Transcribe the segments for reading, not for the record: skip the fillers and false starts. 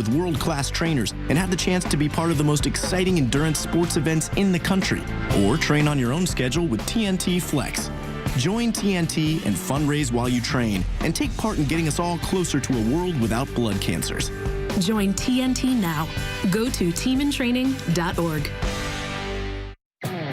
with world-class trainers and have the chance to be part of the most exciting endurance sports events in the country. Or train on your own schedule with TNT Flex. Join TNT and fundraise while you train and take part in getting us all closer to a world without blood cancers. Join TNT now. Go to teamintraining.org.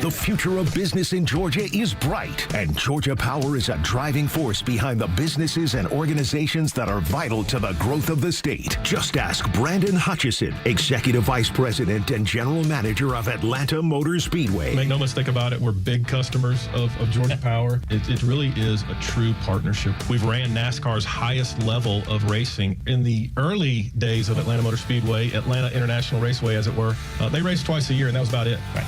The future of business in Georgia is bright, and Georgia Power is a driving force behind the businesses and organizations that are vital to the growth of the state. Just ask Brandon Hutchison, Executive Vice President and General Manager of Atlanta Motor Speedway. Make no mistake about it, we're big customers of Georgia Power. It really is a true partnership. We've ran NASCAR's highest level of racing. In the early days of Atlanta Motor Speedway, Atlanta International Raceway, as it were, they raced twice a year, and that was about it. Right.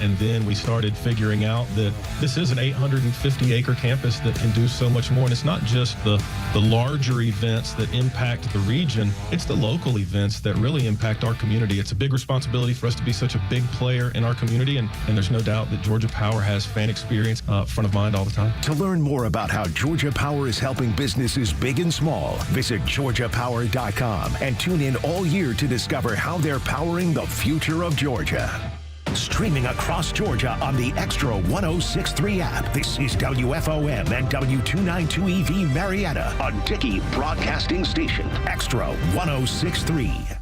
And then we started figuring out that this is an 850-acre campus that can do so much more. And it's not just the larger events that impact the region. It's the local events that really impact our community. It's a big responsibility for us to be such a big player in our community. And there's no doubt that Georgia Power has fan experience front of mind all the time. To learn more about how Georgia Power is helping businesses big and small, visit GeorgiaPower.com and tune in all year to discover how they're powering the future of Georgia. Streaming across Georgia on the XTRA 106.3 app. This is WFOM and W292EV Marietta, a Dickey broadcasting station. XTRA 106.3.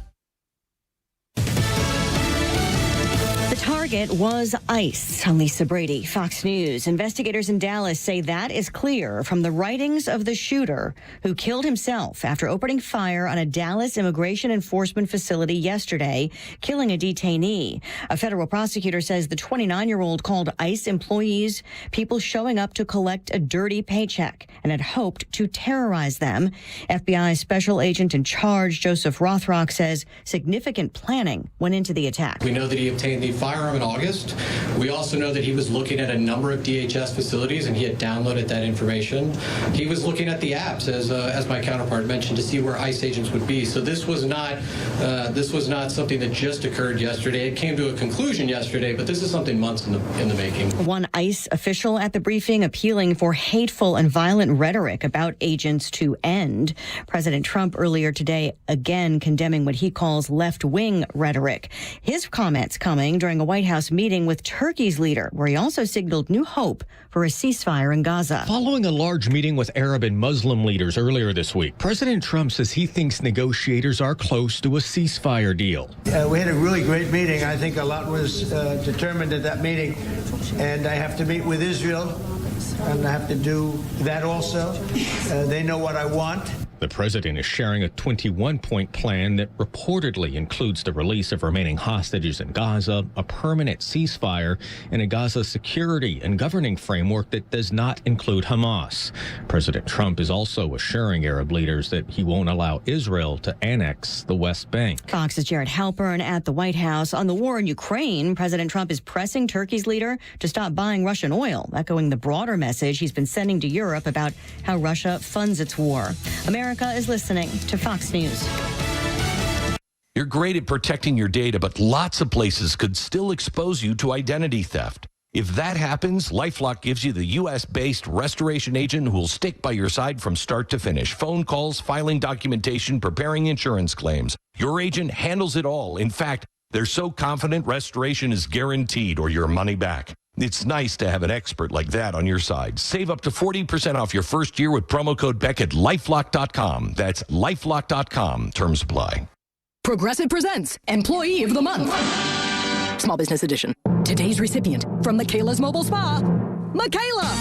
The target was ICE. Lisa Brady, Fox News. Investigators in Dallas say that is clear from the writings of the shooter who killed himself after opening fire on a Dallas immigration enforcement facility yesterday, killing a detainee. A federal prosecutor says the 29-year-old called ICE employees people showing up to collect a dirty paycheck and had hoped to terrorize them. FBI special agent in charge, Joseph Rothrock, says significant planning went into the attack. We know that he obtained the firearm in August. We also know that he was looking at a number of DHS facilities and he had downloaded that information. He was looking at the apps, as my counterpart mentioned, to see where ICE agents would be. So this was not something that just occurred yesterday. It came to a conclusion yesterday, but this is something months in the making. One ICE official at the briefing appealing for hateful and violent rhetoric about agents to end. President Trump earlier today again condemning what he calls left-wing rhetoric. His comments coming during a White House meeting with Turkey's leader, where he also signaled new hope for a ceasefire in Gaza. Following a large meeting with Arab and Muslim leaders earlier this week, President Trump says he thinks negotiators are close to a ceasefire deal. We had a really great meeting. I think a lot was determined at that meeting, and I have to meet with Israel, and I have to do that also. They know what I want. The president is sharing a 21-point plan that reportedly includes the release of remaining hostages in Gaza, a permanent ceasefire, and a Gaza security and governing framework that does not include Hamas. President Trump is also assuring Arab leaders that he won't allow Israel to annex the West Bank. Fox's Jared Halpern at the White House. On the war in Ukraine, President Trump is pressing Turkey's leader to stop buying Russian oil, echoing the broader message he's been sending to Europe about how Russia funds its war. America is listening to Fox News. You're great at protecting your data, but lots of places could still expose you to identity theft. If that happens, LifeLock gives you the U.S.-based restoration agent who will stick by your side from start to finish. Phone calls, filing documentation, preparing insurance claims. Your agent handles it all. In fact, they're so confident restoration is guaranteed or your money back. It's nice to have an expert like that on your side. Save up to 40% off your first year with promo code Beck at LifeLock.com. That's LifeLock.com. Terms apply. Progressive presents Employee of the Month. Small Business Edition. Today's recipient from Michaela's Mobile Spa, Michaela.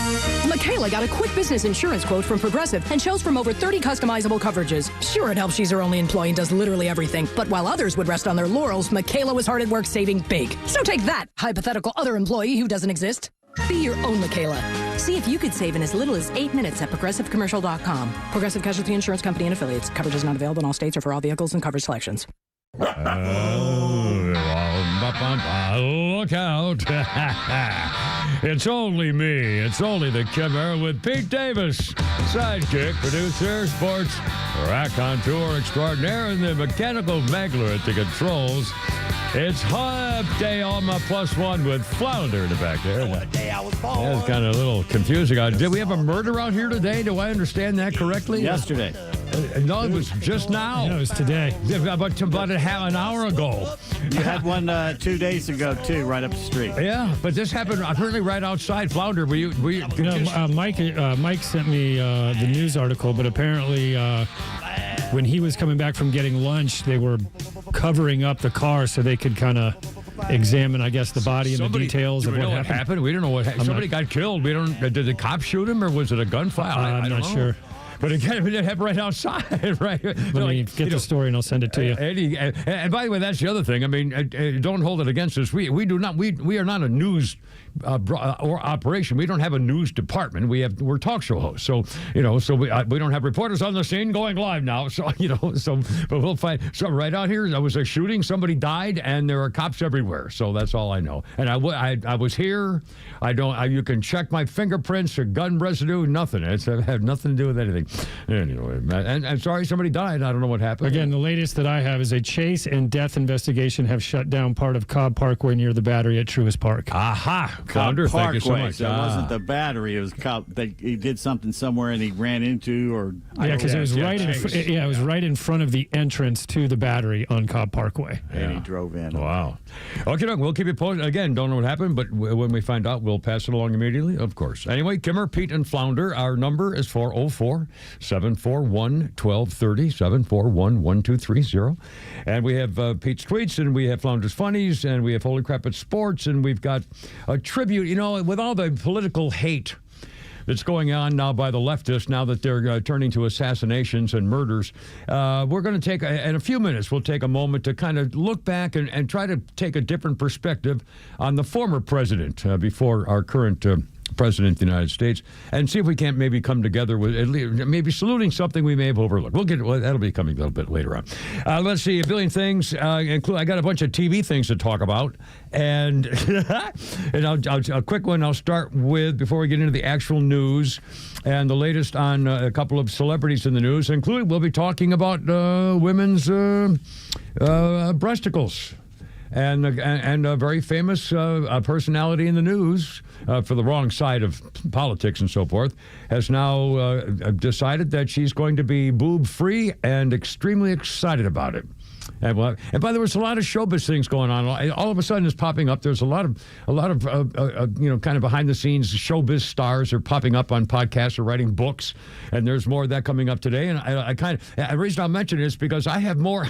Michaela got a quick business insurance quote from Progressive and chose from over 30 customizable coverages. Sure, it helps she's her only employee and does literally everything. But while others would rest on their laurels, Michaela was hard at work saving big. So take that, hypothetical other employee who doesn't exist. Be your own Michaela. See if you could save in as little as 8 minutes at ProgressiveCommercial.com. Progressive Casualty Insurance Company and Affiliates. Coverage is not available in all states or for all vehicles and coverage selections. Look out. It's only me. It's only the Kimmer with Pete Davis, sidekick, producer, sports raconteur extraordinaire, and the mechanical megler at the controls. It's Hump Day on my +1 with Flounder in the back there. What a day I was born. That's kind of a little confusing. Did we have a murder out here today? Do I understand that correctly? Yesterday. No, it was just now. No, it was today. About an hour ago. You had one 2 days ago, too, right up the street. Yeah, but this happened apparently right outside Flounder. Mike sent me the news article, but apparently when he was coming back from getting lunch, they were covering up the car so they could kind of examine, I guess, the body and the details of what happened. We don't know what happened. Somebody got killed. Did the cop shoot him or was it a gunfire? I'm not sure. But again, it happened right outside, right? Let me get the story and I'll send it to you. And by the way, that's the other thing. I mean, don't hold it against us. We are not a news or operation. We don't have a news department. We're talk show hosts. So we don't have reporters on the scene going live now. So but we'll find. So right out here, there was a shooting. Somebody died, and there are cops everywhere. So that's all I know. And I was here. You can check my fingerprints or gun residue. Nothing. It had nothing to do with anything. Anyway, and sorry, somebody died. I don't know what happened. Again, the latest that I have is a chase and death investigation have shut down part of Cobb Parkway near the Battery at Truist Park. Aha. Cobb Thank you so much. So it wasn't the Battery. It was Cobb. He did something somewhere and he ran into or... Yeah, because it was it was right in front of the entrance to the Battery on Cobb Parkway. And he drove in. Wow. Okay, we'll keep you posted. Again, don't know what happened, but when we find out, we'll pass it along immediately, of course. Anyway, Kimmer, Pete, and Flounder, our number is 404-741-1230, 741-1230. And we have Pete's Tweets, and we have Flounder's Funnies, and we have Holy Crap at Sports, and we've got a tribute. With all the political hate that's going on now by the leftists, now that they're turning to assassinations and murders, we're going to take, in a few minutes, we'll take a moment to kind of look back and try to take a different perspective on the former president before our current president of the United States, and see if we can't maybe come together with at least maybe saluting something we may have overlooked. That'll be coming a little bit later on. Let's see, a billion things. I got a bunch of TV things to talk about, and a quick one I'll start with before we get into the actual news and the latest on a couple of celebrities in the news, including we'll be talking about women's breasticles. And a very famous personality in the news for the wrong side of politics and so forth has now decided that she's going to be boob-free and extremely excited about it. And by the way, there's a lot of showbiz things going on. All of a sudden, it's popping up. There's a lot of kind of behind the scenes showbiz stars are popping up on podcasts or writing books, and there's more of that coming up today. And the reason I'll mention it is because I have more.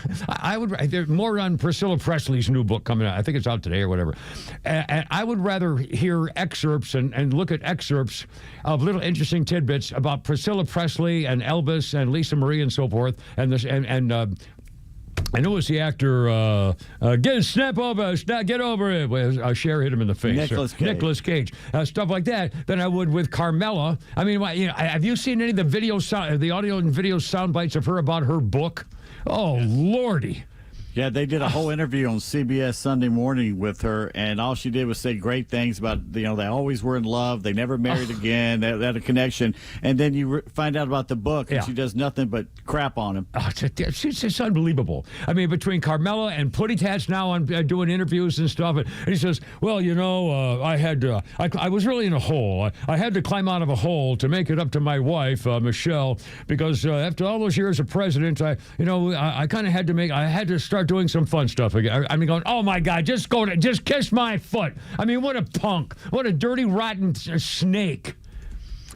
There's more on Priscilla Presley's new book coming out. I think it's out today or whatever. And I would rather hear excerpts and look at excerpts of little interesting tidbits about Priscilla Presley and Elvis and Lisa Marie and so forth, I know it's the actor, get over it. Cher hit him in the face. Nicolas Cage. Stuff like that than I would with Carmella. I mean, have you seen any of the audio and video sound bites of her about her book? Oh, Lordy. Yeah, they did a whole interview on CBS Sunday Morning with her, and all she did was say great things about, they always were in love. They never married again. They had a connection. And then you find out about the book, and she does nothing but crap on him. Oh, it's unbelievable. I mean, between Carmella and Putty Tats now on doing interviews and stuff, and he says, well, I was really in a hole. I had to climb out of a hole to make it up to my wife, Michelle, because after all those years of president, I kind of had to start doing some fun stuff again. I mean, going, oh my God, just kiss my foot. I mean, what a punk. What a dirty, rotten snake.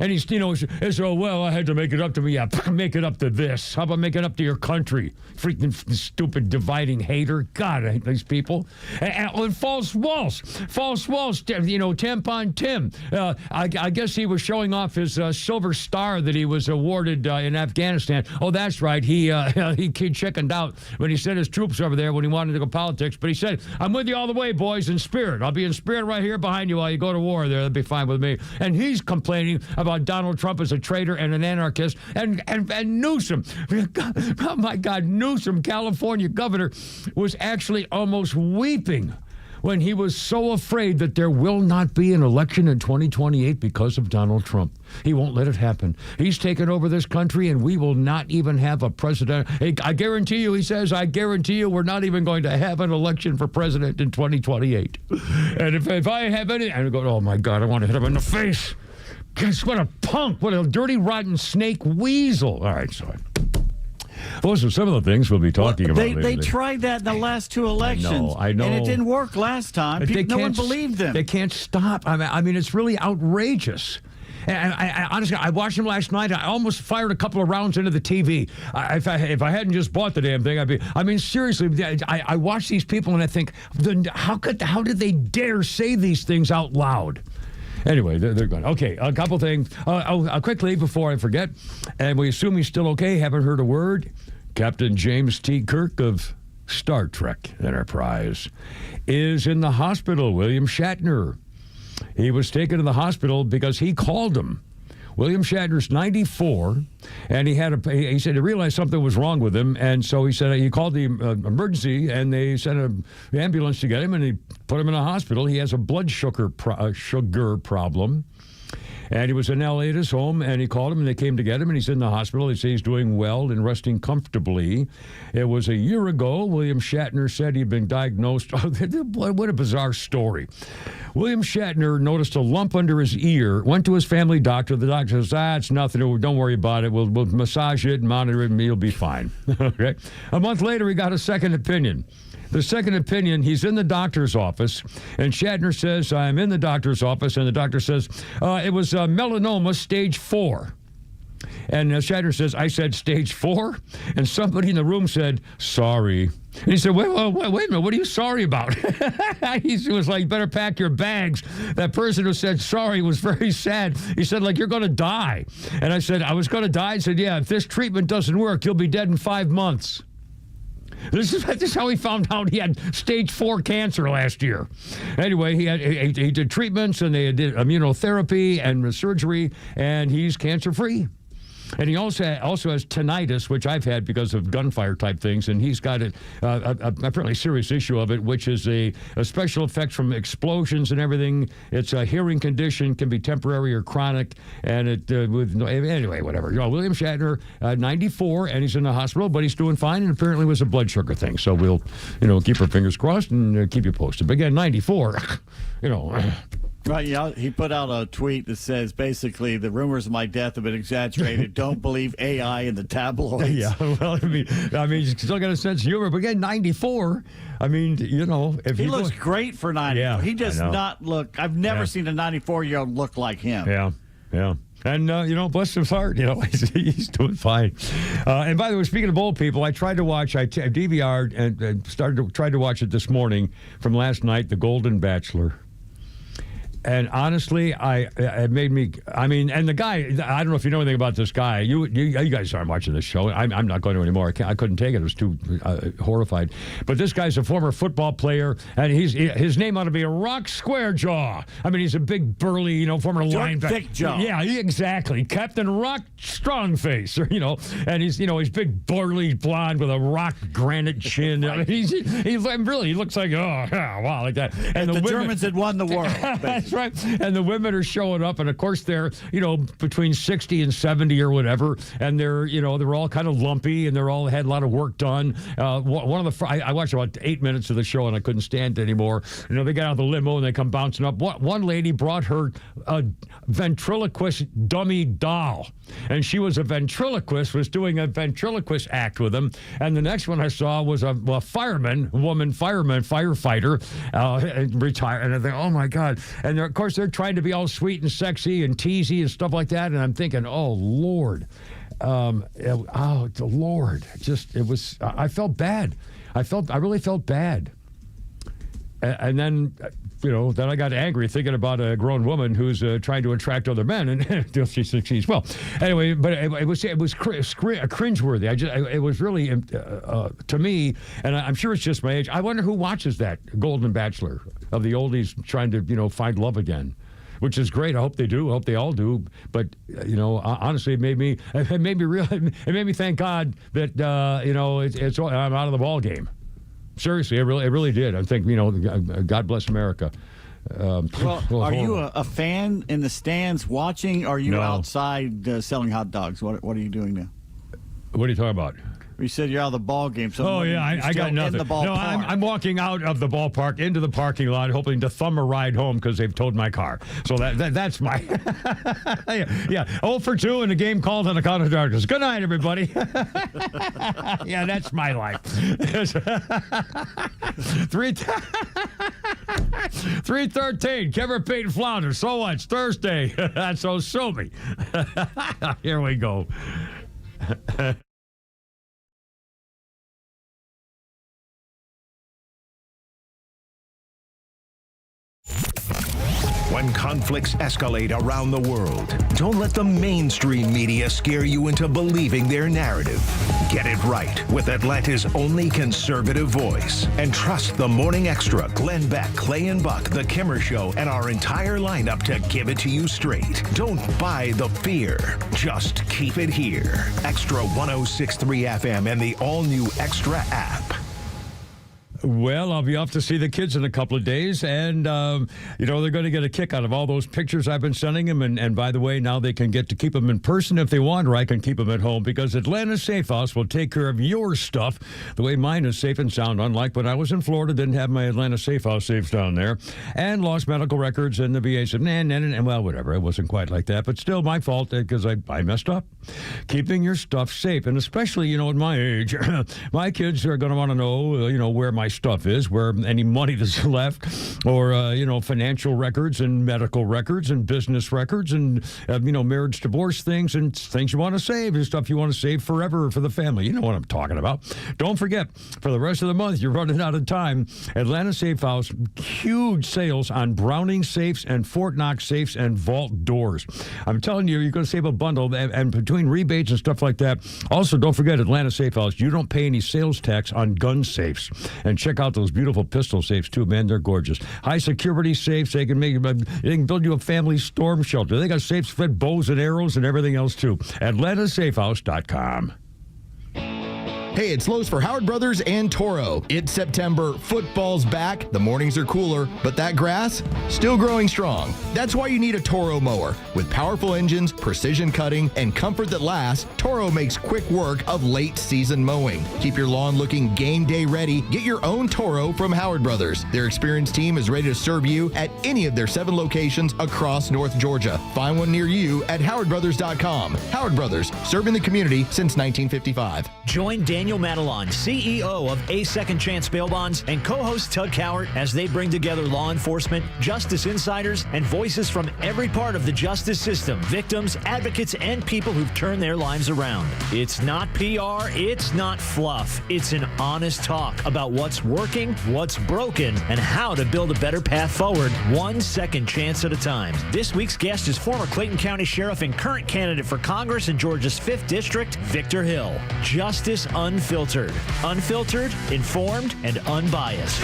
And he's, well, I had to make it up to me. Yeah, make it up to this. How about make it up to your country? Freaking stupid, dividing hater. God, I hate these people. And false walls, Tampon Tim. I guess he was showing off his silver star that he was awarded in Afghanistan. Oh, that's right. He chickened out when he sent his troops over there when he wanted to go politics. But he said, I'm with you all the way, boys, in spirit. I'll be in spirit right here behind you while you go to war there. That'll be fine with me. And he's complaining about Donald Trump as a traitor and an anarchist, and Newsom, oh my God, Newsom, California governor, was actually almost weeping when he was so afraid that there will not be an election in 2028 because of Donald Trump. He won't let it happen. He's taken over this country, and we will not even have a president. I guarantee you, he says, I guarantee you we're not even going to have an election for president in 2028. And if I have any, and I go, oh my God, I want to hit him in the face. Guess what a punk, what a dirty, rotten snake weasel. All right, sorry. Those are some of the things we'll be talking about later. They tried that in the last 2 elections. I know. And it didn't work last time. No one believed them. They can't stop. I mean, it's really outrageous. And I honestly, I watched him last night. I almost fired a couple of rounds into the TV. If I hadn't just bought the damn thing, I'd be. I mean, seriously, I watch these people and I think, how did they dare say these things out loud? Anyway, they're gone. Okay, a couple things. Quickly before I forget, and we assume he's still okay. Haven't heard a word. Captain James T. Kirk of Star Trek Enterprise is in the hospital. William Shatner. He was taken to the hospital because he called him. William Shatner's 94, and he said he realized something was wrong with him, and so he said he called the emergency, and they sent an ambulance to get him, and he put him in a hospital. He has a blood sugar problem. And he was in L.A. at his home, and he called him, and they came to get him, and he's in the hospital. They say he's doing well and resting comfortably. It was a year ago. William Shatner said he'd been diagnosed. What a bizarre story. William Shatner noticed a lump under his ear, went to his family doctor. The doctor says, it's nothing. Don't worry about it. We'll massage it and monitor it, and you'll be fine. Okay. A month later, he got a second opinion. The second opinion, he's in the doctor's office, and Shatner says, I'm in the doctor's office, and the doctor says, it was melanoma stage 4. And Shatner says, I said stage 4? And somebody in the room said, sorry. And he said, wait a minute, what are you sorry about? He was like, better pack your bags. That person who said sorry was very sad. He said, like, you're going to die. And I said, I was going to die? He said, yeah, if this treatment doesn't work, you'll be dead in 5 months. This is how he found out he had stage 4 cancer last year. Anyway, he did treatments, and they did immunotherapy and surgery, and he's cancer-free. And he also has tinnitus, which I've had because of gunfire type things, and he's got a fairly serious issue of it, which is a special effect from explosions and everything. It's a hearing condition, can be temporary or chronic, and anyway, whatever. William Shatner, 94, and he's in the hospital, but he's doing fine, and apparently it was a blood sugar thing. So we'll, keep our fingers crossed and keep you posted. But again, 94, Right, yeah, he put out a tweet that says basically the rumors of my death have been exaggerated. Don't believe AI in the tabloids. Yeah, well, I mean, he's still got a sense of humor. But again, 94. I mean, if he looks great for 94. Yeah, he does not look. I've never seen a 94-year-old look like him. Yeah. And, bless his heart, he's doing fine. And by the way, speaking of old people, I tried to watch, I DVR'd and tried to watch it this morning from last night, The Golden Bachelor. And honestly, it made me. I mean, and the guy. I don't know if you know anything about this guy. You guys aren't watching this show. I'm not going to anymore. I couldn't take it. I was too horrified. But this guy's a former football player, and his name ought to be Rock Squarejaw. I mean, he's a big burly, former linebacker. Thick jaw. Yeah, exactly. Captain Rock Strongface, and he's big burly blonde with a rock granite chin. I mean, he looks like wow, like that. And the Germans had won the world. That's right. And the women are showing up, and of course they're, between 60 and 70 or whatever, and they're all kind of lumpy, and they're all had a lot of work done. One of the I watched about 8 minutes of the show, and I couldn't stand it anymore. They get out of the limo and they come bouncing up. One lady brought her a ventriloquist dummy doll, and she was a ventriloquist, was doing a ventriloquist act with him. And the next one I saw was a firefighter, retired, and I think, oh my God. And of course, they're trying to be all sweet and sexy and teasy and stuff like that. And I'm thinking, oh, Lord. The Lord. I felt bad. I really felt bad. And then, then I got angry thinking about a grown woman who's trying to attract other men until she succeeds. Well, anyway, but it was cringeworthy. It was really, to me, and I'm sure it's just my age, I wonder who watches that Golden Bachelor of the oldies trying to, find love again. Which is great. I hope they do. I hope they all do. But honestly, it made me thank God that I'm out of the ball game. Seriously, it really did. I think God bless America. Are you a fan in the stands watching? Or are you No. outside selling hot dogs? What are you doing now? What are you talking about? You said you're out of the ball game. So I got nothing. No, I'm walking out of the ballpark into the parking lot, hoping to thumb a ride home because they've towed my car. So that's my 0 for 2 in the game called on the count of darkness. Good night, everybody. Yeah, that's my life. 3:13. Kevin Payton Flounder. So what? It's Thursday. So sue me. Here we go. When conflicts escalate around the world, don't let the mainstream media scare you into believing their narrative. Get it right with Atlanta's only conservative voice. And trust the Morning Extra, Glenn Beck, Clay and Buck, The Kimmer Show, and our entire lineup to give it to you straight. Don't buy the fear. Just keep it here. Extra 106.3 FM and the all-new Extra app. Well, I'll be off to see the kids in a couple of days, and, they're going to get a kick out of all those pictures I've been sending them, and by the way, now they can get to keep them in person if they want, or I can keep them at home, because Atlanta Safe House will take care of your stuff the way mine is safe and sound, unlike when I was in Florida, didn't have my Atlanta Safe House safes down there, and lost medical records, and the VA said, well, whatever, it wasn't quite like that, but still my fault, because I messed up. Keeping your stuff safe, and especially, at my age, my kids are going to want to know, where my stuff is, where any money that's left, or financial records and medical records and business records and marriage, divorce things and things you want to save and stuff you want to save forever for the family. You know what I'm talking about. Don't forget, for the rest of the month, you're running out of time. Atlanta Safe House, huge sales on Browning safes and Fort Knox safes and vault doors. I'm telling you, you're going to save a bundle, and between rebates and stuff like that. Also, don't forget Atlanta Safe House. You don't pay any sales tax on gun safes. And check out those beautiful pistol safes too, man. They're gorgeous. High security safes. They can build you a family storm shelter. They got safes fed bows and arrows and everything else too. AtlantaSafeHouse.com. Hey, it's Lowe's for Howard Brothers and Toro. It's September, football's back, the mornings are cooler, but that grass, still growing strong. That's why you need a Toro mower. With powerful engines, precision cutting, and comfort that lasts, Toro makes quick work of late season mowing. Keep your lawn looking game day ready. Get your own Toro from Howard Brothers. Their experienced team is ready to serve you at any of their 7 locations across North Georgia. Find one near you at howardbrothers.com. Howard Brothers, serving the community since 1955. Join Daniel Matalon, CEO of A Second Chance Bail Bonds, and co-host Tug Cowart as they bring together law enforcement, justice insiders, and voices from every part of the justice system, victims, advocates, and people who've turned their lives around. It's not PR, it's not fluff. It's an honest talk about what's working, what's broken, and how to build a better path forward, one second chance at a time. This week's guest is former Clayton County Sheriff and current candidate for Congress in Georgia's 5th District, Victor Hill. Justice Unfiltered. Unfiltered, informed, and unbiased.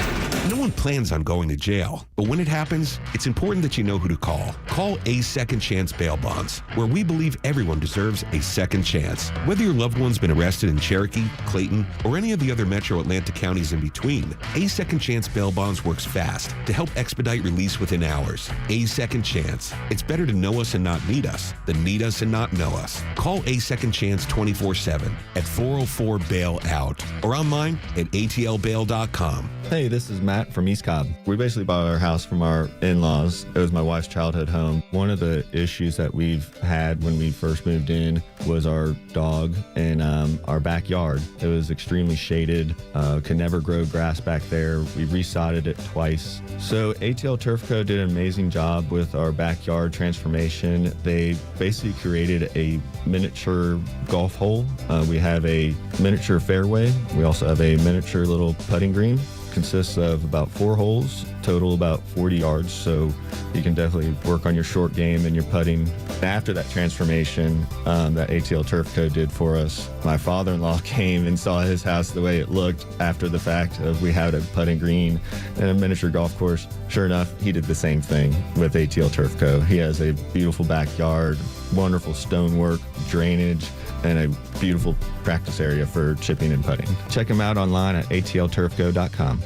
No one plans on going to jail, but when it happens, it's important that you know who to call. Call A Second Chance Bail Bonds, where we believe everyone deserves a second chance. Whether your loved one's been arrested in Cherokee, Clayton, or any of the other metro Atlanta counties in between, A Second Chance Bail Bonds works fast to help expedite release within hours. A Second Chance. It's better to know us and not need us than need us and not know us. Call A Second Chance 24/7 at 404 Bail Out or online at atlbail.com. Hey, this is Matt from East Cobb. We basically bought our house from our in-laws. It was my wife's childhood home. One of the issues that we've had when we first moved in was our dog in our backyard. It was extremely shaded, could never grow grass back there. We resodded it twice. So ATL Turf Co. did an amazing job with our backyard transformation. They basically created a miniature golf hole. We have a miniature fairway. We also have a miniature little putting green. Consists of about 4 holes, total about 40 yards, so you can definitely work on your short game and your putting. After that transformation that ATL Turf Co. did for us, my father-in-law came and saw his house the way it looked after the fact of we had a putting green and a miniature golf course. Sure enough, he did the same thing with ATL Turf Co. He has a beautiful backyard, wonderful stonework, drainage, and a beautiful practice area for chipping and putting. Check him out online at atlturfco.com.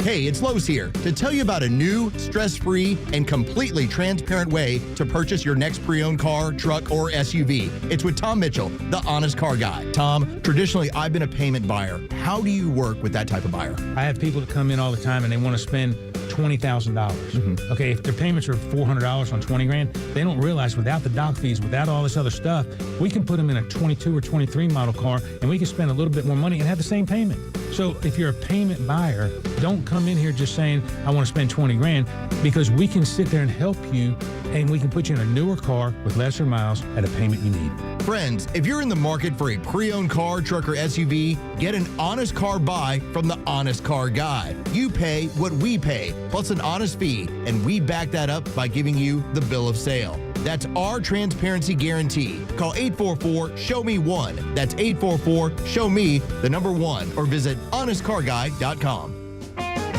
Hey, it's Lowe's here to tell you about a new, stress-free, and completely transparent way to purchase your next pre-owned car, truck, or SUV. It's with Tom Mitchell, the Honest Car Guy. Tom, traditionally, I've been a payment buyer. How do you work with that type of buyer? I have people that come in all the time and they want to spend $20,000. Okay, if their payments are $400 on $20,000, they don't realize without the doc fees, without all this other stuff, we can put them in a 22 or 23 model car and we can spend a little bit more money and have the same payment. So if you're a payment buyer, don't come in here just saying, I want to spend $20,000, because we can sit there and help you and we can put you in a newer car with lesser miles at a payment you need. Friends, if you're in the market for a pre-owned car, truck, or SUV, get an honest car buy from the Honest Car Guy. You pay what we pay, plus an honest fee, and we back that up by giving you the bill of sale. That's our transparency guarantee. Call 844-SHOW-ME-1. That's 844-SHOW-ME, the number 1, or visit honestcarguy.com.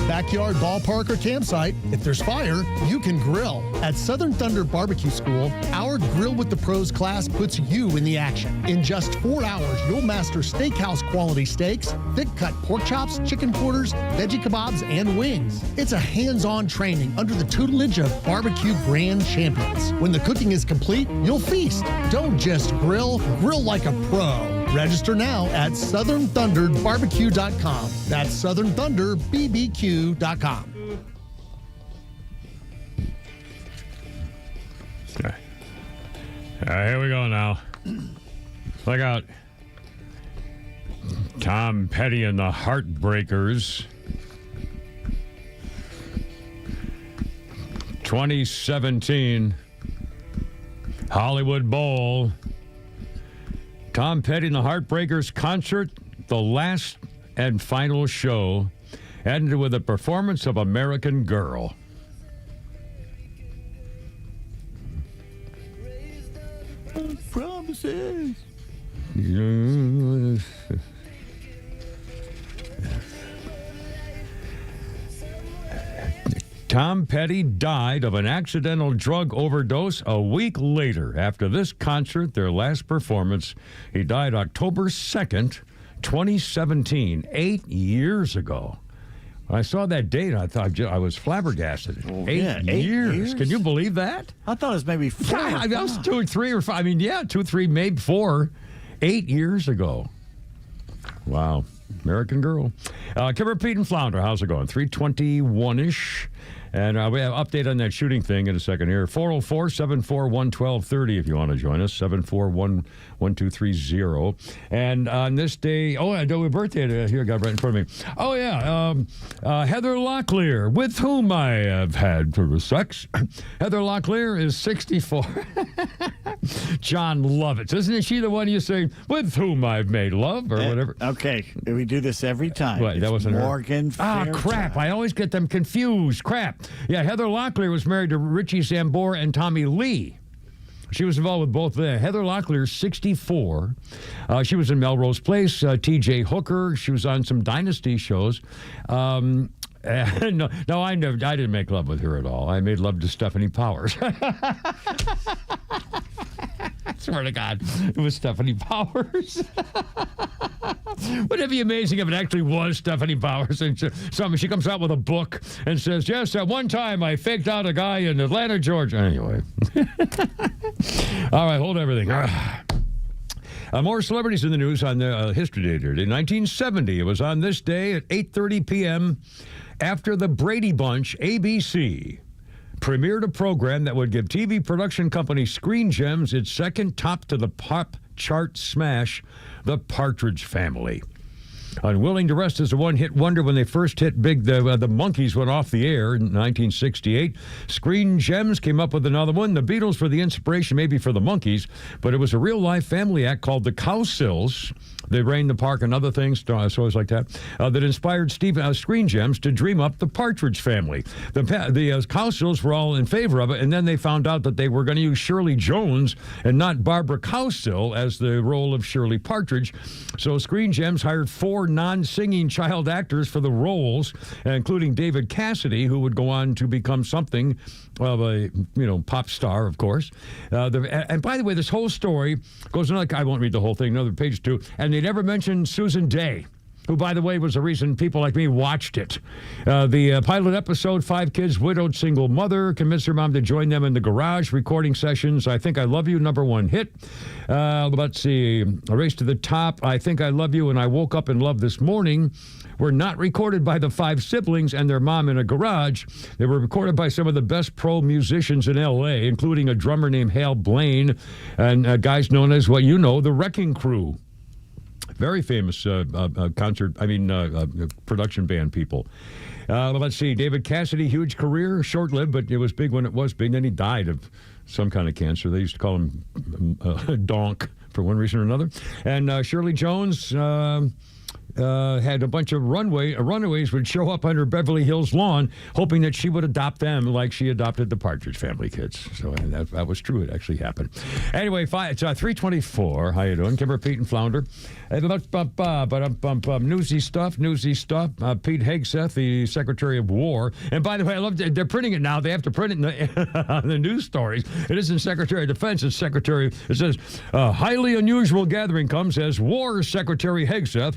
Backyard, ballpark, or campsite, if there's fire, you can grill. At Southern Thunder Barbecue School, our Grill with the Pros class puts you in the action. In just 4 hours, you'll master steakhouse quality steaks, thick-cut pork chops, chicken quarters, veggie kebabs, and wings. It's a hands-on training under the tutelage of barbecue grand champions. When the cooking is complete, you'll feast. Don't just grill, grill like a pro. Register now at southernthunderbarbecue.com. That's southernthunderbbq.com. Okay. Here we go now. Check out Tom Petty and the Heartbreakers. 2017 Hollywood Bowl. Tom Petty and the Heartbreakers concert, the last and final show, ended with a performance of American Girl. Promises. Tom Petty died of an accidental drug overdose a week later. After this concert, their last performance, he died October 2nd, 2017, 8 years ago. When I saw that date, I thought I was flabbergasted. Eight years. Can you believe that? I thought it was maybe 4. I was 2 or 3 or 5. I mean, 2, 3, maybe 4. 8 years ago. Wow. American Girl. Kimber, Pete, and Flounder, how's it going? 321-ish. And we have an update on that shooting thing in a second here. 404-741-1230 if you want to join us. 741-1230. And on this day, I know a birthday here, got right in front of me. Oh, yeah. Heather Locklear, with whom I have had sex. Heather Locklear is 64. John Lovitz. Isn't she the one you say, with whom I've made love, or whatever? Okay. We do this every time. What, that wasn't Morgan her? Crap. I always get them confused. Crap. Yeah, Heather Locklear was married to Richie Sambora and Tommy Lee. She was involved with both of them. Heather Locklear, 64. She was in Melrose Place, T.J. Hooker. She was on some Dynasty shows. No, I didn't make love with her at all. I made love to Stephanie Powers. Swear to God, it was Stephanie Powers. Wouldn't it be amazing if it actually was Stephanie Powers? And she comes out with a book and says, yes, at one time I faked out a guy in Atlanta, Georgia. Anyway. All right, hold everything. More celebrities in the news on the history day today. In 1970, it was on this day at 8:30 p.m. after the Brady Bunch, ABC premiered a program that would give TV production company Screen Gems its second top-to-the-pop chart smash, The Partridge Family. Unwilling to rest as a one-hit wonder when they first hit big, the Monkees went off the air in 1968. Screen Gems came up with another one. The Beatles were the inspiration maybe for the Monkees, but it was a real-life family act called the Cowsills. They Rained the Park and other things, stories like that, that inspired Screen Gems to dream up the Partridge Family. The Cowsills were all in favor of it, and then they found out that they were going to use Shirley Jones and not Barbara Cowsill as the role of Shirley Partridge. So Screen Gems hired 4 non-singing child actors for the roles, including David Cassidy, who would go on to become something of a pop star, of course. And by the way, this whole story goes on. I won't read the whole thing. Another page 2, and they never mentioned Susan Day. who, by the way, was the reason people like me watched it. The pilot episode, 5 kids, widowed single mother, convinced her mom to join them in the garage recording sessions. I Think I Love You, #1 hit. Let's see, A Race to the Top, I Think I Love You, and I Woke Up in Love This Morning were not recorded by the 5 siblings and their mom in a garage. They were recorded by some of the best pro musicians in L.A., including a drummer named Hal Blaine and guys known as, what you know, the Wrecking Crew. Very famous production band people. Let's see, David Cassidy, huge career, short-lived, but it was big when it was big. Then he died of some kind of cancer. They used to call him Donk for one reason or another. And Shirley Jones had a bunch of runaways would show up on her Beverly Hills lawn, hoping that she would adopt them like she adopted the Partridge Family kids. So that was true. It actually happened. Anyway, it's 3:24. How you doing? Kimber, Pete, and Flounder. Newsy stuff. Pete Hegseth, the Secretary of War. And by the way, I love they're printing it now. They have to print it in the news stories. It isn't Secretary of Defense. It's Secretary. It says, highly unusual gathering comes as War Secretary Hegseth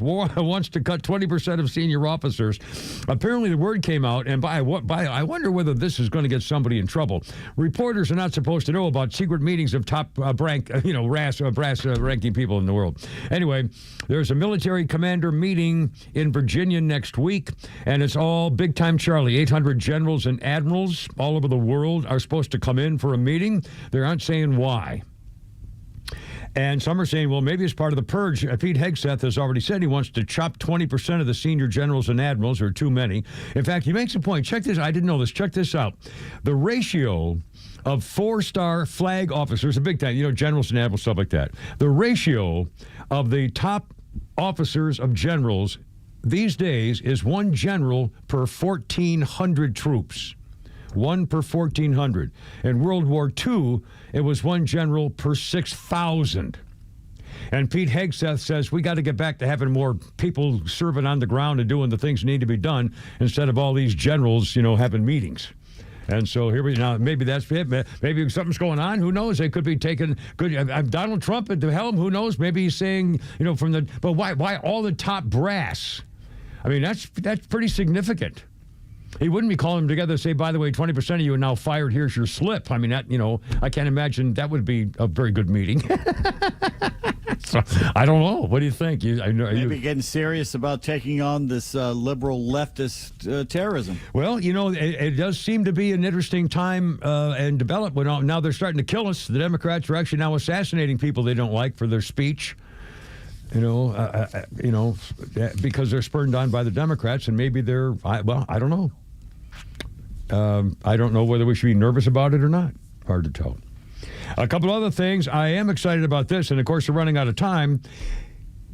wants to cut 20% of senior officers. Apparently, the word came out, and I wonder whether this is going to get somebody in trouble. Reporters are not supposed to know about secret meetings of top brass-ranking people in the world. Anyway, there's a military commander meeting in Virginia next week, and it's all big-time Charlie. 800 generals and admirals all over the world are supposed to come in for a meeting. They aren't saying why. And some are saying, well, maybe it's part of the purge. Pete Hegseth has already said he wants to chop 20% of the senior generals and admirals, or too many. In fact, he makes a point. Check this. I didn't know this. Check this out. The ratio of 4-star flag officers, a big time, generals and admirals, stuff like that. The ratio of the top officers of generals these days is 1 general per 1,400 troops. 1 per 1,400. In World War II, it was 1 general per 6,000. And Pete Hegseth says we got to get back to having more people serving on the ground and doing the things that need to be done instead of all these generals, having meetings. And so here we now. Maybe that's it. Maybe something's going on. Who knows? They could be taking Donald Trump at the helm. Who knows? Maybe he's saying, But why all the top brass? I mean, that's pretty significant. He wouldn't be calling them together and say, by the way, 20% of you are now fired. Here's your slip. I mean, I can't imagine that would be a very good meeting. So, I don't know. What do you think? Maybe getting serious about taking on this liberal leftist terrorism. Well, it does seem to be an interesting time and development. Now they're starting to kill us. The Democrats are actually now assassinating people they don't like for their speech. Because they're spurned on by the Democrats, and maybe I don't know. I don't know whether we should be nervous about it or not. Hard to tell. A couple other things. I am excited about this, and of course, we're running out of time.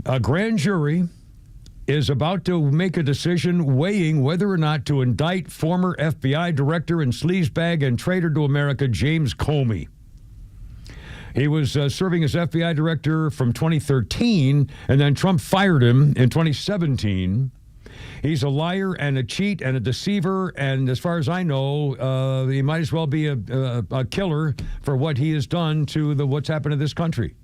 A grand jury is about to make a decision weighing whether or not to indict former FBI director and sleazebag and traitor to America, James Comey. He was serving as FBI director from 2013, and then Trump fired him in 2017. He's a liar and a cheat and a deceiver, and as far as I know, he might as well be a killer for what he has done to what's happened to this country.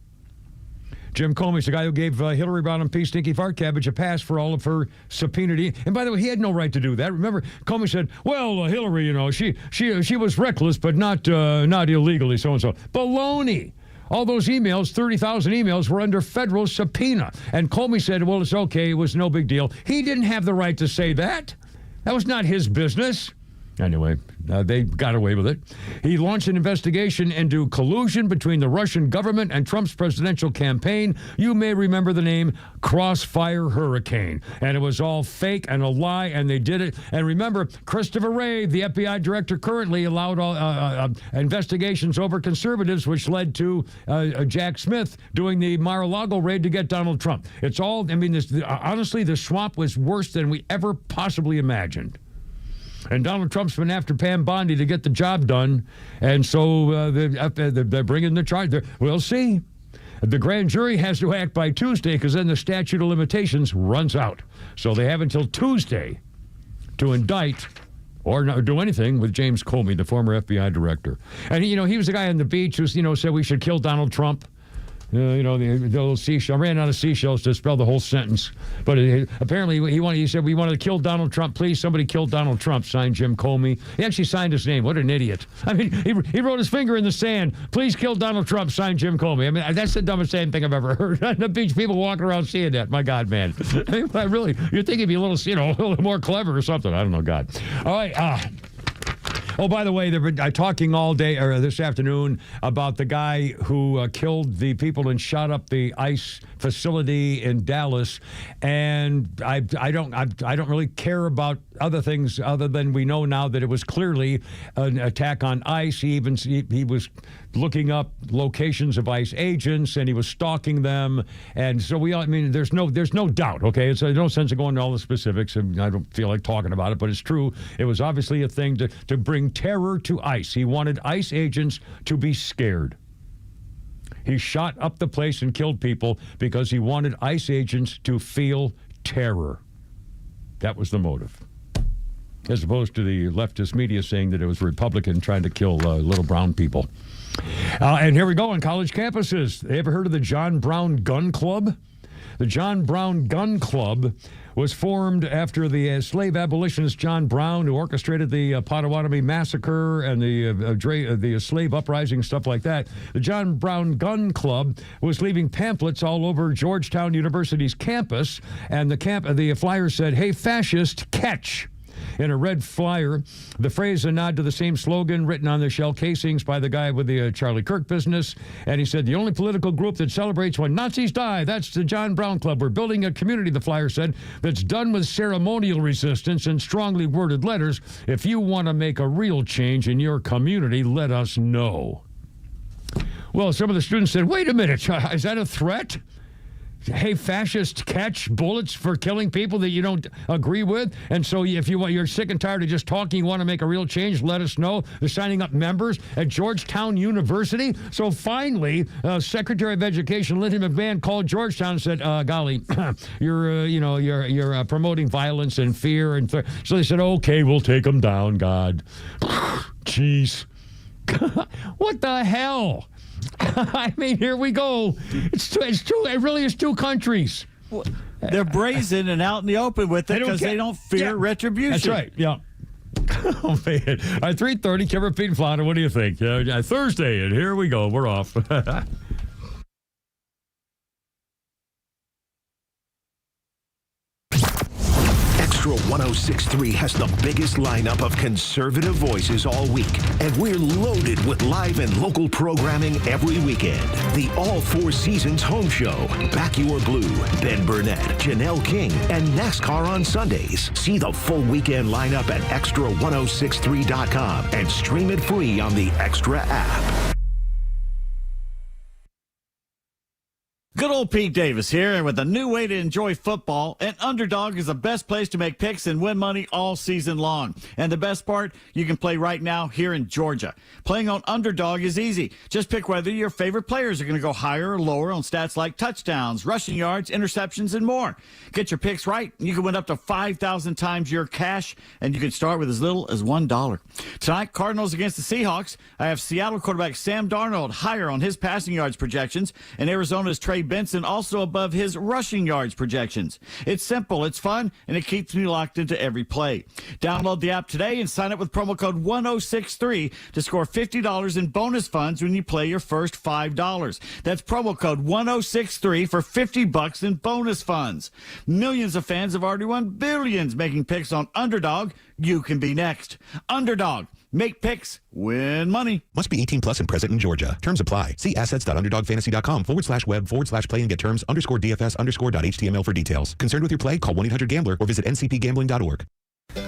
Jim Comey's the guy who gave Hillary Rodham P. Stinky Fart Cabbage a pass for all of her subpoenaed. And by the way, he had no right to do that. Remember, Comey said, well, Hillary, she was reckless, but not illegally, so-and-so. Baloney. All those emails, 30,000 emails, were under federal subpoena. And Comey said, well, it's okay. It was no big deal. He didn't have the right to say that. That was not his business. Anyway, they got away with it. He launched an investigation into collusion between the Russian government and Trump's presidential campaign. You may remember the name Crossfire Hurricane. And it was all fake and a lie, and they did it. And remember, Christopher Wray, the FBI director, currently allowed all investigations over conservatives, which led to Jack Smith doing the Mar-a-Lago raid to get Donald Trump. It's all, honestly, the swamp was worse than we ever possibly imagined. And Donald Trump's been after Pam Bondi to get the job done, and so they're bringing the charge. We'll see. The grand jury has to act by Tuesday because then the statute of limitations runs out. So they have until Tuesday to indict or not do anything with James Comey, the former FBI director. And, he was the guy on the beach who, said we should kill Donald Trump. The little seashell. I ran out of seashells to spell the whole sentence. But apparently he said, we wanted to kill Donald Trump. Please, somebody kill Donald Trump. Signed Jim Comey. He actually signed his name. What an idiot. I mean, he wrote his finger in the sand. Please kill Donald Trump. Signed Jim Comey. I mean, that's the dumbest damn thing I've ever heard. On the beach, people walking around seeing that. My God, man. I really, you'd think he'd be a little, a little more clever or something. I don't know, God. All right. Oh, by the way, they've been talking all day or this afternoon about the guy who killed the people and shot up the ICE facility in Dallas, and I don't really care about other things other than we know now that it was clearly an attack on ICE. He was looking up locations of ICE agents, and he was stalking them, and so there's no doubt. Okay, it's no sense of going into all the specifics, and I don't feel like talking about it, but it's true. It was obviously a thing to bring terror to ICE. He wanted ICE agents to be scared. He shot up the place and killed people because he wanted ICE agents to feel terror. That was the motive. As opposed to the leftist media saying that it was a Republican trying to kill little brown people. And here we go on college campuses. Have you ever heard of the John Brown Gun Club? The John Brown Gun Club was formed after the slave abolitionist John Brown, who orchestrated the Potawatomi Massacre and the slave uprising, stuff like that. The John Brown Gun Club was leaving pamphlets all over Georgetown University's campus, and the flyer said, "Hey, fascist, catch." In a red flyer, the phrase a nod to the same slogan written on the shell casings by the guy with the Charlie Kirk business. And he said, the only political group that celebrates when Nazis die, that's the John Brown Club. We're building a community, the flyer said, that's done with ceremonial resistance and strongly worded letters. If you want to make a real change in your community, let us know. Well, some of the students said, wait a minute, is that a threat? Hey, fascist, catch bullets for killing people that you don't agree with. And so if you're sick and tired of just talking, you want to make a real change, let us know. They're signing up members at Georgetown University. So finally, Secretary of Education Lindsey McMahon called Georgetown and said, golly, you're promoting violence and fear. So they said, okay, we'll take them down, God. Jeez. What the hell? I mean, here we go. It's two. It really is two countries. They're brazen and out in the open with it because they don't fear retribution. That's right. Yeah. Oh, man. All right, 3:30, Kevin, Pete, and Flana, what do you think? Thursday, and here we go. We're off. XTRA 106.3 has the biggest lineup of conservative voices all week, and we're loaded with live and local programming every weekend. The All Four Seasons Home Show, Back Your Blue, Ben Burnett, Janelle King, and NASCAR on Sundays. See the full weekend lineup at XTRA1063.com and stream it free on the XTRA app. Good old Pete Davis here, and with a new way to enjoy football, an Underdog is the best place to make picks and win money all season long. And the best part, you can play right now here in Georgia. Playing on Underdog is easy. Just pick whether your favorite players are going to go higher or lower on stats like touchdowns, rushing yards, interceptions, and more. Get your picks right, and you can win up to 5,000 times your cash, and you can start with as little as $1. Tonight, Cardinals against the Seahawks. I have Seattle quarterback Sam Darnold higher on his passing yards projections, and Arizona's Trey Benson also above his rushing yards projections. It's simple, it's fun, and it keeps me locked into every play. Download the app today and sign up with promo code 1063 to score $50 in bonus funds when you play your first $5. That's promo code 1063 for $50 in bonus funds. Millions of fans have already won billions making picks on Underdog. You can be next. Underdog. Make picks, win money. Must be 18 plus and present in Georgia. Terms apply. See assets.underdogfantasy.com/web/play and get terms _DFS_.html for details. Concerned with your play? Call 1-800-GAMBLER or visit ncpgambling.org.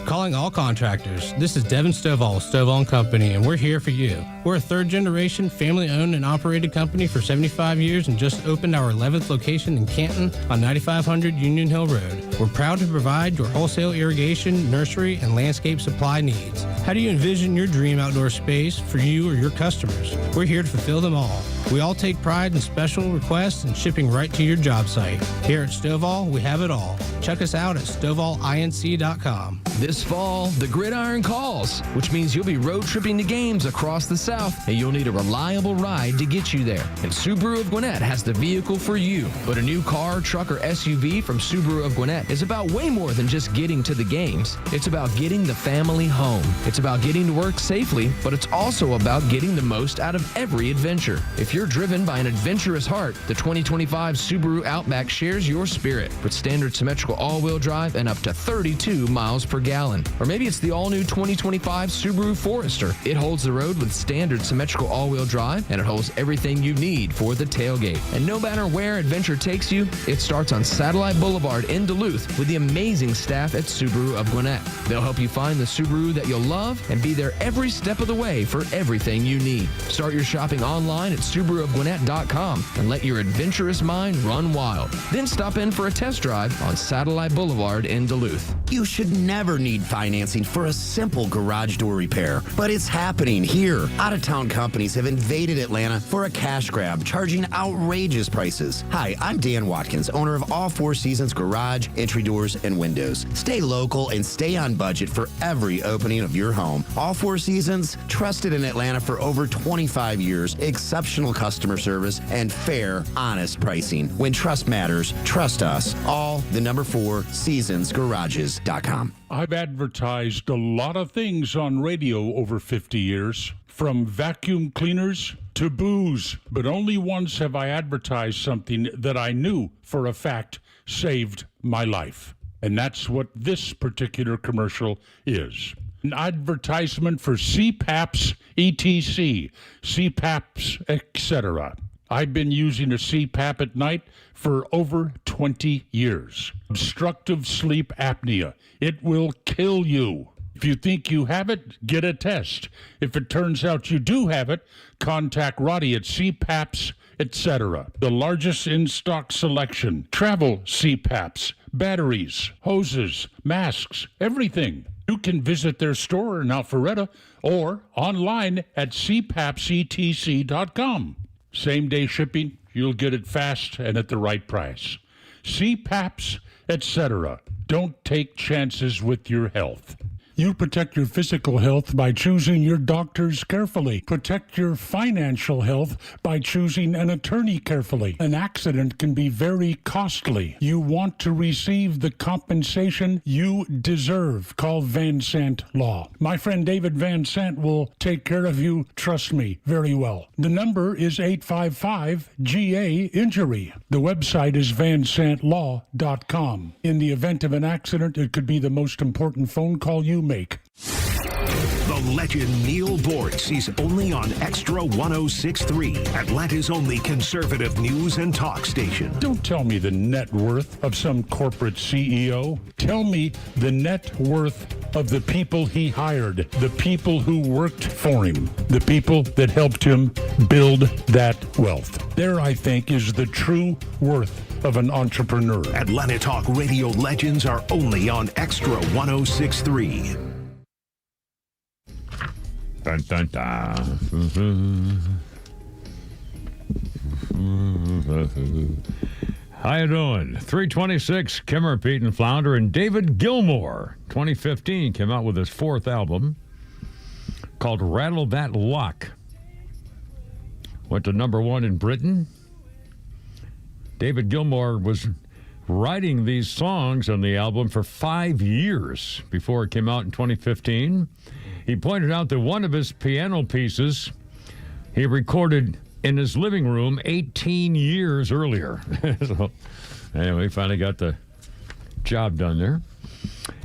Calling all contractors. This is Devin Stovall, Stovall & Company, and we're here for you. We're a third-generation, family-owned and operated company for 75 years and just opened our 11th location in Canton on 9500 Union Hill Road. We're proud to provide your wholesale irrigation, nursery, and landscape supply needs. How do you envision your dream outdoor space for you or your customers? We're here to fulfill them all. We all take pride in special requests and shipping right to your job site. Here at Stovall, we have it all. Check us out at StovallINC.com. This fall, the gridiron calls, which means you'll be road tripping to games across the South, and you'll need a reliable ride to get you there. And Subaru of Gwinnett has the vehicle for you. But a new car, truck, or SUV from Subaru of Gwinnett is about way more than just getting to the games. It's about getting the family home. It's about getting to work safely, but it's also about getting the most out of every adventure. If you're driven by an adventurous heart, the 2025 Subaru Outback shares your spirit with standard symmetrical all-wheel drive and up to 32 miles per gallon. Or maybe it's the all-new 2025 Subaru Forester. It holds the road with standard symmetrical all-wheel drive, and it holds everything you need for the tailgate. And no matter where adventure takes you, it starts on Satellite Boulevard in Duluth with the amazing staff at Subaru of Gwinnett. They'll help you find the Subaru that you'll love and be there every step of the way for everything you need. Start your shopping online at SubaruofGwinnett.com and let your adventurous mind run wild. Then stop in for a test drive on Satellite Boulevard in Duluth. You should never need financing for a simple garage door repair, but it's happening here. Out-of-town companies have invaded Atlanta for a cash grab, charging outrageous prices. Hi, I'm Dan Watkins, owner of All Four Seasons Garage, Entry Doors, and Windows. Stay local and stay on budget for every opening of your home. All Four Seasons, trusted in Atlanta for over 25 years, exceptional customer service, and fair, honest pricing. When trust matters, trust us. All the number 4 seasonsgarages.com. I've advertised a lot of things on radio over 50 years, from vacuum cleaners to booze, but only once have I advertised something that I knew for a fact saved my life. And that's what this particular commercial is. An advertisement for CPAPs, ETC, CPAPs, etc. I've been using a CPAP at night for over 20 years. Obstructive sleep apnea. It will kill you. If you think you have it, get a test. If it turns out you do have it, contact Roddy at CPAPs, etc. The largest in-stock selection. Travel CPAPs, batteries, hoses, masks, everything. You can visit their store in Alpharetta or online at cpapsetc.com. Same-day shipping, you'll get it fast and at the right price. CPAPs, etc. Don't take chances with your health. You protect your physical health by choosing your doctors carefully. Protect your financial health by choosing an attorney carefully. An accident can be very costly. You want to receive the compensation you deserve. Call Van Sant Law. My friend David Van Sant will take care of you, trust me, very well. The number is 855-GA-INJURY. The website is vansantlaw.com. In the event of an accident, it could be the most important phone call you make. The legend Neil Bortz is only on XTRA 106.3, Atlanta's only conservative news and talk station. Don't tell me the net worth of some corporate CEO. Tell me the net worth of the people he hired, the people who worked for him, the people that helped him build that wealth. There, I think, is the true worth of an entrepreneur. Atlanta Talk radio legends are only on XTRA 106.3. Dun, dun, dun. How you doing? 326, Kimmer, Pete and Flounder, and David Gilmour. 2015 came out with his 4th album called Rattle That Lock. Went to number 1 in Britain. David Gilmour was writing these songs on the album for 5 years before it came out in 2015. He pointed out that one of his piano pieces he recorded in his living room 18 years earlier. So, anyway, he finally got the job done there.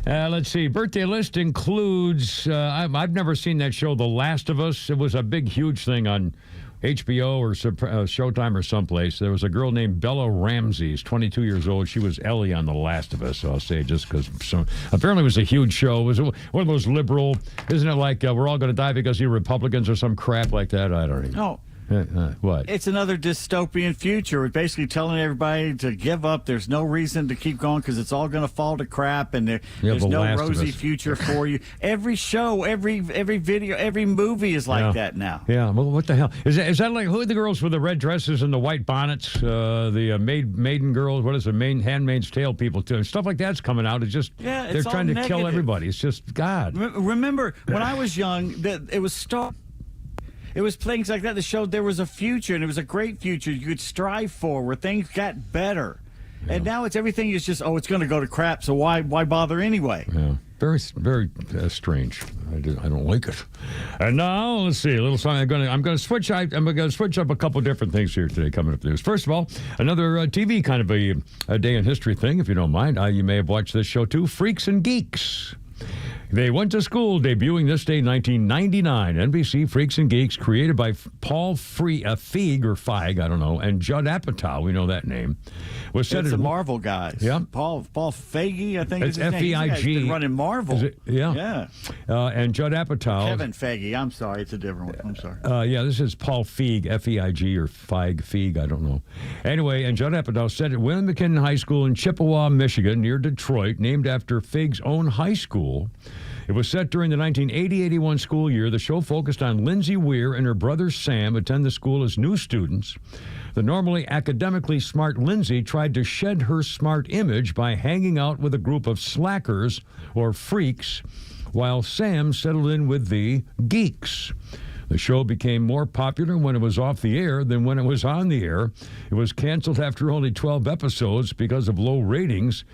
Let's see. Birthday list includes, I've never seen that show, The Last of Us. It was a big, huge thing on HBO or Showtime or someplace. There was a girl named Bella Ramsey, 22 years old. She was Ellie on The Last of Us, so I'll say just because. Apparently it was a huge show. It was one of those liberal, isn't it like we're all going to die because you're Republicans or some crap like that? I don't even know. What? It's another dystopian future. We're basically telling everybody to give up. There's no reason to keep going because it's all going to fall to crap, and there's no rosy future for you. Every show, every video, every movie is like that now. Yeah. Well, what the hell is that like? Who are the girls with the red dresses and the white bonnets? The maiden girls. What is it? Handmaid's Tale people too. Stuff like that's coming out. It's just they're trying to kill everybody. It's just God. Remember when I was young, it was It was things like that showed there was a future, and it was a great future you could strive for, where things got better. Yeah. And now everything is just, it's going to go to crap, so why bother anyway? Yeah, very, very strange. I don't like it. And now let's see a little song. I'm going to switch. I'm going to switch up a couple different things here today. Coming up news. First of all, another TV kind of a day in history thing, if you don't mind. You may have watched this show too. Freaks and Geeks. They went to school, debuting this day in 1999. NBC Freaks and Geeks, created by Paul Feig, I don't know, and Judd Apatow, we know that name. Was set it's the Marvel guys. Yeah. Paul Feige, I think it's is his Feig. name. He's been running Marvel. Yeah. And Judd Apatow. Kevin Feige. I'm sorry, it's a different one. I'm sorry. This is Paul Feig, Feig or Feig, I don't know. Anyway, and Judd Apatow said at William McKinnon High School in Chippewa, Michigan, near Detroit, named after Feig's own high school. It was set during the 1980-81 school year. The show focused on Lindsay Weir and her brother Sam attend the school as new students. The normally academically smart Lindsay tried to shed her smart image by hanging out with a group of slackers or freaks, while Sam settled in with the geeks. The show became more popular when it was off the air than when it was on the air. It was canceled after only 12 episodes because of low ratings.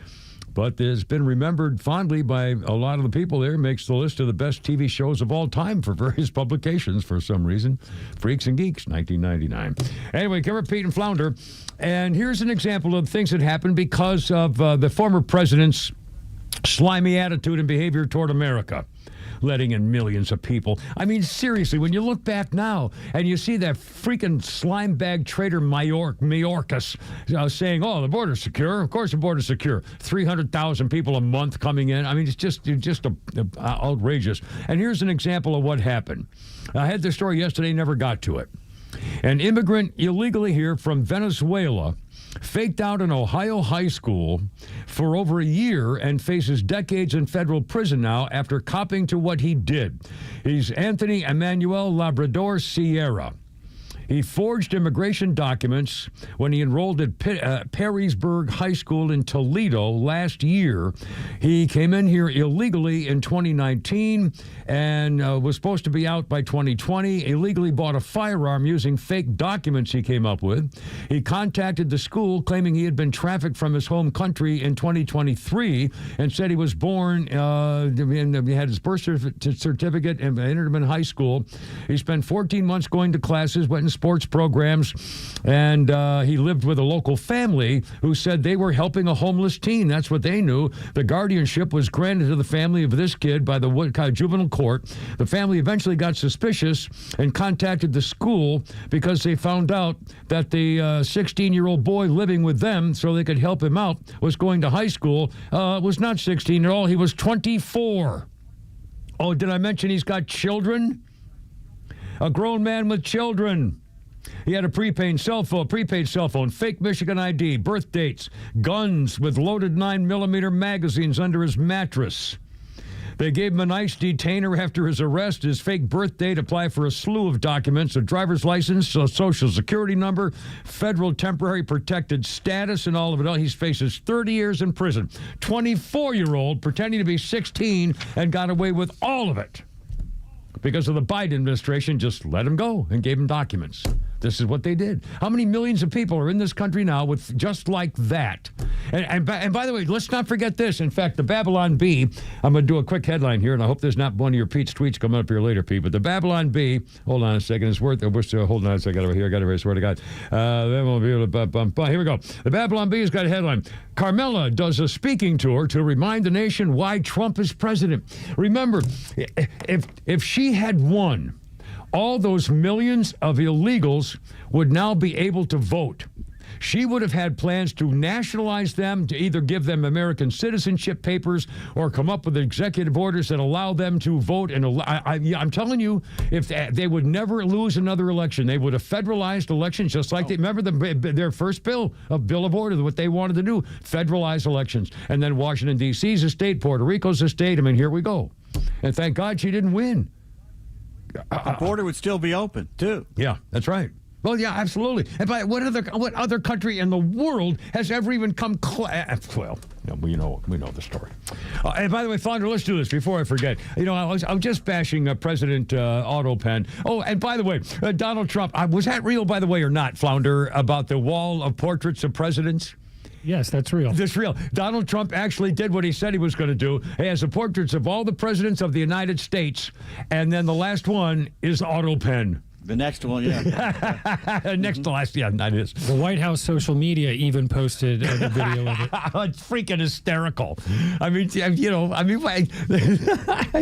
But it's been remembered fondly by a lot of the people there. Makes the list of the best TV shows of all time for various publications for some reason. Freaks and Geeks, 1999. Anyway, cover Pete and Flounder. And here's an example of things that happened because of the former president's slimy attitude and behavior toward America, letting in millions of people. I mean, seriously, when you look back now and you see that freaking slime bag traitor Mayorkas saying, the border's secure. Of course the border's secure. 300,000 people a month coming in. I mean, it's just outrageous. And here's an example of what happened. I had this story yesterday, never got to it. An immigrant illegally here from Venezuela faked out an Ohio high school for over a year and faces decades in federal prison now after copping to what he did. He's Anthony Emmanuel Labrador Sierra. He forged immigration documents when he enrolled at Perrysburg High School in Toledo last year. He came in here illegally in 2019 and was supposed to be out by 2020. Illegally bought a firearm using fake documents he came up with. He contacted the school claiming he had been trafficked from his home country in 2023 and said he was born, he had his birth certificate and entered him in high school. He spent 14 months going to classes, went in sports programs, and he lived with a local family who said they were helping a homeless teen. That's what they knew. The guardianship was granted to the family of this kid by the juvenile court. The family eventually got suspicious and contacted the school because they found out that the 16-year-old boy living with them so they could help him out was going to high school, was not 16 at all. He was 24. Oh, did I mention he's got children? A grown man with children. He had a prepaid cell phone, fake Michigan ID, birth dates, guns with loaded 9mm magazines under his mattress. They gave him an ICE detainer after his arrest, his fake birth date, apply for a slew of documents, a driver's license, a social security number, federal temporary protected status, and all of it. He faces 30 years in prison. 24-year-old pretending to be 16 and got away with all of it because of the Biden administration just let him go and gave him documents. This is what they did. How many millions of people are in this country now with just like that? And by the way, let's not forget this. In fact, the Babylon Bee, I'm going to do a quick headline here, and I hope there's not one of your Pete's tweets coming up here later, Pete, but the Babylon Bee, hold on a second, it's worth, hold on a second over here, I got it right, swear to God. Here we go. The Babylon Bee has got a headline. Carmela does a speaking tour to remind the nation why Trump is president. Remember, if she had won, all those millions of illegals would now be able to vote. she would have had plans to nationalize them, to either give them American citizenship papers or come up with executive orders that allow them to vote. And I'm telling you, if they would never lose another election, they would have federalized elections just like they remember their first bill of order, what they wanted to do, federalize elections. And then Washington, D.C. is a state, Puerto Rico's a state. I mean, here we go. And thank God she didn't win. The border would still be open, too. Yeah, that's right. Well, yeah, absolutely. And by what other country in the world has ever even come close? Well, we know the story. And by the way, Flounder, let's do this before I forget. I was just bashing President Otto Penn. Oh, and by the way, Donald Trump, was that real, by the way, or not, Flounder, about the wall of portraits of presidents? Yes, that's real. That's real. Donald Trump actually did what he said he was going to do. He has the portraits of all the presidents of the United States, and then the last one is Otto Penn. The next one, yeah. Next to last, yeah, that is. The White House social media even posted a video of it. It's freaking hysterical. I mean, I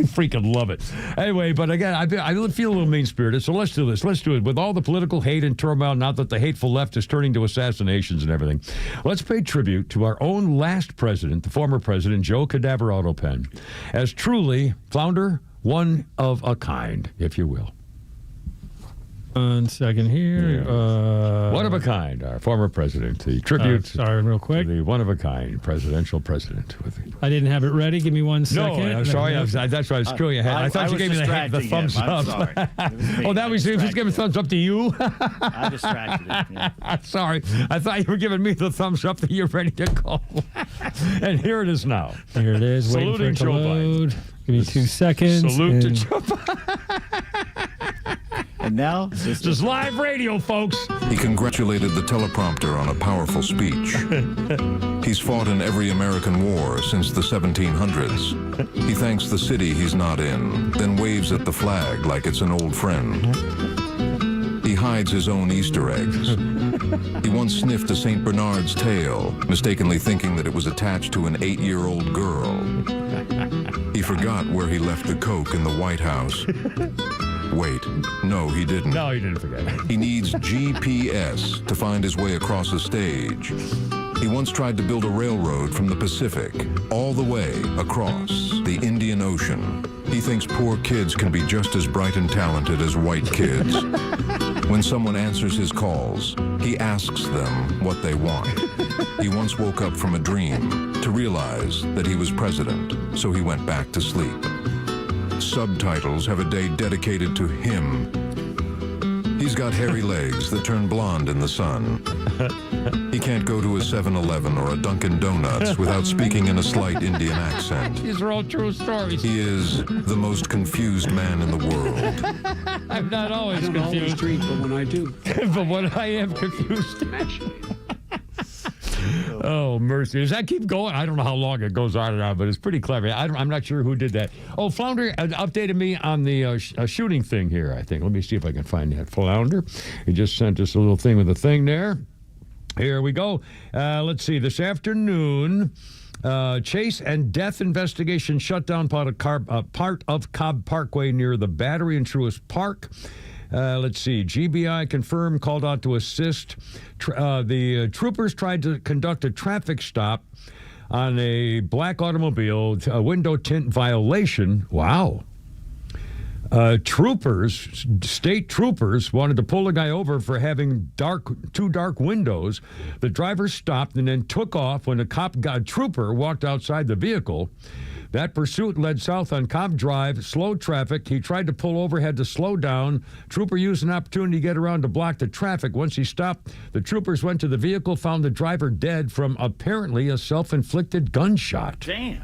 freaking love it. Anyway, but again, I feel a little mean-spirited, so let's do this. Let's do it. With all the political hate and turmoil, now that the hateful left is turning to assassinations and everything, let's pay tribute to our own last president, the former president, Joe Cadaver Otto Penn, as truly, Flounder, one of a kind, if you will. 1 second here. Yeah. One of a kind, our former president. The tribute. Sorry, real quick. The one of a kind presidential president. I didn't have it ready. Give me 1 second. No, I'm sorry. That's why I was screwing your head. I thought you gave me the thumbs up. Oh, that was he was giving thumbs up to you? I distracted him. Yeah. Sorry. I thought you were giving me the thumbs up that you're ready to go. And here it is now. Here it is. Saluting Joe Biden. Give me 2 seconds. Salute to Joe Biden. And now, this is live radio, folks. He congratulated the teleprompter on a powerful speech. He's fought in every American war since the 1700s. He thanks the city he's not in, then waves at the flag like it's an old friend. He hides his own Easter eggs. He once sniffed a St. Bernard's tail, mistakenly thinking that it was attached to an 8-year-old girl. He forgot where he left the Coke in the White House. Wait, no, he didn't. No, he didn't forget. He needs GPS to find his way across a stage. He once tried to build a railroad from the Pacific all the way across the Indian Ocean. He thinks poor kids can be just as bright and talented as white kids. When someone answers his calls, he asks them what they want. He once woke up from a dream to realize that he was president, so he went back to sleep. Subtitles have a day dedicated to him. He's got hairy legs that turn blonde in the sun. He can't go to a 7-Eleven or a Dunkin' Donuts without speaking in a slight Indian accent. These are all true stories. He is the most confused man in the world. I'm not always confused. I don't always drink, but when I do. But when I am confused. Oh, mercy. Does that keep going? I don't know how long it goes on and on, but it's pretty clever. I'm not sure who did that. Oh, Flounder updated me on the shooting thing here, I think. Let me see if I can find that. Flounder. He just sent us a little thing with a thing there. Here we go. Let's see. This afternoon, chase and death investigation shut down part of Cobb Parkway near the Battery in Truist Park. Let's see. GBI confirmed, called out to assist. The troopers tried to conduct a traffic stop on a black automobile, a window tint violation. Wow. State troopers wanted to pull the guy over for having two dark windows. The driver stopped and then took off when a trooper walked outside the vehicle. That pursuit led south on Cobb Drive, slowed traffic. He tried to pull over, had to slow down. Trooper used an opportunity to get around to block the traffic. Once he stopped, the troopers went to the vehicle, found the driver dead from apparently a self-inflicted gunshot. Damn.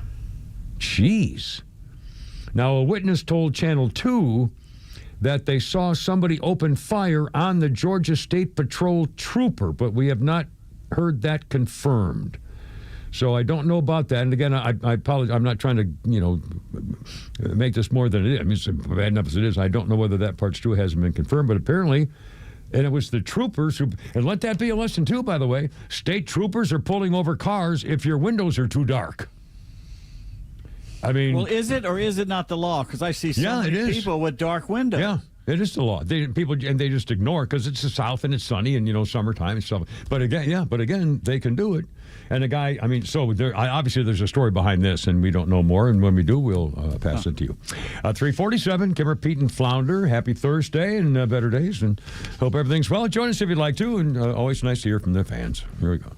Jeez. Now, a witness told Channel 2 that they saw somebody open fire on the Georgia State Patrol trooper, but we have not heard that confirmed. So I don't know about that. And again, I apologize. I'm not trying to, make this more than it is. I mean, it's bad enough as it is. I don't know whether that part's true. It hasn't been confirmed, but apparently, and it was the troopers who, and let that be a lesson too, by the way, state troopers are pulling over cars if your windows are too dark. I mean, well, is it or is it not the law? Because I see so many people with dark windows. Yeah. It is the law. They just ignore it because it's the South and it's sunny and summertime and stuff. But again, they can do it. And the guy, obviously there's a story behind this, and we don't know more. And when we do, we'll pass it to you. 347, Kimmer, Pete, and Flounder. Happy Thursday and better days, and hope everything's well. Join us if you'd like to, and always nice to hear from the fans. Here we go.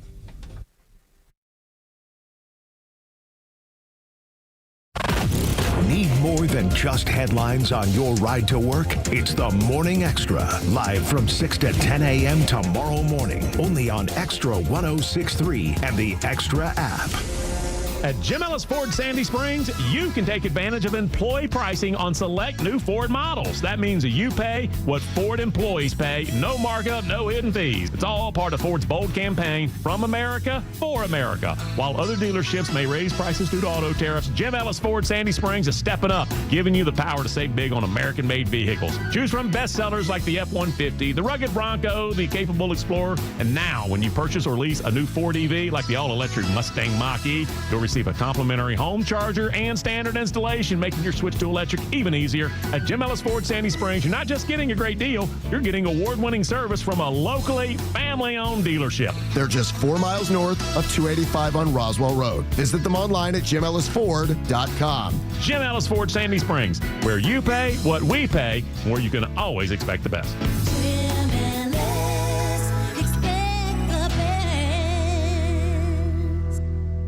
Need more than just headlines on your ride to work? It's the Morning Extra, live from 6 to 10 a.m. tomorrow morning, only on XTRA 106.3 and the XTRA app. At Jim Ellis Ford Sandy Springs, you can take advantage of employee pricing on select new Ford models. That means you pay what Ford employees pay, no markup, no hidden fees. It's all part of Ford's bold campaign, from America, for America. While other dealerships may raise prices due to auto tariffs, Jim Ellis Ford Sandy Springs is stepping up, giving you the power to save big on American-made vehicles. Choose from bestsellers like the F-150, the rugged Bronco, the capable Explorer, and now when you purchase or lease a new Ford EV like the all-electric Mustang Mach-E, you'll receive a complimentary home charger and standard installation, making your switch to electric even easier. At Jim Ellis Ford Sandy Springs, you're not just getting a great deal, you're getting award-winning service from a locally family-owned dealership. They're just 4 miles north of 285 on Roswell Road. Visit them online at jimellisford.com. Jim Ellis Ford Sandy Springs, where you pay what we pay, where you can always expect the best.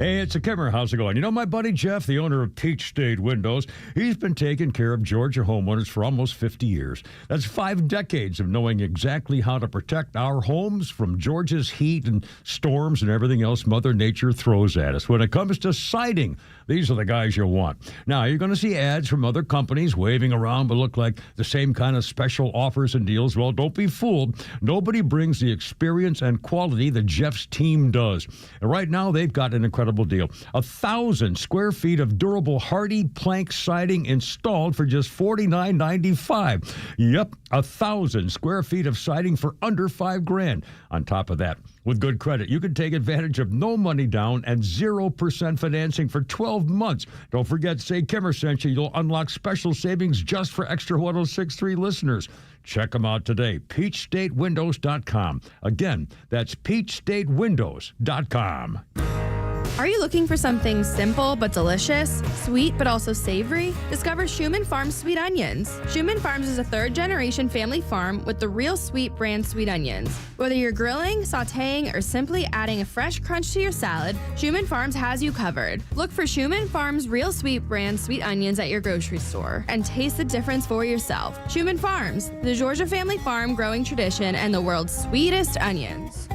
Hey, it's a Kimmer. How's it going? My buddy Jeff, the owner of Peach State Windows, he's been taking care of Georgia homeowners for almost 50 years. That's 5 decades of knowing exactly how to protect our homes from Georgia's heat and storms and everything else Mother Nature throws at us. When it comes to siding, these are the guys you'll want. Now, you're going to see ads from other companies waving around but look like the same kind of special offers and deals. Well, don't be fooled. Nobody brings the experience and quality that Jeff's team does. And right now, they've got an incredible deal. 1,000 square feet of durable hardy plank siding installed for just $49.95. Yep, 1,000 square feet of siding for under $5,000. On top of that, with good credit, you can take advantage of no money down and 0% financing for 12 months. Don't forget, say Kimmer sent you. You'll unlock special savings just for XTRA 106.3 listeners. Check them out today. PeachStateWindows.com. Again, that's PeachStateWindows.com. Are you looking for something simple but delicious, sweet but also savory? Discover Schumann Farms Sweet Onions. Schumann Farms is a 3rd-generation family farm with the Real Sweet brand sweet onions. Whether you're grilling, sautéing, or simply adding a fresh crunch to your salad, Schumann Farms has you covered. Look for Schumann Farms Real Sweet brand sweet onions at your grocery store and taste the difference for yourself. Schumann Farms, the Georgia family farm growing tradition and the world's sweetest onions.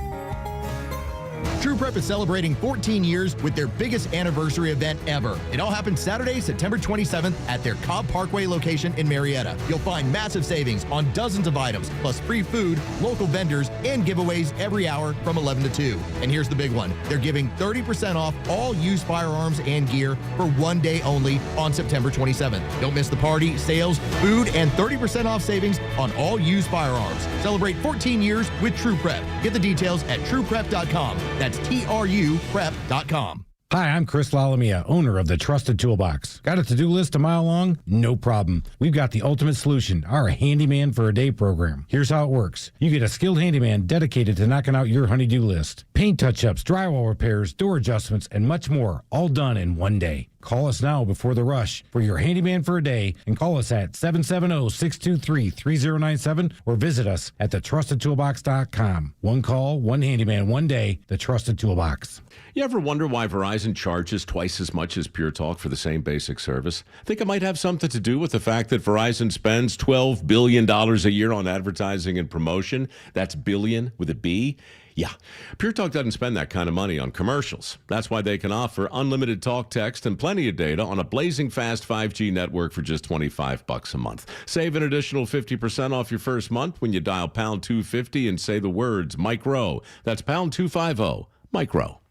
True Prep is celebrating 14 years with their biggest anniversary event ever. It all happens Saturday, September 27th at their Cobb Parkway location in Marietta. You'll find massive savings on dozens of items, plus free food, local vendors, and giveaways every hour from 11 to 2. And here's the big one. They're giving 30% off all used firearms and gear for 1 day only on September 27th. Don't miss the party, sales, food, and 30% off savings on all used firearms. Celebrate 14 years with True Prep. Get the details at trueprep.com. That's TRUprep.com. Hi, I'm Chris Lalamia, owner of the Trusted Toolbox. Got a to-do list a mile long? No problem. We've got the ultimate solution, our Handyman for a Day program. Here's how it works. You get a skilled handyman dedicated to knocking out your honey-do list. Paint touch-ups, drywall repairs, door adjustments, and much more, all done in 1 day. Call us now before the rush for your Handyman for a Day and call us at 770-623-3097 or visit us at thetrustedtoolbox.com. One call, one handyman, 1 day, The Trusted Toolbox. You ever wonder why Verizon charges twice as much as Pure Talk for the same basic service? Think it might have something to do with the fact that Verizon spends $12 billion a year on advertising and promotion? That's billion with a B. Yeah, Pure Talk doesn't spend that kind of money on commercials. That's why they can offer unlimited talk, text, and plenty of data on a blazing fast 5G network for just $25 a month. Save an additional 50% off your first month when you dial pound 250 and say the words micro. That's pound 250, micro.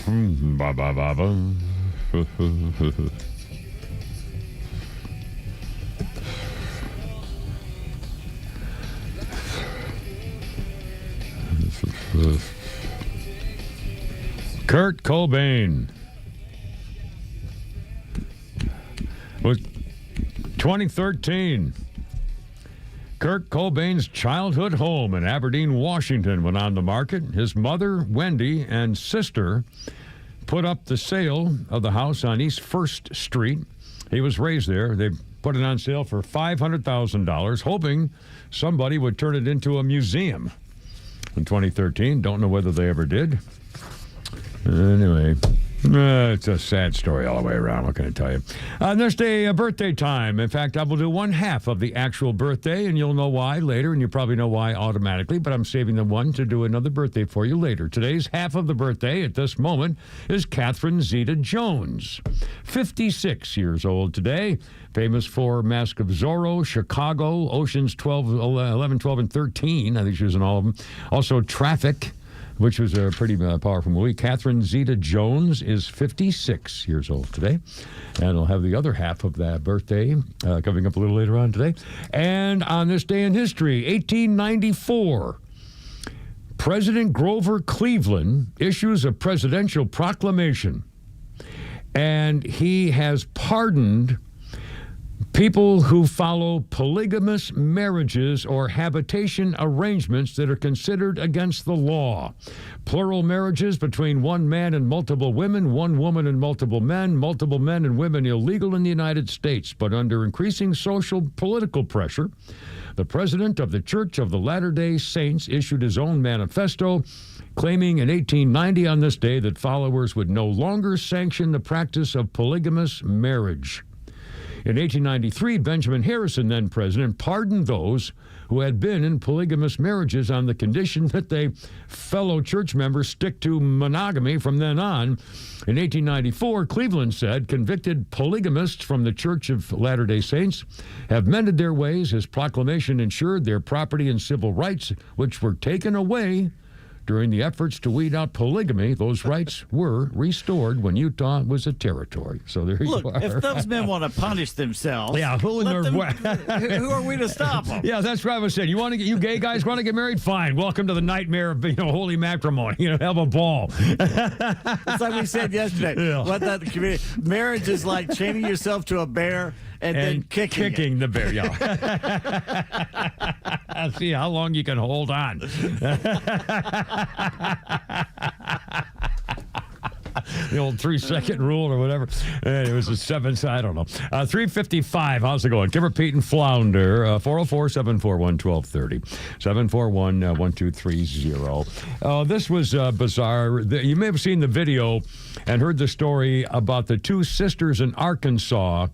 Ba ba ba ba. Kurt Cobain. Was 2013. Kurt Cobain's childhood home in Aberdeen, Washington went on the market. His mother, Wendy, and sister put up the sale of the house on East 1st Street. He was raised there. They put it on sale for $500,000, hoping somebody would turn it into a museum in 2013. Don't know whether they ever did. Anyway, it's a sad story all the way around. What can I tell you? On this day, birthday time. In fact, I will do one half of the actual birthday, and you'll know why later, and you probably know why automatically, but I'm saving the one to do another birthday for you later. Today's half of the birthday at this moment is Catherine Zeta-Jones, 56 years old today. Famous for Mask of Zorro, Chicago, Oceans 11, 12, and 13. I think she was in all of them. Also, Traffic, which was a pretty powerful movie. Catherine Zeta-Jones is 56 years old today. And we'll have the other half of that birthday coming up a little later on today. And on this day in history, 1894, President Grover Cleveland issues a presidential proclamation. And he has pardoned people who follow polygamous marriages or habitation arrangements that are considered against the law. Plural marriages between one man and multiple women, one woman and multiple men and women illegal in the United States. But under increasing social political pressure, the president of the Church of the Latter-day Saints issued his own manifesto, claiming in 1890 on this day that followers would no longer sanction the practice of polygamous marriage. In 1893, Benjamin Harrison, then president, pardoned those who had been in polygamous marriages on the condition that they fellow church members stick to monogamy from then on. In 1894, Cleveland said convicted polygamists from the Church of Latter-day Saints have mended their ways. His proclamation ensured their property and civil rights, which were taken away during the efforts to weed out polygamy. Those rights were restored when Utah was a territory. So there you are. If those men want to punish themselves, yeah, who are we to stop them? Yeah, that's what I was saying. You gay guys want to get married? Fine. Welcome to the nightmare of holy matrimony. Have a ball. It's like we said yesterday. Yeah. What that marriage is like chaining yourself to a bear and then kicking the bear. Yeah. See how long you can hold on. The old 3-second rule or whatever. It was a 7, I don't know. 3:55. How's it going? Give Pete and Flounder. 404-741-1230. 741-1230. This was bizarre. You may have seen the video and heard the story about the two sisters in Arkansas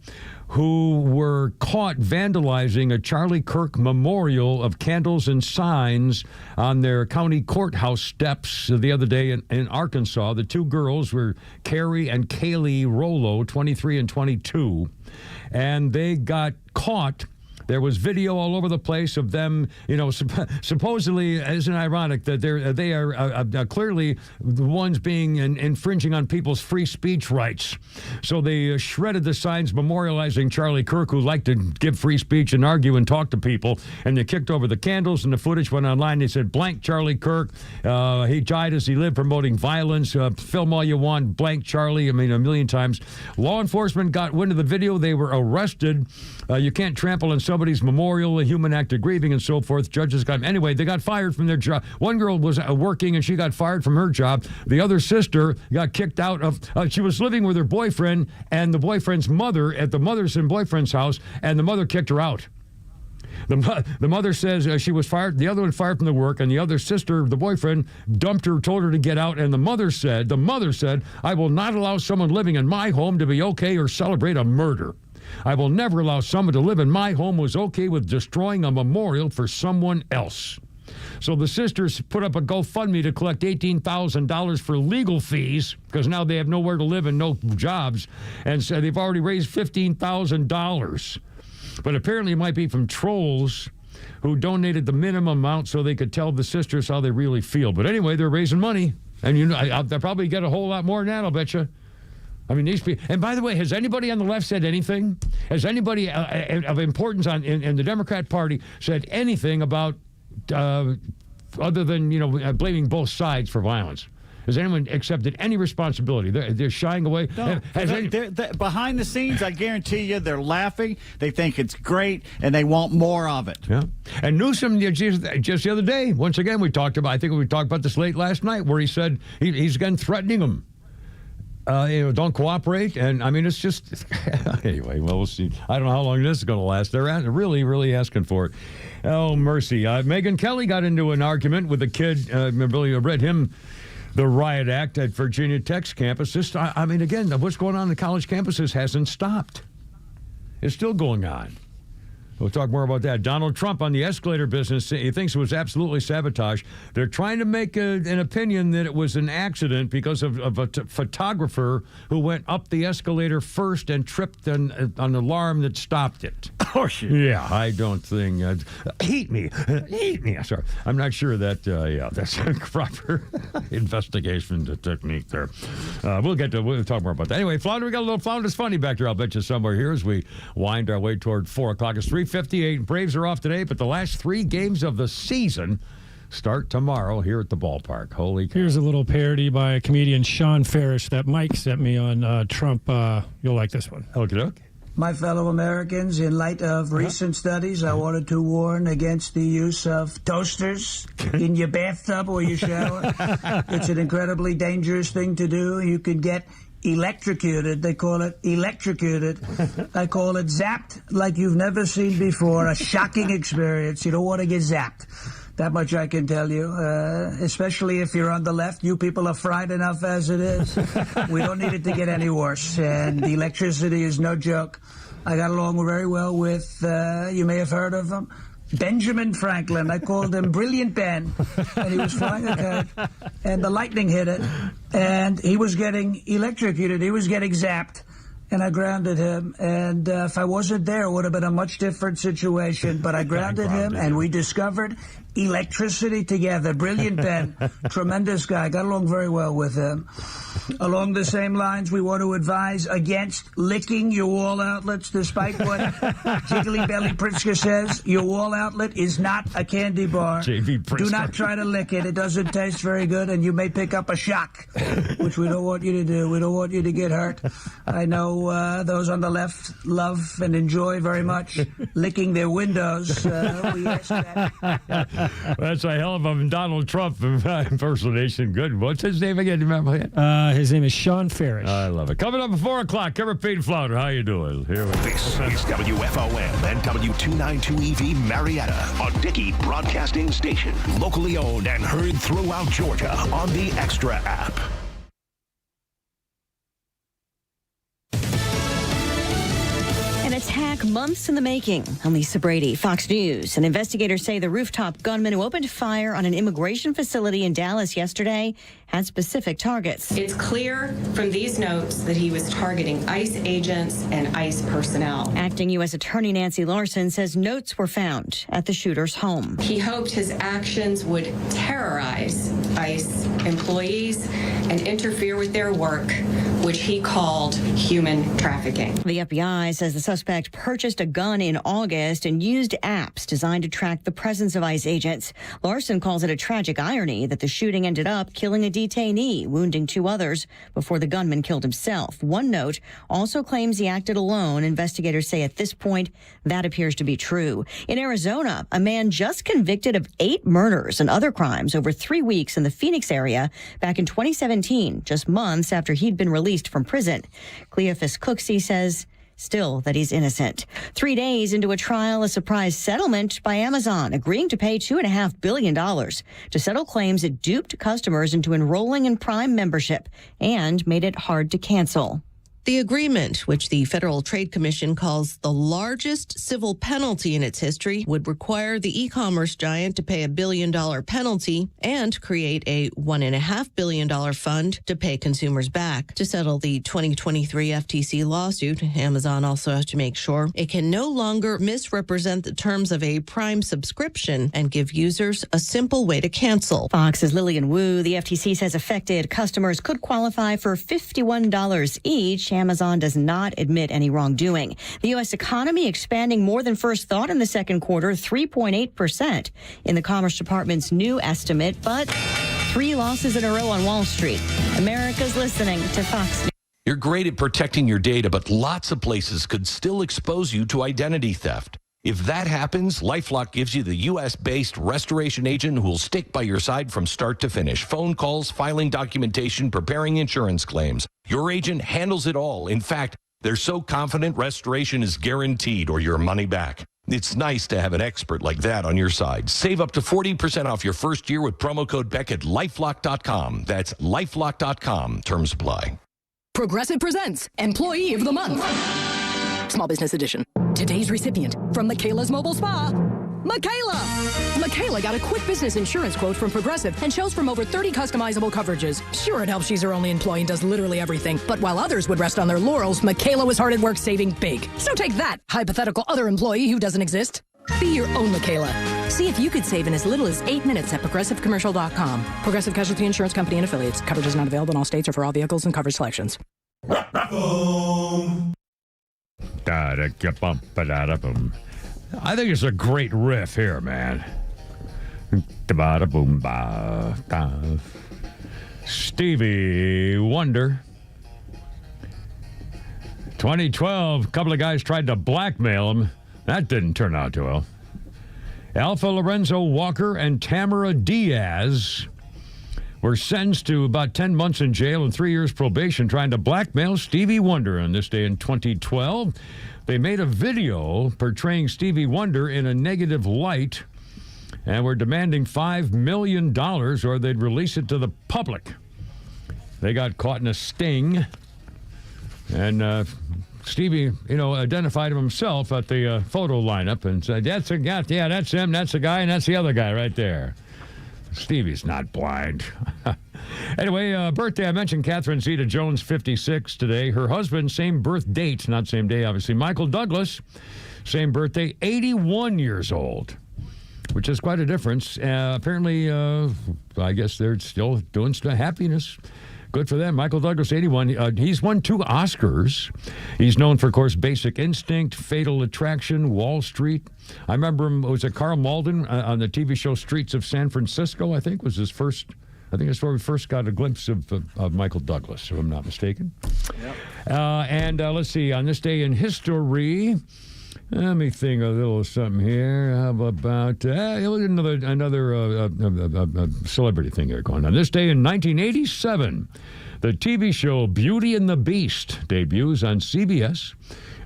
who were caught vandalizing a Charlie Kirk memorial of candles and signs on their county courthouse steps the other day in Arkansas. The two girls were Carrie and Kaylee Rollo, 23 and 22, and they got caught. There was video all over the place of them, supposedly, isn't it ironic that they are clearly the ones being infringing on people's free speech rights. So they shredded the signs memorializing Charlie Kirk, who liked to give free speech and argue and talk to people, and they kicked over the candles, and the footage went online. They said, blank Charlie Kirk. He died as he lived promoting violence. Film all you want, blank Charlie. a million times. Law enforcement got wind of the video. They were arrested. You can't trample on somebody's memorial, a human act of grieving, and so forth. Judges got anyway. They got fired from their job. One girl was working, and she got fired from her job. The other sister got kicked out of. She was living with her boyfriend and the boyfriend's mother at the mother's and boyfriend's house, and the mother kicked her out. The mother says she was fired. The other one fired from the work, and the other sister, the boyfriend, dumped her, told her to get out. And the mother said, "I will not allow someone living in my home to be okay or celebrate a murder. I will never allow someone to live in my home who is okay with destroying a memorial for someone else." So the sisters put up a GoFundMe to collect $18,000 for legal fees because now they have nowhere to live and no jobs. And so they've already raised $15,000. But apparently it might be from trolls who donated the minimum amount so they could tell the sisters how they really feel. But anyway, they're raising money. And they'll probably get a whole lot more than that, I'll bet you. These people. And by the way, has anybody on the left said anything? Has anybody of importance in the Democrat Party said anything about, other than, blaming both sides for violence? Has anyone accepted any responsibility? They're shying away. No, they're behind the scenes, I guarantee you, they're laughing. They think it's great, and they want more of it. Yeah. And Newsom, just the other day, once again, we talked about this late last night, where he said he's again threatening them. Don't cooperate. And I mean, it's just, anyway, well, we'll see. I don't know how long this is going to last. They're really, really asking for it. Oh, mercy. Megyn Kelly got into an argument with a kid. I read him the riot act at Virginia Tech's campus. I mean, again, what's going on in college campuses hasn't stopped. It's still going on. We'll talk more about that. Donald Trump on the escalator business, he thinks it was absolutely sabotage. They're trying to make an opinion that it was an accident because of a photographer who went up the escalator first and tripped an alarm that stopped it. Oh, shit. Yeah, I don't think... Eat me. Sorry. I'm not sure that, that's a proper investigation technique there. We'll talk more about that. Anyway, Flounder, we got a little Flounder's Funny back there, I'll bet you, somewhere here as we wind our way toward 4 o'clock. It's 3:58. Braves are off today, but the last 3 games of the season start tomorrow here at the ballpark. Holy cow. Here's a little parody by comedian Sean Farish that Mike sent me on Trump. You'll like this one. Okay. My fellow Americans, in light of recent studies, I wanted to warn against the use of toasters in your bathtub or your shower. It's an incredibly dangerous thing to do. You can get electrocuted. They call it electrocuted. I call it zapped like you've never seen before. A shocking experience. You don't want to get zapped. That much I can tell you, especially if you're on the left. You people are fried enough as it is. We don't need it to get any worse. And the electricity is no joke. I got along very well with, you may have heard of him, Benjamin Franklin. I called him Brilliant Ben. And he was flying a kite, and the lightning hit it. And he was getting electrocuted. He was getting zapped. And I grounded him. And if I wasn't there, it would have been a much different situation. But I grounded him, and we discovered electricity together. Brilliant Ben. Tremendous guy. Got along very well with him. Along the same lines, we want to advise against licking your wall outlets, despite what Jiggly Belly Pritzker says. Your wall outlet is not a candy bar. Do not try to lick it. It doesn't taste very good, and you may pick up a shock, which we don't want you to do. We don't want you to get hurt. I know those on the left love and enjoy very much licking their windows. We ask that. That's a hell of a Donald Trump impersonation. Good. What's his name again? Do you remember it? His name is Sean Farish. I love it. Coming up at 4 o'clock, Kevin Pete Flounder. How you doing? Here we go. This is WFOM and W292EV Marietta, a Dickey Broadcasting Station. Locally owned and heard throughout Georgia on the XTRA app. An attack months in the making. I'm Lisa Brady, Fox News. And investigators say the rooftop gunman who opened fire on an immigration facility in Dallas yesterday had specific targets. It's clear from these notes that he was targeting ICE agents and ICE personnel. Acting U.S. Attorney Nancy Larson says notes were found at the shooter's home. He hoped his actions would terrorize ICE employees and interfere with their work, which he called human trafficking. The FBI says the suspect purchased a gun in August and used apps designed to track the presence of ICE agents. Larson calls it a tragic irony that the shooting ended up killing a detainee, wounding 2 others before the gunman killed himself. One note also claims he acted alone. Investigators say at this point that appears to be true. In Arizona, a man just convicted of 8 murders and other crimes over 3 weeks in the Phoenix area back in 2017, just months after he'd been released from prison. Cleophas Cooksey says still that he's innocent. 3 days into a trial, a surprise settlement by Amazon agreeing to pay $2.5 billion to settle claims it duped customers into enrolling in Prime membership and made it hard to cancel. The agreement, which the Federal Trade Commission calls the largest civil penalty in its history, would require the e-commerce giant to pay $1 billion penalty and create a $1.5 billion fund to pay consumers back. To settle the 2023 FTC lawsuit, Amazon also has to make sure it can no longer misrepresent the terms of a Prime subscription and give users a simple way to cancel. Fox's Lillian Wu, the FTC says affected customers could qualify for $51 each. Amazon does not admit any wrongdoing. The U.S. economy expanding more than first thought in the second quarter, 3.8% in the Commerce Department's new estimate, but 3 losses in a row on Wall Street. America's listening to Fox News. You're great at protecting your data, but lots of places could still expose you to identity theft. If that happens, LifeLock gives you the U.S.-based restoration agent who will stick by your side from start to finish. Phone calls, filing documentation, preparing insurance claims. Your agent handles it all. In fact, they're so confident restoration is guaranteed or your money back. It's nice to have an expert like that on your side. Save up to 40% off your first year with promo code Beck at LifeLock.com. That's LifeLock.com. Terms apply. Progressive presents Employee of the Month. Small Business Edition. Today's recipient from Michaela's Mobile Spa, Michaela. Michaela got a quick business insurance quote from Progressive and chose from over 30 customizable coverages. Sure, it helps she's her only employee and does literally everything. But while others would rest on their laurels, Michaela was hard at work saving big. So take that, hypothetical other employee who doesn't exist. Be your own Michaela. See if you could save in as little as 8 minutes at ProgressiveCommercial.com. Progressive Casualty Insurance Company and Affiliates. Coverage is not available in all states or for all vehicles and coverage selections. I think it's a great riff here, man. Stevie Wonder. 2012, a couple of guys tried to blackmail him. That didn't turn out too well. Alpha Lorenzo Walker and Tamara Diaz were sentenced to about 10 months in jail and 3 years probation trying to blackmail Stevie Wonder on this day in 2012. They made a video portraying Stevie Wonder in a negative light and were demanding $5 million or they'd release it to the public. They got caught in a sting, and Stevie, identified himself at the photo lineup and said, that's him, that's the guy, and that's the other guy right there. Stevie's not blind. Anyway, birthday, I mentioned Catherine Zeta-Jones, 56 today. Her husband, same birth date, not same day, obviously. Michael Douglas, same birthday, 81 years old, which is quite a difference. Apparently, I guess they're still doing happiness. Good for them. Michael Douglas, 81. He's won 2 Oscars. He's known for, of course, Basic Instinct, Fatal Attraction, Wall Street. I remember him, was it Carl Malden on the TV show Streets of San Francisco, I think, was his first. I think that's where we first got a glimpse of Michael Douglas, if I'm not mistaken. Yep. And let's see, on this day in history, let me think a little something here. How about another celebrity thing here going on. This day in 1987, the TV show Beauty and the Beast debuts on CBS.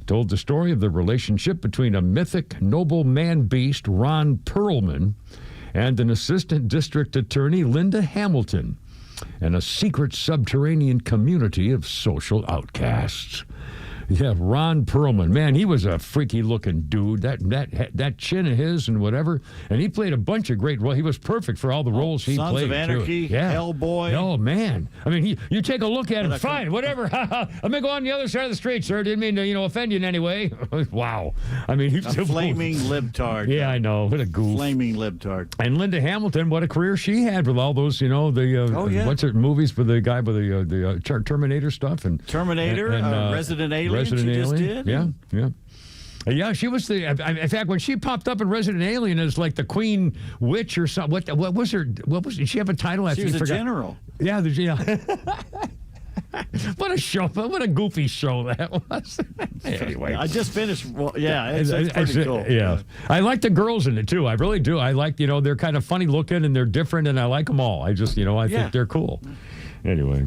It told the story of the relationship between a mythic noble man-beast, Ron Perlman, and an assistant district attorney, Linda Hamilton, and a secret subterranean community of social outcasts. Yeah, Ron Perlman. Man, he was a freaky-looking dude. That chin of his and whatever. And he played a bunch of great roles. He was perfect for all the roles he played. Sons of Anarchy, Hellboy. Oh, man. I mean, you take a look at him, fine, whatever. Let me go on the other side of the street, sir. Didn't mean to, offend you in any way. Wow. I mean, he's a flaming libtard. Yeah, I know. What a goof. Flaming libtard. And Linda Hamilton, what a career she had with all those, what's it, movies with the guy with the Terminator stuff. And Terminator, Resident Alien. Resident Alien. Just did. Yeah. Yeah, she was in fact, when she popped up in Resident Alien as like the Queen Witch or something, what was her, did she have a title? She was a general. Yeah, What a show, what a goofy show that was. Anyway. I just finished, it's pretty cool. Yeah. I like the girls in it too, I really do. I like, they're kind of funny looking and they're different and I like them all. I just, I think they're cool. Anyway,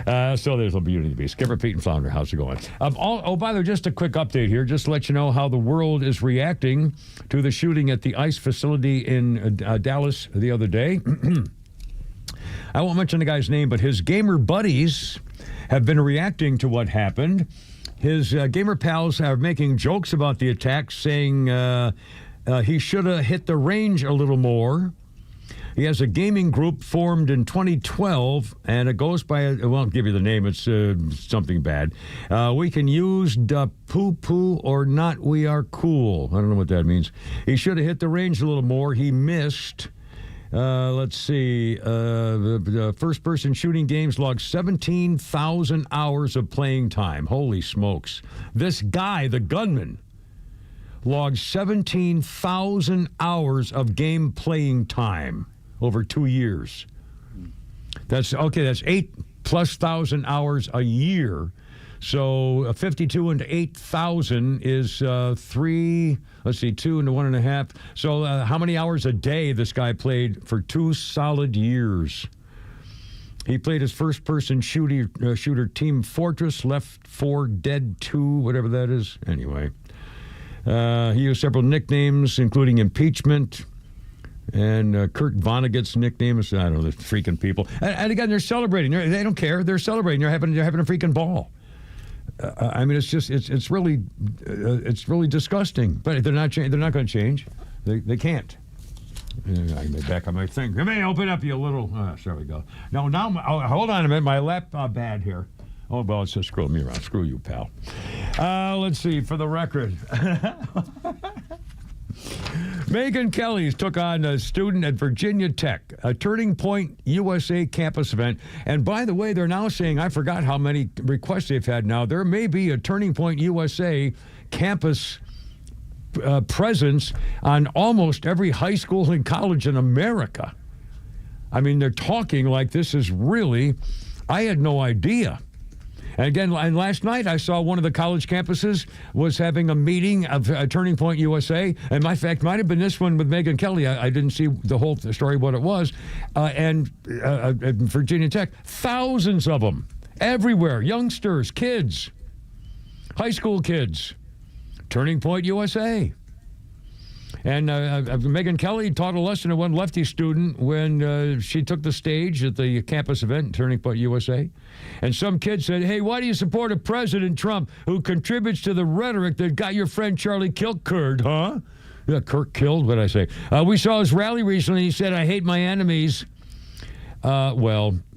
so there's a Beauty and the Beast. Skipper, Pete, and Flounder, how's it going? By the way, just a quick update here, just to let you know how the world is reacting to the shooting at the ICE facility in Dallas the other day. I won't mention the guy's name, but his gamer buddies have been reacting to what happened. His gamer pals are making jokes about the attack, saying he should have hit the range a little more. He has a gaming group formed in 2012, and it goes by, I won't give you the name, it's something bad. We can use the poo-poo or not, we are cool. I don't know what that means. He should have hit the range a little more. He missed. Let's see. The first-person shooting games logged 17,000 hours of playing time. Holy smokes. This guy, the gunman, logged 17,000 hours of game playing time over 2 years. That's 8,000+ hours a year. So 52 into 8,000 is 3. Let's see, 2 into 1.5. So how many hours a day this guy played for 2 solid years? He played his first-person shooter Team Fortress, Left 4 Dead 2, whatever that is. Anyway, he used several nicknames, including Impeachment and Kurt Vonnegut's nickname. I don't know, the freaking people. And again, they're celebrating. They don't care. They're celebrating. They're having a freaking ball. I mean, it's really disgusting. But they're not going to change. They can't. I may back on my thing. Let me open up you a little. There we go. Now, hold on a minute. My lap bad here. Oh, well, it's just screwing me around. Screw you, pal. Let's see. For the record, Megyn Kelly's took on a student at Virginia Tech, a Turning Point USA campus event. And by the way, they're now saying, I forgot how many requests they've had now. There may be a Turning Point USA campus presence on almost every high school and college in America. I mean, they're talking like this is really, I had no idea. And again, last night I saw one of the college campuses was having a meeting of Turning Point USA. And my fact might have been this one with Megyn Kelly. I didn't see the whole story, what it was. And Virginia Tech, thousands of them everywhere. Youngsters, kids, high school kids. Turning Point USA. And Megyn Kelly taught a lesson to one lefty student when she took the stage at the campus event, Turning Point USA. And some kid said, hey, why do you support a President Trump who contributes to the rhetoric that got your friend Charlie killed, huh? Yeah, Kirk killed, what did I say? We saw his rally recently. He said, I hate my enemies.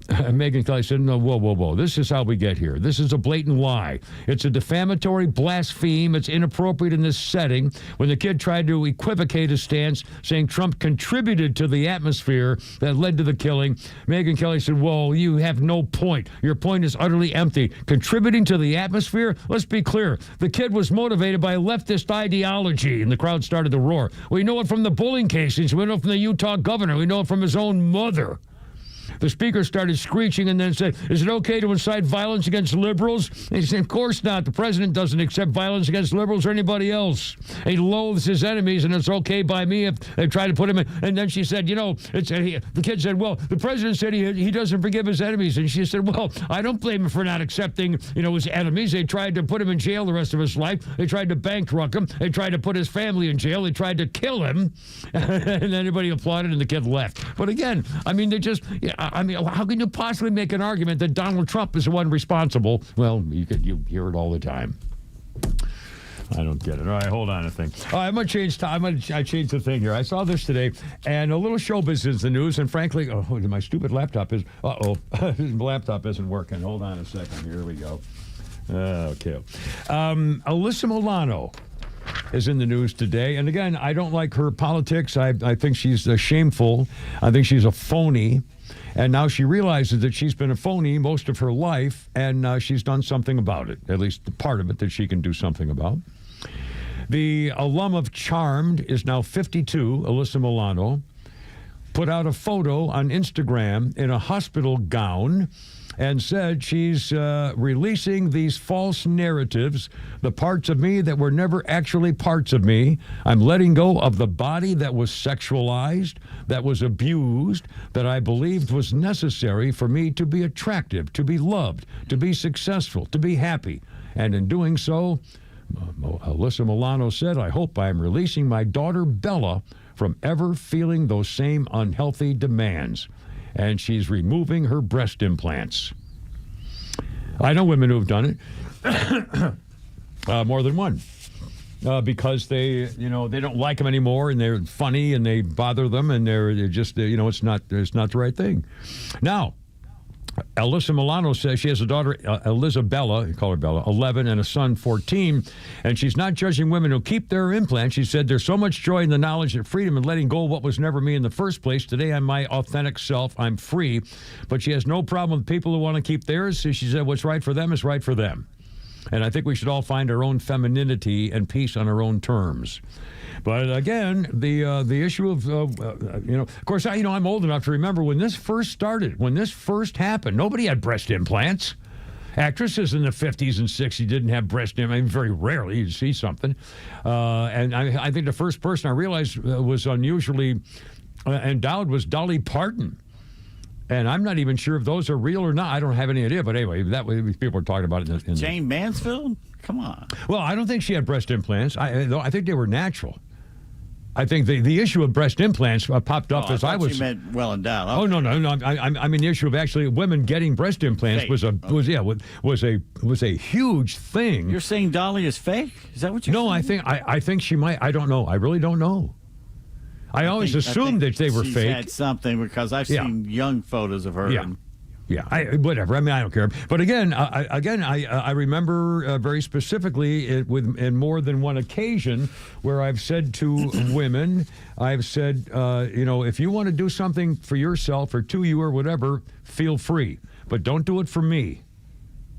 Megyn Kelly said, no, whoa. This is how we get here. This is a blatant lie. It's a defamatory blaspheme. It's inappropriate in this setting. When the kid tried to equivocate his stance, saying Trump contributed to the atmosphere that led to the killing, Megyn Kelly said, whoa, you have no point. Your point is utterly empty. Contributing to the atmosphere? Let's be clear. The kid was motivated by leftist ideology, and the crowd started to roar. We know it from the bullying casings. We know it from the Utah governor. We know it from his own mother. The speaker started screeching and then said, is it okay to incite violence against liberals? And he said, of course not. The president doesn't accept violence against liberals or anybody else. He loathes his enemies, and it's okay by me if they try to put him in. And then she said, the kid said, well, the president said he doesn't forgive his enemies. And she said, well, I don't blame him for not accepting, his enemies. They tried to put him in jail the rest of his life. They tried to bankrupt him. They tried to put his family in jail. They tried to kill him. And everybody applauded, and the kid left. But again, I mean, how can you possibly make an argument that Donald Trump is the one responsible? Well, you hear it all the time. I don't get it. All right, hold on a thing. All right, I'm going to change time. I changed the thing here. I saw this today, and a little show business in the news, and frankly, my stupid laptop is, my laptop isn't working. Hold on a second. Here we go. Okay. Alyssa Milano is in the news today. And again, I don't like her politics. I think she's shameful. I think she's a phony. And now she realizes that she's been a phony most of her life, and she's done something about it, at least the part of it that she can do something about. The alum of Charmed is now 52, Alyssa Milano, put out a photo on Instagram in a hospital gown and said she's releasing these false narratives, the parts of me that were never actually parts of me. I'm letting go of the body that was sexualized, that was abused, that I believed was necessary for me to be attractive, to be loved, to be successful, to be happy. And in doing so, Alyssa Milano said, I hope I am releasing my daughter Bella from ever feeling those same unhealthy demands. And she's removing her breast implants. I know women who have done it, more than one, because they don't like them anymore, and they're funny, and they bother them, and they're just, it's not the right thing. Now, Alyssa Milano says she has a daughter, Bella, you call her Bella, 11, and a son, 14, and she's not judging women who keep their implants. She said, there's so much joy in the knowledge that freedom and letting go of what was never me in the first place. Today, I'm my authentic self. I'm free. But she has no problem with people who want to keep theirs. So she said, what's right for them is right for them. And I think we should all find our own femininity and peace on our own terms. But again, the issue of of course, I'm old enough to remember when this first started, when this first happened. Nobody had breast implants. Actresses in the 50s and 60s didn't have breast implants. I mean, very rarely you'd see something. And I think the first person I realized was unusually endowed was Dolly Parton. And I'm not even sure if those are real or not. I don't have any idea. But anyway, that way people are talking about it. Jane Mansfield? Come on. Well, I don't think she had breast implants. I think they were natural. I think the issue of breast implants popped up as I was. You meant well endowed. Oh no. I mean the issue of actually women getting breast implants Fake. was a huge thing. You're saying Dolly is fake? Is that what you're saying? No, I think she might. I don't know. I really don't know. I always assumed that they were she's fake. Had something because I've seen young photos of her. Yeah. And Yeah, whatever. I mean, I don't care. But again, I remember very specifically in more than one occasion where I've said to women, I've said, if you want to do something for yourself or to you or whatever, feel free, but don't do it for me.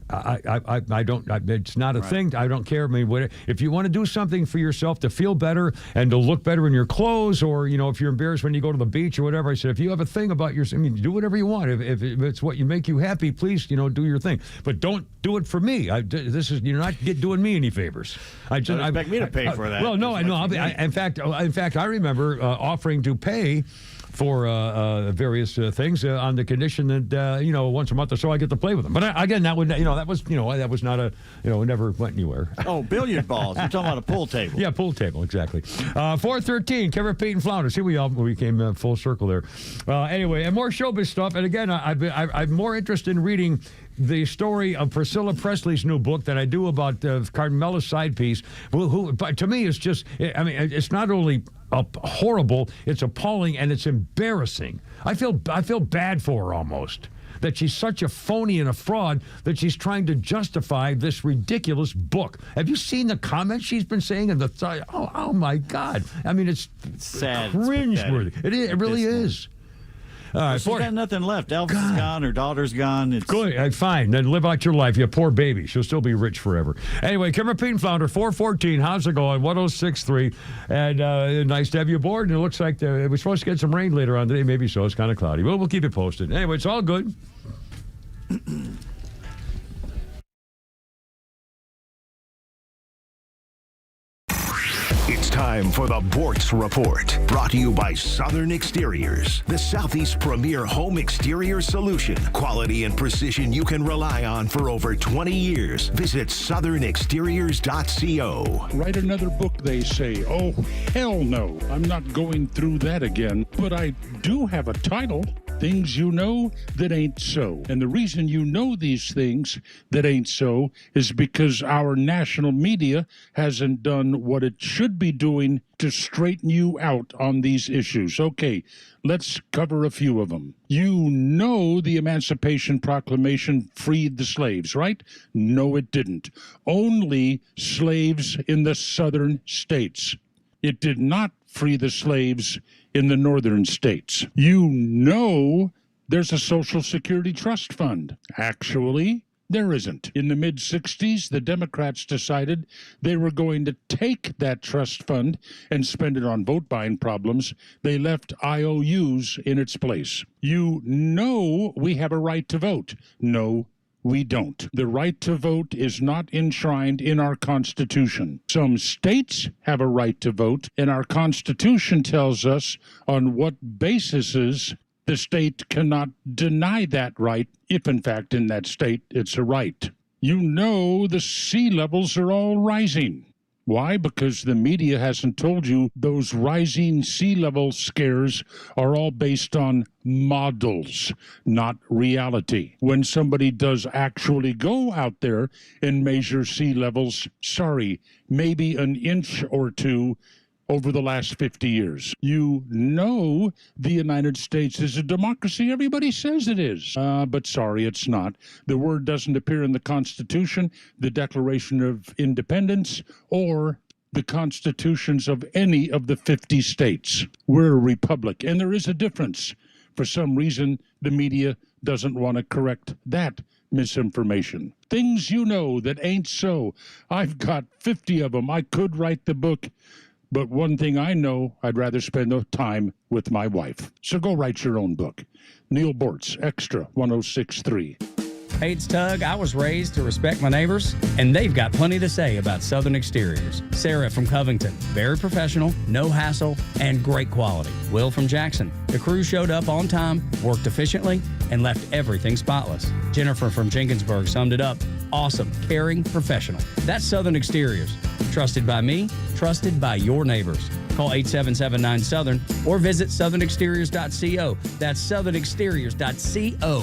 I don't. It's not a thing. I don't care. I mean, if you want to do something for yourself to feel better and to look better in your clothes, or if you're embarrassed when you go to the beach or whatever, I said, if you have a thing about do whatever you want. If it's what you make you happy, please, do your thing. But don't do it for me. You're not doing me any favors. Don't expect me to pay for that. Well, no, I know. In fact, I remember offering to pay for various things on the condition that once a month or so I get to play with them. But again, that was not a never went anywhere. Oh, billiard balls! You're talking about a pool table. Yeah, pool table, exactly. 413, Kevin, Pete, and Flounder. See, we came full circle there. Anyway, and more showbiz stuff. And again, I'm more interested in reading the story of Priscilla Presley's new book than I do about Carmela's side piece. Who, to me, is just. I mean, it's not only horrible, it's appalling, and it's embarrassing. I feel bad for her almost. That she's such a phony and a fraud that she's trying to justify this ridiculous book. Have you seen the comments she's been saying? And oh my God! I mean, it's sad, cringeworthy. It really is. All right, she's got nothing left. Elvis is gone. Her daughter's gone. It's good. Fine. Then live out your life. You poor baby. She'll still be rich forever. Anyway, Kevin, Pete, and Flounder, 414. How's it going? 106.3. And nice to have you aboard. And it looks like we're supposed to get some rain later on today. Maybe so. It's kind of cloudy. Well, we'll keep it posted. Anyway, it's all good. It's time for the Bortz Report, brought to you by Southern Exteriors, the Southeast's premier home exterior solution. Quality and precision you can rely on for over 20 years. Visit southernexteriors.co. Write another book, they say. Oh, hell no. I'm not going through that again. But I do have a title. Things you know that ain't so. And the reason you know these things that ain't so is because our national media hasn't done what it should be doing to straighten you out on these issues. Okay, let's cover a few of them. You know the Emancipation Proclamation freed the slaves, right? No, it didn't. Only slaves in the southern states. It did not free the slaves in the northern states. You know there's a Social Security Trust Fund. Actually, there isn't. In the mid-'60s, the Democrats decided they were going to take that trust fund and spend it on vote-buying problems. They left IOUs in its place. You know we have a right to vote. No, we don't. The right to vote is not enshrined in our Constitution. Some states have a right to vote, and our Constitution tells us on what basis the state cannot deny that right, if in fact in that state it's a right. You know the sea levels are all rising. Why? Because the media hasn't told you those rising sea level scares are all based on models, not reality. When somebody does actually go out there and measure sea levels, maybe an inch or two over the last 50 years. You know the United States is a democracy. Everybody says it is. But sorry, it's not. The word doesn't appear in the Constitution, the Declaration of Independence, or the constitutions of any of the 50 states. We're a republic, and there is a difference. For some reason, the media doesn't want to correct that misinformation. Things you know that ain't so. I've got 50 of them. I could write the book, But one thing I know, I'd rather spend the time with my wife. So go write your own book. Neil Bortz, XTRA 106.3. Hey, it's Tug. I was raised to respect my neighbors, and they've got plenty to say about Southern Exteriors. Sarah from Covington, very professional, no hassle, and great quality. Will from Jackson, the crew showed up on time, worked efficiently, and left everything spotless. Jennifer from Jenkinsburg summed it up. Awesome, caring, professional. That's Southern Exteriors. Trusted by me, trusted by your neighbors. Call 8779-SOUTHERN or visit southernexteriors.co. That's southernexteriors.co.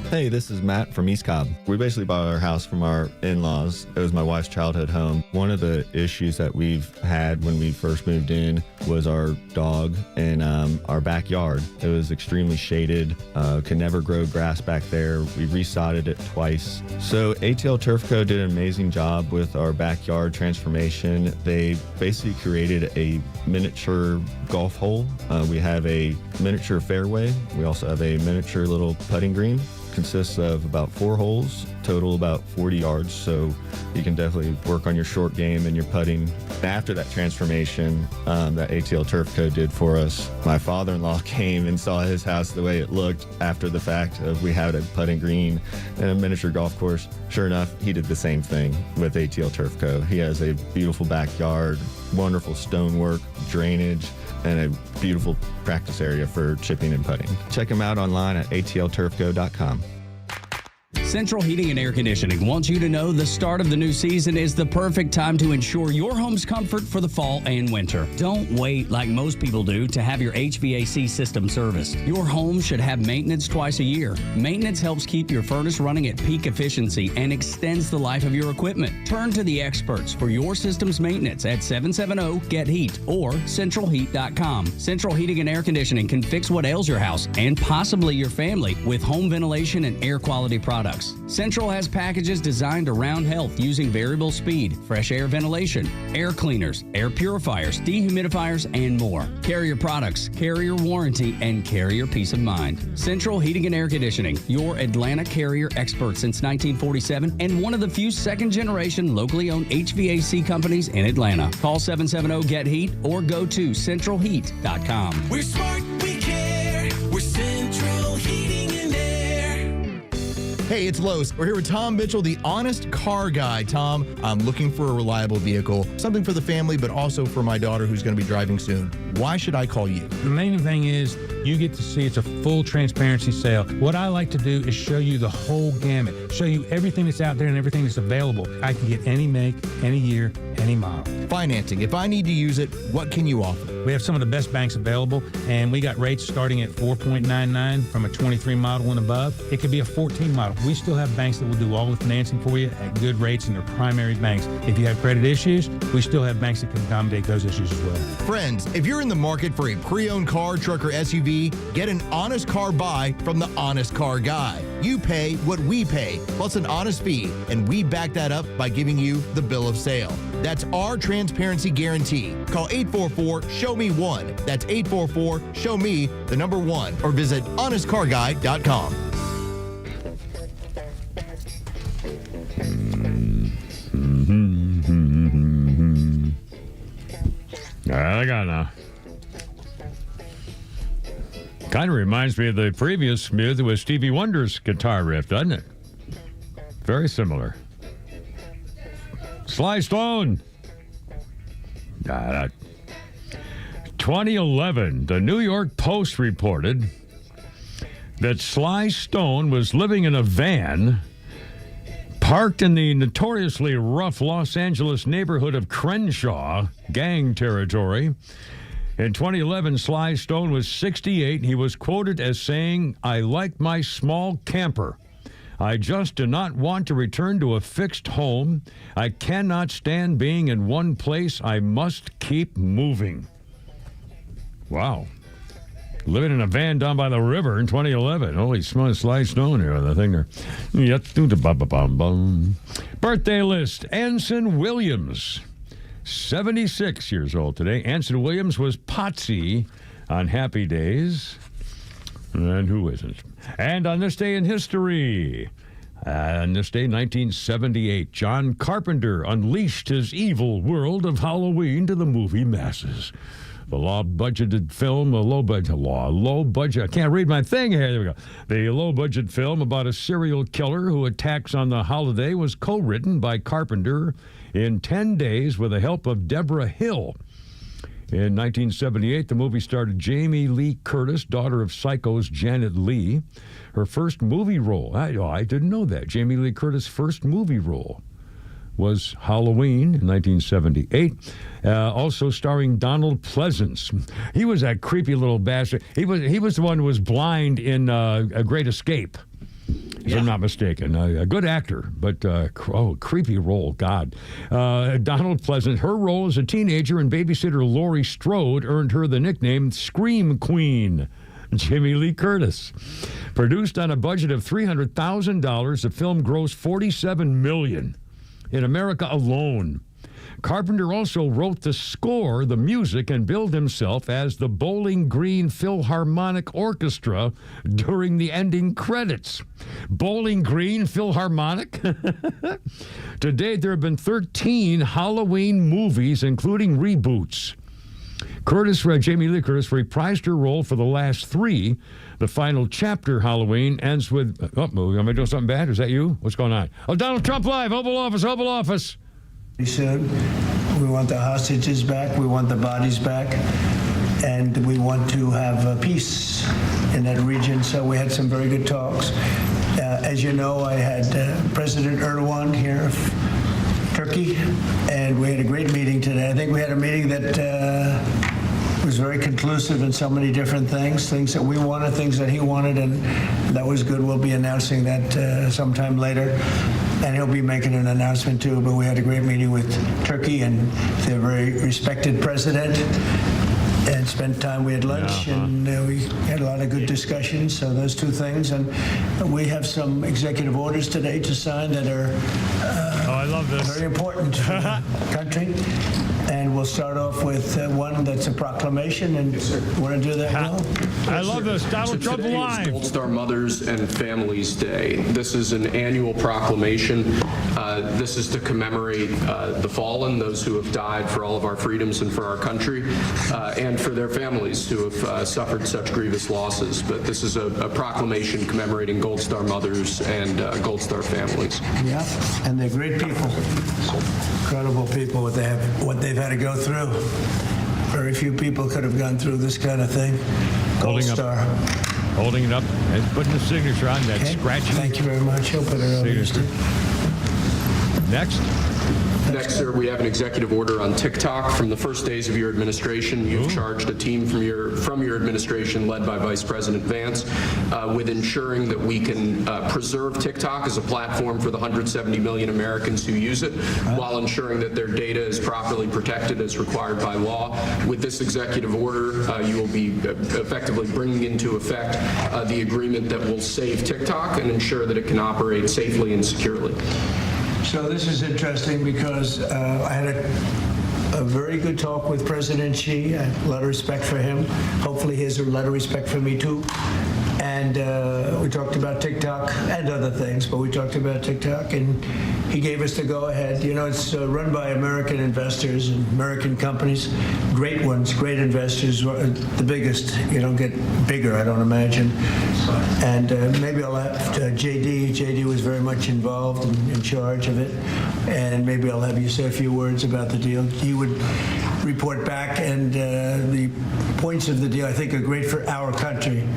Hey, this is Matt from East Cobb. We basically bought our house from our in-laws. It was my wife's childhood home. One of the issues that we've had when we first moved in was our dog in our backyard. It was extremely shaded, could never grow grass back there. We resodded it twice. So ATL Turf Co. did an amazing job with our backyard transformation. They basically created a miniature golf hole. We have a miniature fairway. We also have a miniature little putting green. Consists of about 4 holes, total about 40 yards, so you can definitely work on your short game and your putting. After that transformation that ATL Turf Co. did for us, my father-in-law came and saw his house the way it looked after the fact of we had a putting green and a miniature golf course. Sure enough, he did the same thing with ATL Turf Co. He has a beautiful backyard, wonderful stonework, drainage, and a beautiful practice area for chipping and putting. Check him out online at atlturfco.com. Central Heating and Air Conditioning wants you to know the start of the new season is the perfect time to ensure your home's comfort for the fall and winter. Don't wait like most people do to have your HVAC system serviced. Your home should have maintenance twice a year. Maintenance helps keep your furnace running at peak efficiency and extends the life of your equipment. Turn to the experts for your system's maintenance at 770-GET-HEAT or centralheat.com. Central Heating and Air Conditioning can fix what ails your house and possibly your family with home ventilation and air quality products. Central has packages designed around health using variable speed, fresh air ventilation, air cleaners, air purifiers, dehumidifiers, and more. Carrier products, carrier warranty, and carrier peace of mind. Central Heating and Air Conditioning, your Atlanta carrier expert since 1947 and one of the few second-generation locally owned HVAC companies in Atlanta. Call 770-GET-HEAT or go to centralheat.com. We're smart, we care. We're Central Heating and Air. Hey, it's Los. We're here with Tom Mitchell, the honest car guy. Tom, I'm looking for a reliable vehicle, something for the family, but also for my daughter who's going to be driving soon. Why should I call you? The main thing is you get to see it's a full transparency sale. What I like to do is show you the whole gamut, show you everything that's out there and everything that's available. I can get any make, any year, any model. Financing. If I need to use it, what can you offer? We have some of the best banks available, and we got rates starting at 4.99 from a 23 model and above. It could be a 14 model. We still have banks that will do all the financing for you at good rates, and they're primary banks. If you have credit issues, we still have banks that can accommodate those issues as well. Friends, if you're in the market for a pre-owned car, truck, or SUV, get an honest car buy from the Honest Car Guy. You pay what we pay, plus an honest fee, and we back that up by giving you the bill of sale. That's our transparency guarantee. Call 844-SHOW-ME-1. That's 844-SHOW-ME, the number 1, or visit honestcarguy.com. I got now. Kind of reminds me of the previous Smooth with Stevie Wonder's guitar riff, doesn't it? Very similar. Sly Stone. 2011, the New York Post reported that Sly Stone was living in a van parked in the notoriously rough Los Angeles neighborhood of Crenshaw, gang territory. In 2011, Sly Stone was 68. He was quoted as saying, "I like my small camper. I just do not want to return to a fixed home. I cannot stand being in one place. I must keep moving." Wow. Living in a van down by the river in 2011. Holy smokes, Sly Stone here. The thing there. Birthday list. Anson Williams. 76 years old today. Anson Williams was Potsy on Happy Days. And who isn't? And on this day in history, On this day, 1978, John Carpenter unleashed his evil world of Halloween to the movie masses. The low-budget, I can't read my thing here. There we go. The low-budget film about a serial killer who attacks on the holiday was co-written by Carpenter in 10 days with the help of Deborah Hill. In 1978, the movie starred Jamie Lee Curtis, daughter of Psycho's Janet Leigh. Her first movie role, I didn't know that. Jamie Lee Curtis' first movie role was Halloween in 1978. Also starring Donald Pleasance. He was that creepy little bastard. He was the one who was blind in A Great Escape, if I'm not mistaken. A good actor, but creepy role, God. Donald Pleasance, her role as a teenager and babysitter Laurie Strode earned her the nickname Scream Queen. Jamie Lee Curtis. Produced on a budget of $300,000, the film grossed $47 million in America alone. Carpenter also wrote the score, the music, and billed himself as the Bowling Green Philharmonic Orchestra during the ending credits. Bowling Green Philharmonic? To date, there have been 13 Halloween movies, including reboots. Jamie Lee Curtis reprised her role for the last 3. The final chapter, Halloween, ends with... am I doing something bad? Is that you? What's going on? Oh, Donald Trump Live, Oval Office, Oval Office. Soon. We want the hostages back. We want the bodies back. And we want to have peace in that region. So we had some very good talks. As you know, I had President Erdogan here of Turkey, and we had a great meeting today. I think we had a meeting that was very conclusive in so many different things that we wanted, things that he wanted, and that was good. We'll be announcing that sometime later, and he'll be making an announcement too. But we had a great meeting with Turkey and their very respected president, and spent time. We had lunch, and we had a lot of good discussions. So those 2 things, and we have some executive orders today to sign that are I love this. Very important to the country. And we'll start off with one that's a proclamation. And want to do that, Will? I love this. Donald Trump Today Live. is Gold Star Mothers and Families Day. This is an annual proclamation. This is to commemorate the fallen, those who have died for all of our freedoms and for our country, and for their families who have suffered such grievous losses. But this is a proclamation commemorating Gold Star mothers and Gold Star families. Yeah, and they're great people, incredible people. What they've had to go through. Very few people could have gone through this kind of thing. Gold Star. Holding it up and putting the signature on that scratchy. Thank you very much. He'll put it on. Next. Next, sir, we have an executive order on TikTok. From the first days of your administration, you've charged a team from your administration, led by Vice President Vance, with ensuring that we can preserve TikTok as a platform for the 170 million Americans who use it, while ensuring that their data is properly protected as required by law. With this executive order, you will be effectively bringing into effect the agreement that will save TikTok and ensure that it can operate safely and securely. So this is interesting because I had a very good talk with President Xi. I have a lot of respect for him. Hopefully he has a lot of respect for me too. And we talked about TikTok and other things, but we talked about TikTok, and he gave us the go-ahead. You know, it's run by American investors and American companies, great ones, great investors, the biggest. You don't get bigger, I don't imagine. And maybe I'll have JD. JD was very much involved and in charge of it. And maybe I'll have you say a few words about the deal. He would report back, and the points of the deal, I think, are great for our country.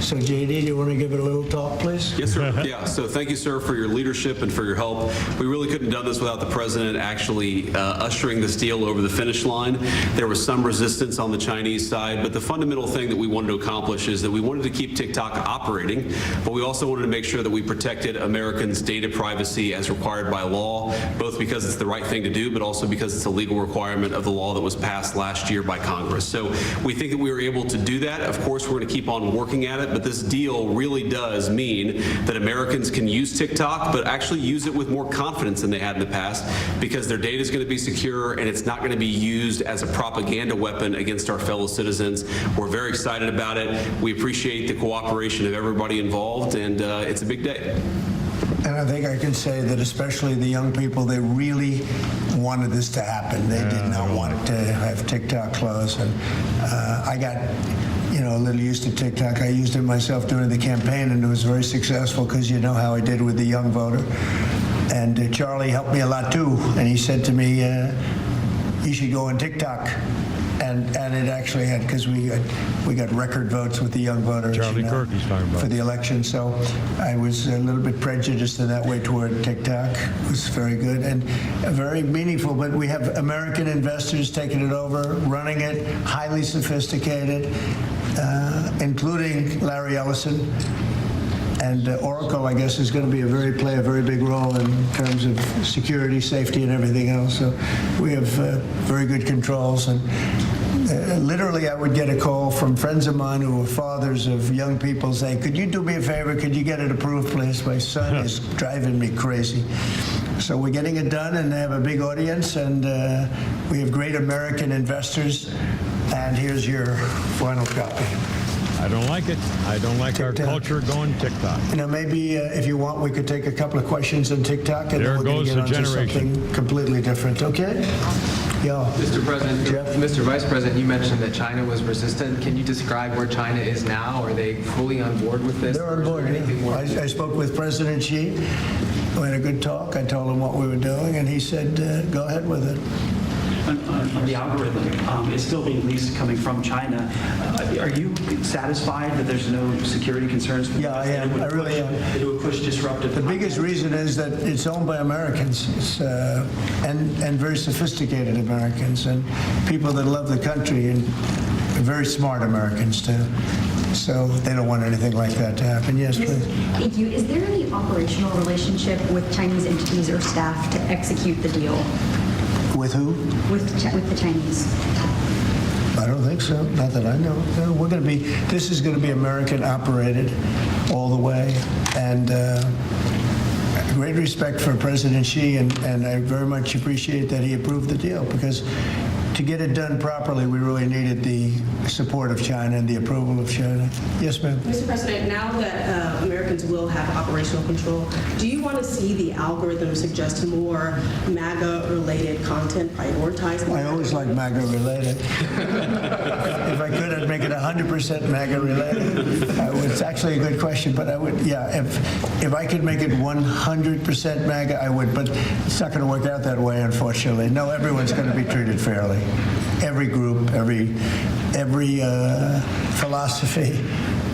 So, JD, do you want to give it a little talk, please? Yes, sir. Yeah, so thank you, sir, for your leadership and for your help. We really couldn't have done this without the president actually ushering this deal over the finish line. There was some resistance on the Chinese side, but the fundamental thing that we wanted to accomplish is that we wanted to keep TikTok operating, but we also wanted to make sure that we protected Americans' data privacy as required by law, both because it's the right thing to do, but also because it's a legal requirement of the law that was passed last year by Congress. So we think that we were able to do that. Of course, we're going to keep on working at it, but this deal really does mean that Americans can use TikTok, but actually use it with more confidence than they had in the past, because their data is going to be secure and it's not going to be used as a propaganda weapon against our fellow citizens. We're very excited about it. We appreciate the cooperation of everybody involved, and it's a big day. And I think I can say that especially the young people, they really wanted this to happen. They did not want to have TikTok close. And I got, a little used to TikTok. I used it myself during the campaign, and it was very successful because you know how I did with the young voter. And Charlie helped me a lot too. And he said to me, you should go on TikTok. And it actually had, because we got record votes with the young voters. Charlie Kirk he's talking about. For the election. So I was a little bit prejudiced in that way toward TikTok. It was very good and very meaningful. But we have American investors taking it over, running it, highly sophisticated, including Larry Ellison. And Oracle, I guess, is going to play a very big role in terms of security, safety, and everything else. So we have very good controls. And literally, I would get a call from friends of mine who were fathers of young people saying, could you do me a favor? Could you get it approved, please? My son is driving me crazy. So we're getting it done, and they have a big audience, and we have great American investors. And here's your final copy. I don't like it. I don't like TikTok. Our culture going TikTok. Maybe if you want, we could take a couple of questions on TikTok, and there then we're going to get on to something completely different. Okay? Yeah. Mr. President, Jeff? Mr. Vice President, you mentioned that China was resistant. Can you describe where China is now? Are they fully on board with this? They're on board. Yeah. I spoke with President Xi. We had a good talk. I told him what we were doing, and he said, go ahead with it. On the algorithm, it's still being leased coming from China. Are you satisfied that there's no security concerns? Yeah, I am. I really am. It would push disruptive. The biggest reason is that it's owned by Americans, and very sophisticated Americans, and people that love the country, and very smart Americans too. So they don't want anything like that to happen. Yes, please. Thank you. Is there any operational relationship with Chinese entities or staff to execute the deal? With who? With the Chinese. I don't think so. Not that I know. No, this is going to be American operated all the way. And great respect for President Xi, and I very much appreciate that he approved the deal, because to get it done properly, we really needed the support of China and the approval of China. Yes, ma'am. Mr. President, now that Americans will have operational control, do you want to see the algorithm suggest more MAGA-related content prioritized? I always like MAGA-related. If I could, I'd make it 100% MAGA-related. It's actually a good question, but I would, yeah, if I could make it 100% MAGA, I would, but it's not going to work out that way, unfortunately. No, everyone's going to be treated fairly. Every group, every philosophy,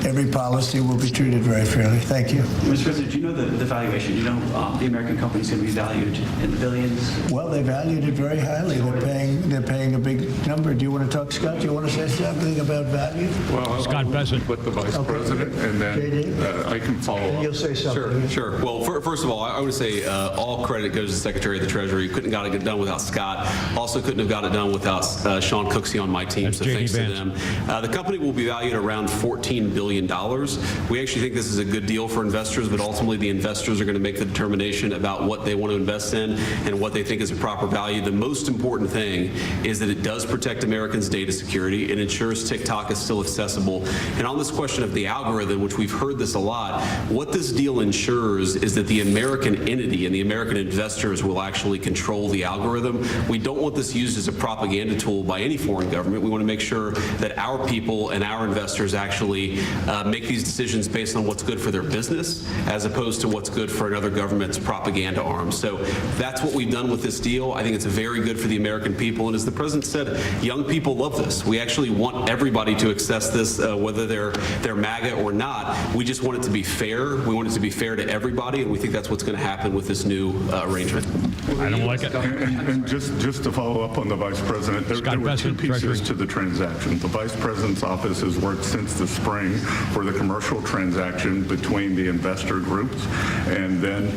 every policy will be treated very fairly. Thank you. Mr. President, do you know the valuation? Do you know the American company is going to be valued in the billions? Well, they valued it very highly. They're paying a big number. Do you want to talk, Scott? Do you want to say something about value? Well, Scott Bessent with the Vice President, and then I can follow up. You'll say something. Sure. Well, first of all, I would say all credit goes to the Secretary of the Treasury. Couldn't have got it done without Scott. Also couldn't have got it done without Sean Cooksey on my team. That's so JD thanks Vance. to them. The company will be valued around $14 billion. We actually think this is a good deal for investors, but ultimately the investors are going to make the determination about what they want to invest in and what they think is a proper value. The most important thing is that it does protect Americans' data security. It ensures TikTok is still accessible. And on this question of the algorithm, which we've heard this a lot, what this deal ensures is that the American entity and the American investors will actually control the algorithm. We don't want this used as a propaganda tool by any foreign government. We want to make sure that our people and our investors actually make these decisions based on what's good for their business as opposed to what's good for another government's propaganda arm. So that's what we've done with this deal. I think it's very good for the American people. And as the president said, young people love this. We actually want everybody to access this, whether they're MAGA or not. We just want it to be fair. We want it to be fair to everybody, and we think that's what's going to happen with this new arrangement. I don't like it. And just to follow up on the Vice President, there were two pieces to the transaction. The Vice President's office has worked since the spring for the commercial transaction between the investor groups, and then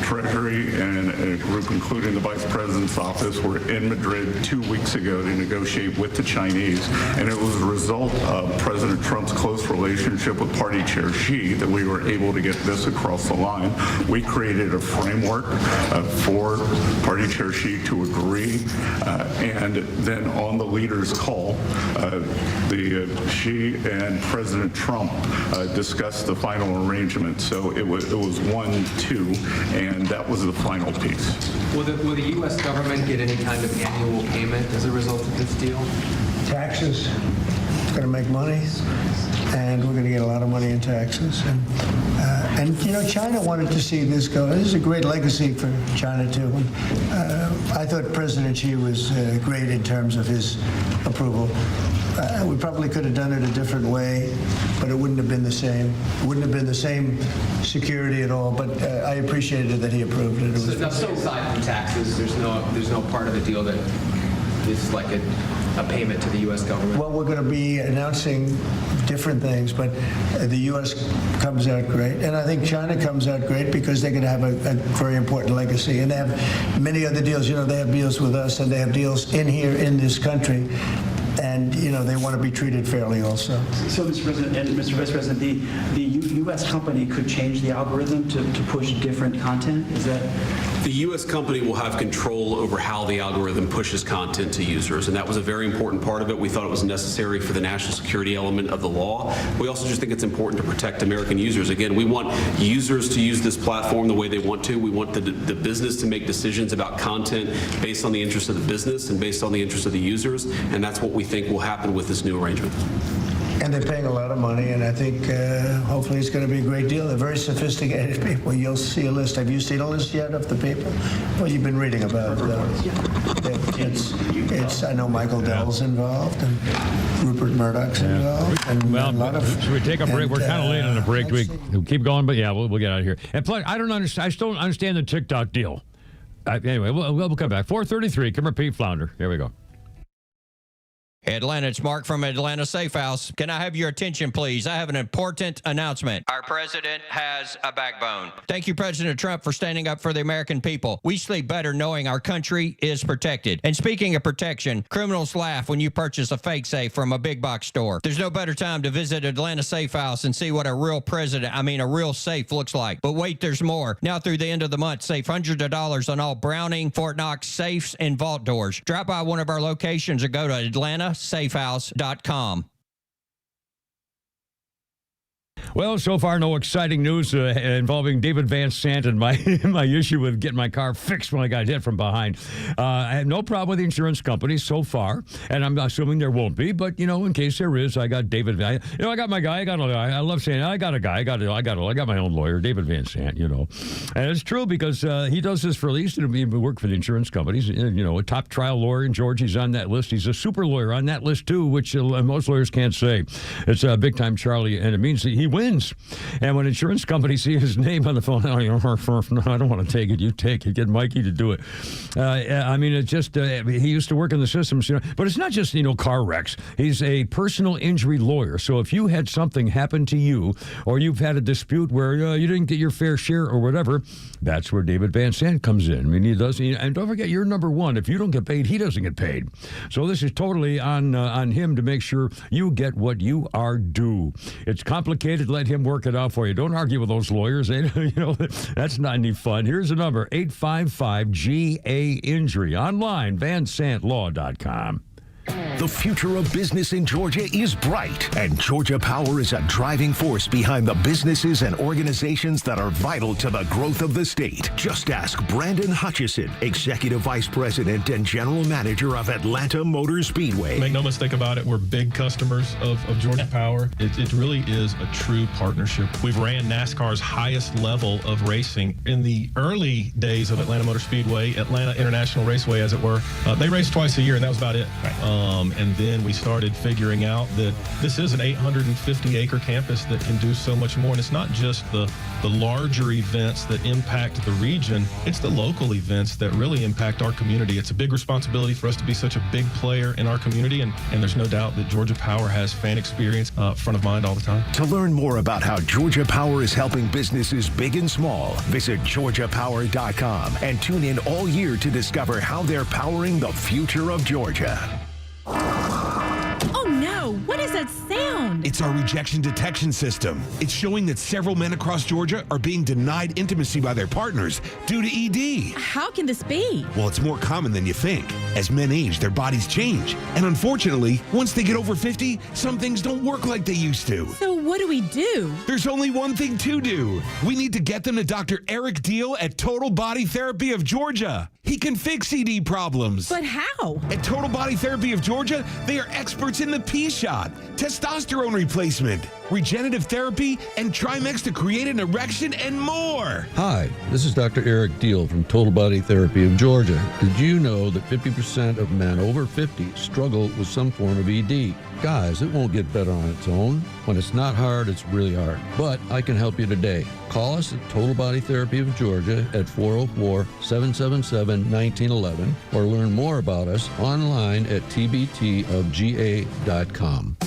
Treasury and a group including the Vice President's office were in Madrid 2 weeks ago to negotiate with the Chinese, and it was a result of President Trump's close relationship with Party Chair Xi that we were able to get this across the line. We created a framework for party chair sheet to agree, and then on the leaders' call, she and President Trump discussed the final arrangement. So it was 1-2, and that was the final piece. Will the U.S. government get any kind of annual payment as a result of this deal? Taxes. It's going to make money, and we're going to get a lot of money in taxes. And China wanted to see this go. This is a great legacy for China, too. I thought President Xi was great in terms of his approval. We probably could have done it a different way, but it wouldn't have been the same. It wouldn't have been the same security at all, but I appreciated that he approved it. So nothing aside from taxes, there's no part of the deal that is like a payment to the U.S. government? Well, we're going to be announcing different things, but the U.S. comes out great. And I think China comes out great because they're going to have a very important legacy. And they have many other deals. They have deals with us, and they have deals in this country. And, they want to be treated fairly also. So, Mr. President and Mr. Vice President, the U.S. company could change the algorithm to push different content? Is that... The U.S. company will have control over how the algorithm pushes content to users, and that was a very important part of it. We thought it was necessary for the national security element of the law. We also just think it's important to protect American users. Again, we want users to use this platform the way they want to. We want the business to make decisions about content based on the interest of the business and based on the interest of the users, and that's what we think will happen with this new arrangement. And they're paying a lot of money, and I think hopefully it's going to be a great deal. They're very sophisticated people. You'll see a list. Have you seen a list yet of the people? Well, you've been reading about it's I know Michael Dell's involved, and Rupert Murdoch's involved. And a lot of, should we take a break? We're kind of late on a break. Do we keep going? But yeah, we'll get out of here. And plus, I still don't understand the TikTok deal. Anyway, we'll come back. 4:33. Come on, Pete Flounder. Here we go. Atlanta, it's Mark from Atlanta Safe House. Can I have your attention, please? I have an important announcement. Our president has a backbone. Thank you, President Trump, for standing up for the American people. We sleep better knowing our country is protected. And speaking of protection, criminals laugh when you purchase a fake safe from a big box store. There's no better time to visit Atlanta Safe House and see what a real safe looks like. But wait, there's more. Now through the end of the month, save hundreds of dollars on all Browning, Fort Knox safes and vault doors. Drop by one of our locations or go to AtlantaSafehouse.com. Well, so far, no exciting news involving David Van Sant and my issue with getting my car fixed when I got hit from behind. I have no problem with the insurance companies so far, and I'm assuming there won't be. But in case there is, I got David. I got my guy. I love saying I got a guy. I got my own lawyer, David Van Sant. And it's true because he does this for at least he work for the insurance companies. A top trial lawyer in Georgia. He's on that list. He's a super lawyer on that list too, which most lawyers can't say. It's a big time Charlie, and it means that he wins. And when insurance companies see his name on the phone, no, I don't want to take it. You take it. Get Mikey to do it. It's just he used to work in the systems, But it's not just car wrecks. He's a personal injury lawyer. So if you had something happen to you, or you've had a dispute where you didn't get your fair share or whatever, that's where David Van Sant comes in. He does. And don't forget, you're number one. If you don't get paid, he doesn't get paid. So this is totally on him to make sure you get what you are due. It's complicated. Let him work it out for you. Don't argue with those lawyers. That's not any fun. Here's the number, 855-GA-INJURY. Online, vansantlaw.com. The future of business in Georgia is bright, and Georgia Power is a driving force behind the businesses and organizations that are vital to the growth of the state. Just ask Brandon Hutchison, Executive Vice President and General Manager of Atlanta Motor Speedway. Make no mistake about it, we're big customers of Georgia Power. It really is a true partnership. We've ran NASCAR's highest level of racing. In the early days of Atlanta Motor Speedway, Atlanta International Raceway, as it were, they raced twice a year, and that was about it. Right. And then we started figuring out that this is an 850-acre campus that can do so much more. And it's not just the larger events that impact the region. It's the local events that really impact our community. It's a big responsibility for us to be such a big player in our community. And there's no doubt that Georgia Power has fan experience front of mind all the time. To learn more about how Georgia Power is helping businesses big and small, visit GeorgiaPower.com and tune in all year to discover how they're powering the future of Georgia. Oh no, what is that sound? It's our rejection detection system. It's showing that several men across Georgia are being denied intimacy by their partners due to ED. How can this be? Well, it's more common than you think. As men age, their bodies change. And unfortunately, once they get over 50, some things don't work like they used to. So what do we do? There's only one thing to do. We need to get them to Dr. Eric Deal at Total Body Therapy of Georgia. He can fix ED problems. But how? At Total Body Therapy of Georgia, they are experts in the P-shot, testosterone replacement, regenerative therapy, and Trimex to create an erection and more. Hi, this is Dr. Eric Deal from Total Body Therapy of Georgia. Did you know that 50% of men over 50 struggle with some form of ED? Guys, it won't get better on its own. When it's not hard, it's really hard. But I can help you today. Call us at Total Body Therapy of Georgia at 404-777-1911 or learn more about us online at tbtofga.com.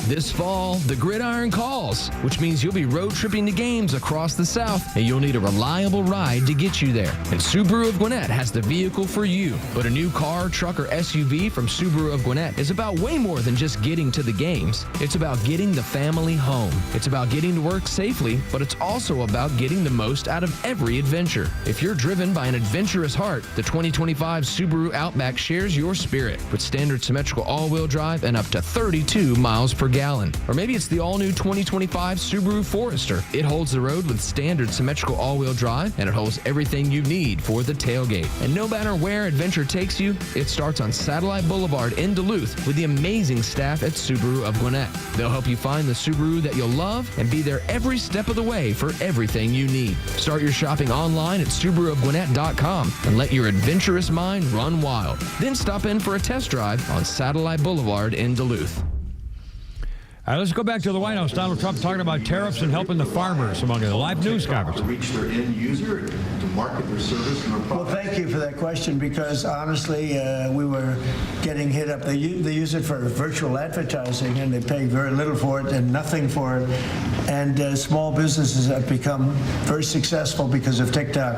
This fall, the gridiron calls, which means you'll be road tripping to games across the South, and you'll need a reliable ride to get you there. And Subaru of Gwinnett has the vehicle for you. But a new car, truck, or SUV from Subaru of Gwinnett is about way more than just getting to the games. It's about getting the family home. It's about getting to work safely, but it's also about getting the most out of every adventure. If you're driven by an adventurous heart, the 2025 Subaru Outback shares your spirit with standard symmetrical all-wheel drive and up to 32 miles per gallon. Or maybe it's the all-new 2025 Subaru Forester. It holds the road with standard symmetrical all-wheel drive, and it holds everything you need for the tailgate. And no matter where adventure takes you, it starts on Satellite Boulevard in Duluth with the amazing staff at Subaru of Gwinnett. They'll help you find the Subaru that you'll love and be there every step of the way for everything you need. Start your shopping online at SubaruofGwinnett.com and let your adventurous mind run wild. Then stop in for a test drive on Satellite Boulevard in Duluth. All right, let's go back to the White House. Donald Trump talking about tariffs and helping the farmers among the live news conference. To reach their end user, to market their service and their product. Well, thank you for that question, because honestly, we were getting hit up. They use it for virtual advertising, and they pay very little for it and nothing for it. And small businesses have become very successful because of TikTok.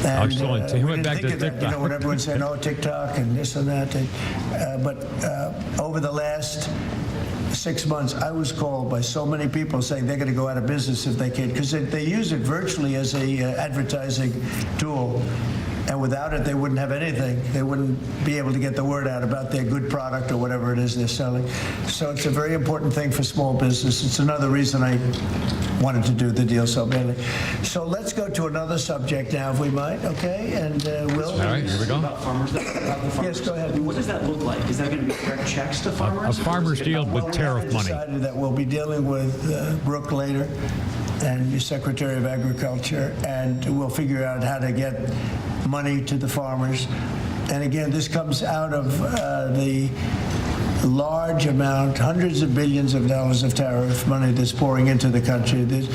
And, excellent. He went back to TikTok. You know, when everyone's saying, oh, TikTok and this and that. But over the last 6 months, I was called by so many people saying they're going to go out of business if they can, because they use it virtually as a advertising tool. And without it, they wouldn't have anything. They wouldn't be able to get the word out about their good product or whatever it is they're selling. So it's a very important thing for small business. It's another reason I wanted to do the deal so badly. So let's go to another subject now, if we might, okay? And Will? All right, here we go. About farmers. Yes, go ahead. What does that look like? Is that going to be direct checks to farmers? A farmer's deal with tariff money. We decided that we'll be dealing with Brooke later and your Secretary of Agriculture, and we'll figure out how to get money to the farmers. And again, this comes out of the large amount, hundreds of billions of dollars of tariff money that's pouring into the country. The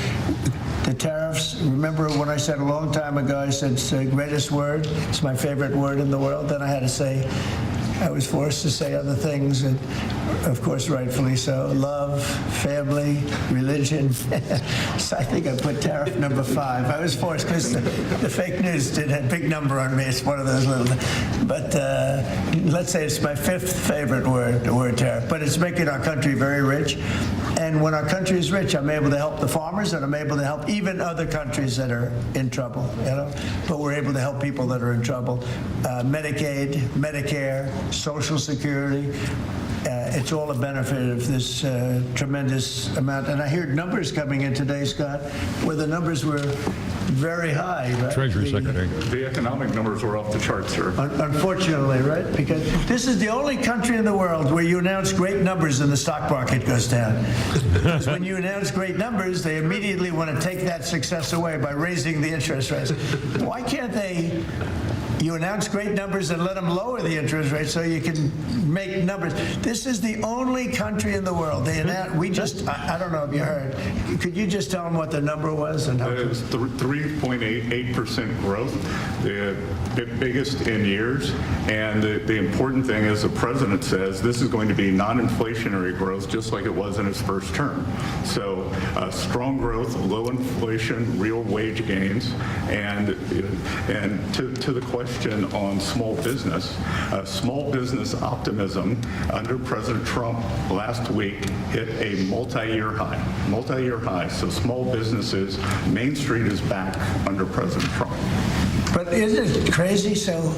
tariffs, remember when I said a long time ago, I said it's the greatest word, it's my favorite word in the world, then I had to say, I was forced to say other things, and of course, rightfully so. Love, family, religion. So I think I put tariff number 5. I was forced because the fake news did a big number on me. It's one of those little. But let's say it's my 5th favorite word, the word tariff. But it's making our country very rich. And when our country is rich, I'm able to help the farmers, and I'm able to help even other countries that are in trouble. You know, but we're able to help people that are in trouble. Medicaid, Medicare, Social Security. It's all a benefit of this tremendous amount. And I heard numbers coming in today, Scott, where the numbers were very high. Right? Treasury Secretary. The economic numbers were off the charts, sir. Unfortunately, right? Because this is the only country in the world where you announce great numbers and the stock market goes down. Because when you announce great numbers, they immediately want to take that success away by raising the interest rates. Why can't they? You announce great numbers and let them lower the interest rate so you can make numbers. This is the only country in the world. They announce, I don't know if you heard. Could you just tell them what the number was? And how it was 3.88% growth, the biggest in years. And the important thing is the president says this is going to be non-inflationary growth, just like it was in his first term. So strong growth, low inflation, real wage gains. And to the question question on small business. Small business optimism under President Trump last week hit a multi-year high. So small businesses, Main Street is back under President Trump. But isn't it crazy? So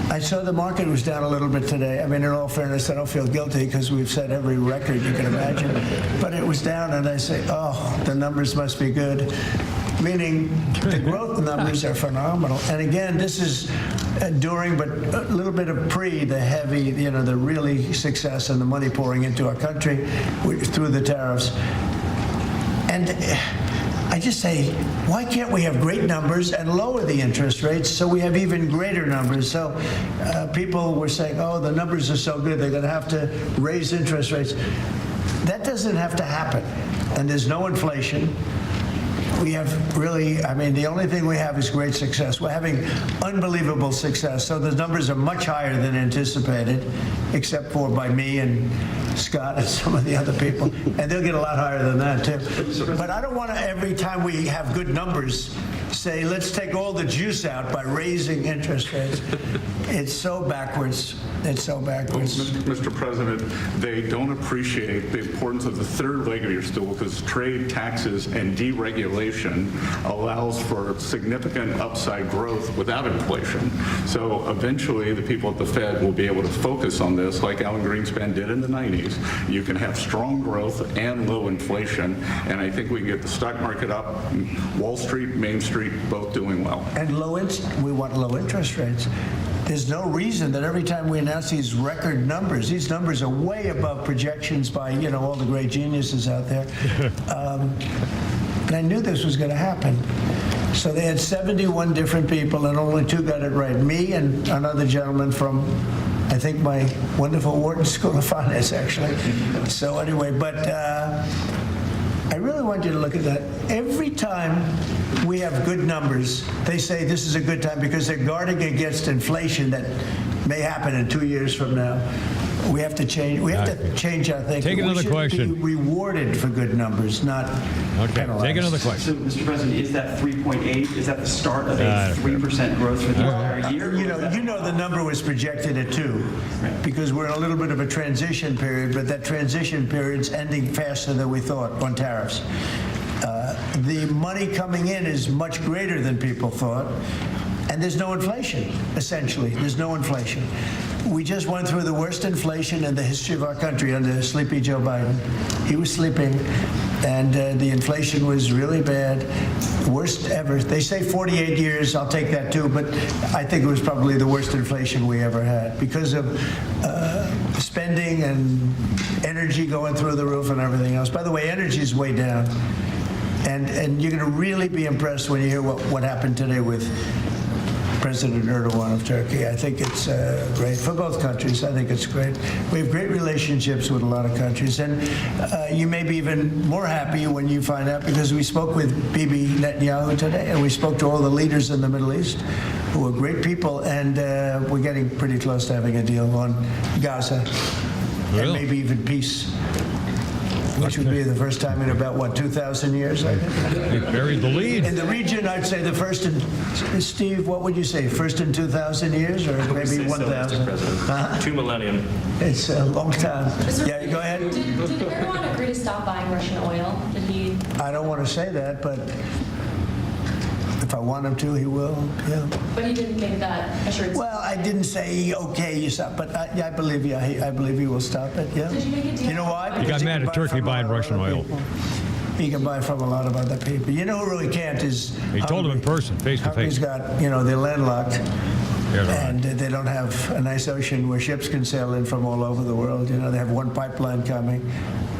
I saw the market was down a little bit today. I mean, in all fairness, I don't feel guilty because we've set every record you can imagine. But it was down, and I say, oh, the numbers must be good. Meaning the growth numbers are phenomenal. And again, this is during, but a little bit of pre the heavy, the really success and the money pouring into our country through the tariffs. And I just say, why can't we have great numbers and lower the interest rates so we have even greater numbers? So people were saying, oh, the numbers are so good, they're going to have to raise interest rates. That doesn't have to happen. And there's no inflation. We have really, the only thing we have is great success. We're having unbelievable success. So the numbers are much higher than anticipated, except for by me and Scott and some of the other people. And they'll get a lot higher than that, too. But I don't want to, every time we have good numbers, say, let's take all the juice out by raising interest rates. It's so backwards. It's so backwards. Mr. President, they don't appreciate the importance of the third leg of your stool because trade, taxes, and deregulation allows for significant upside growth without inflation. So eventually the people at the Fed will be able to focus on this like Alan Greenspan did in the 90s. You can have strong growth and low inflation, and I think we can get the stock market up, Wall Street, Main Street, both doing well. And we want low interest rates. There's no reason that every time we announce these record numbers, these numbers are way above projections by, all the great geniuses out there. And I knew this was going to happen. So they had 71 different people, and only 2 got it right. Me and another gentleman from, I think, my wonderful Wharton School of Finance, actually. So anyway, but I really want you to look at that. Every time we have good numbers, they say this is a good time because they're guarding against inflation that may happen in 2 years from now. We have to change. We have to change our thinking. Take another question. We should be rewarded for good numbers, not penalized. Take another question. So, Mr. President, is that 3.8? Is that the start of a 3% growth for the entire year? The number was projected at 2, because we're in a little bit of a transition period, but that transition period's ending faster than we thought on tariffs. The money coming in is much greater than people thought, and there's no inflation, essentially. There's no inflation. We just went through the worst inflation in the history of our country under sleepy Joe Biden. He was sleeping, and the inflation was really bad, worst ever. They say 48 years, I'll take that too, but I think it was probably the worst inflation we ever had because of spending and energy going through the roof and everything else. By the way, energy is way down, and you're going to really be impressed when you hear what happened today with President Erdogan of Turkey. I think it's great for both countries. I think it's great. We have great relationships with a lot of countries, and you may be even more happy when you find out, because we spoke with Bibi Netanyahu today, and we spoke to all the leaders in the Middle East, who are great people, and we're getting pretty close to having a deal on Gaza, and maybe even peace. Which would be the first time in about, 2,000 years, I think? Buried the lead. In the region, I'd say the first in, Steve, what would you say, first in 2,000 years, or maybe 1,000? 2 millennium. It's a long time. Yeah, go ahead. Did Erdogan agree to stop buying Russian oil? Did he? I don't want to say that, but if I want him to, he will, yeah. But he didn't make that assurance? Well, I didn't say, okay, you stop, but I believe you. I believe he will stop it, yeah. Did you make a deal? You know why? He got mad at Turkey buying Russian oil. He can buy from a lot of other people. You know who really can't is He told him in person, face to face. Hungary's got, they're landlocked. And they don't have a nice ocean where ships can sail in from all over the world. They have one pipeline coming.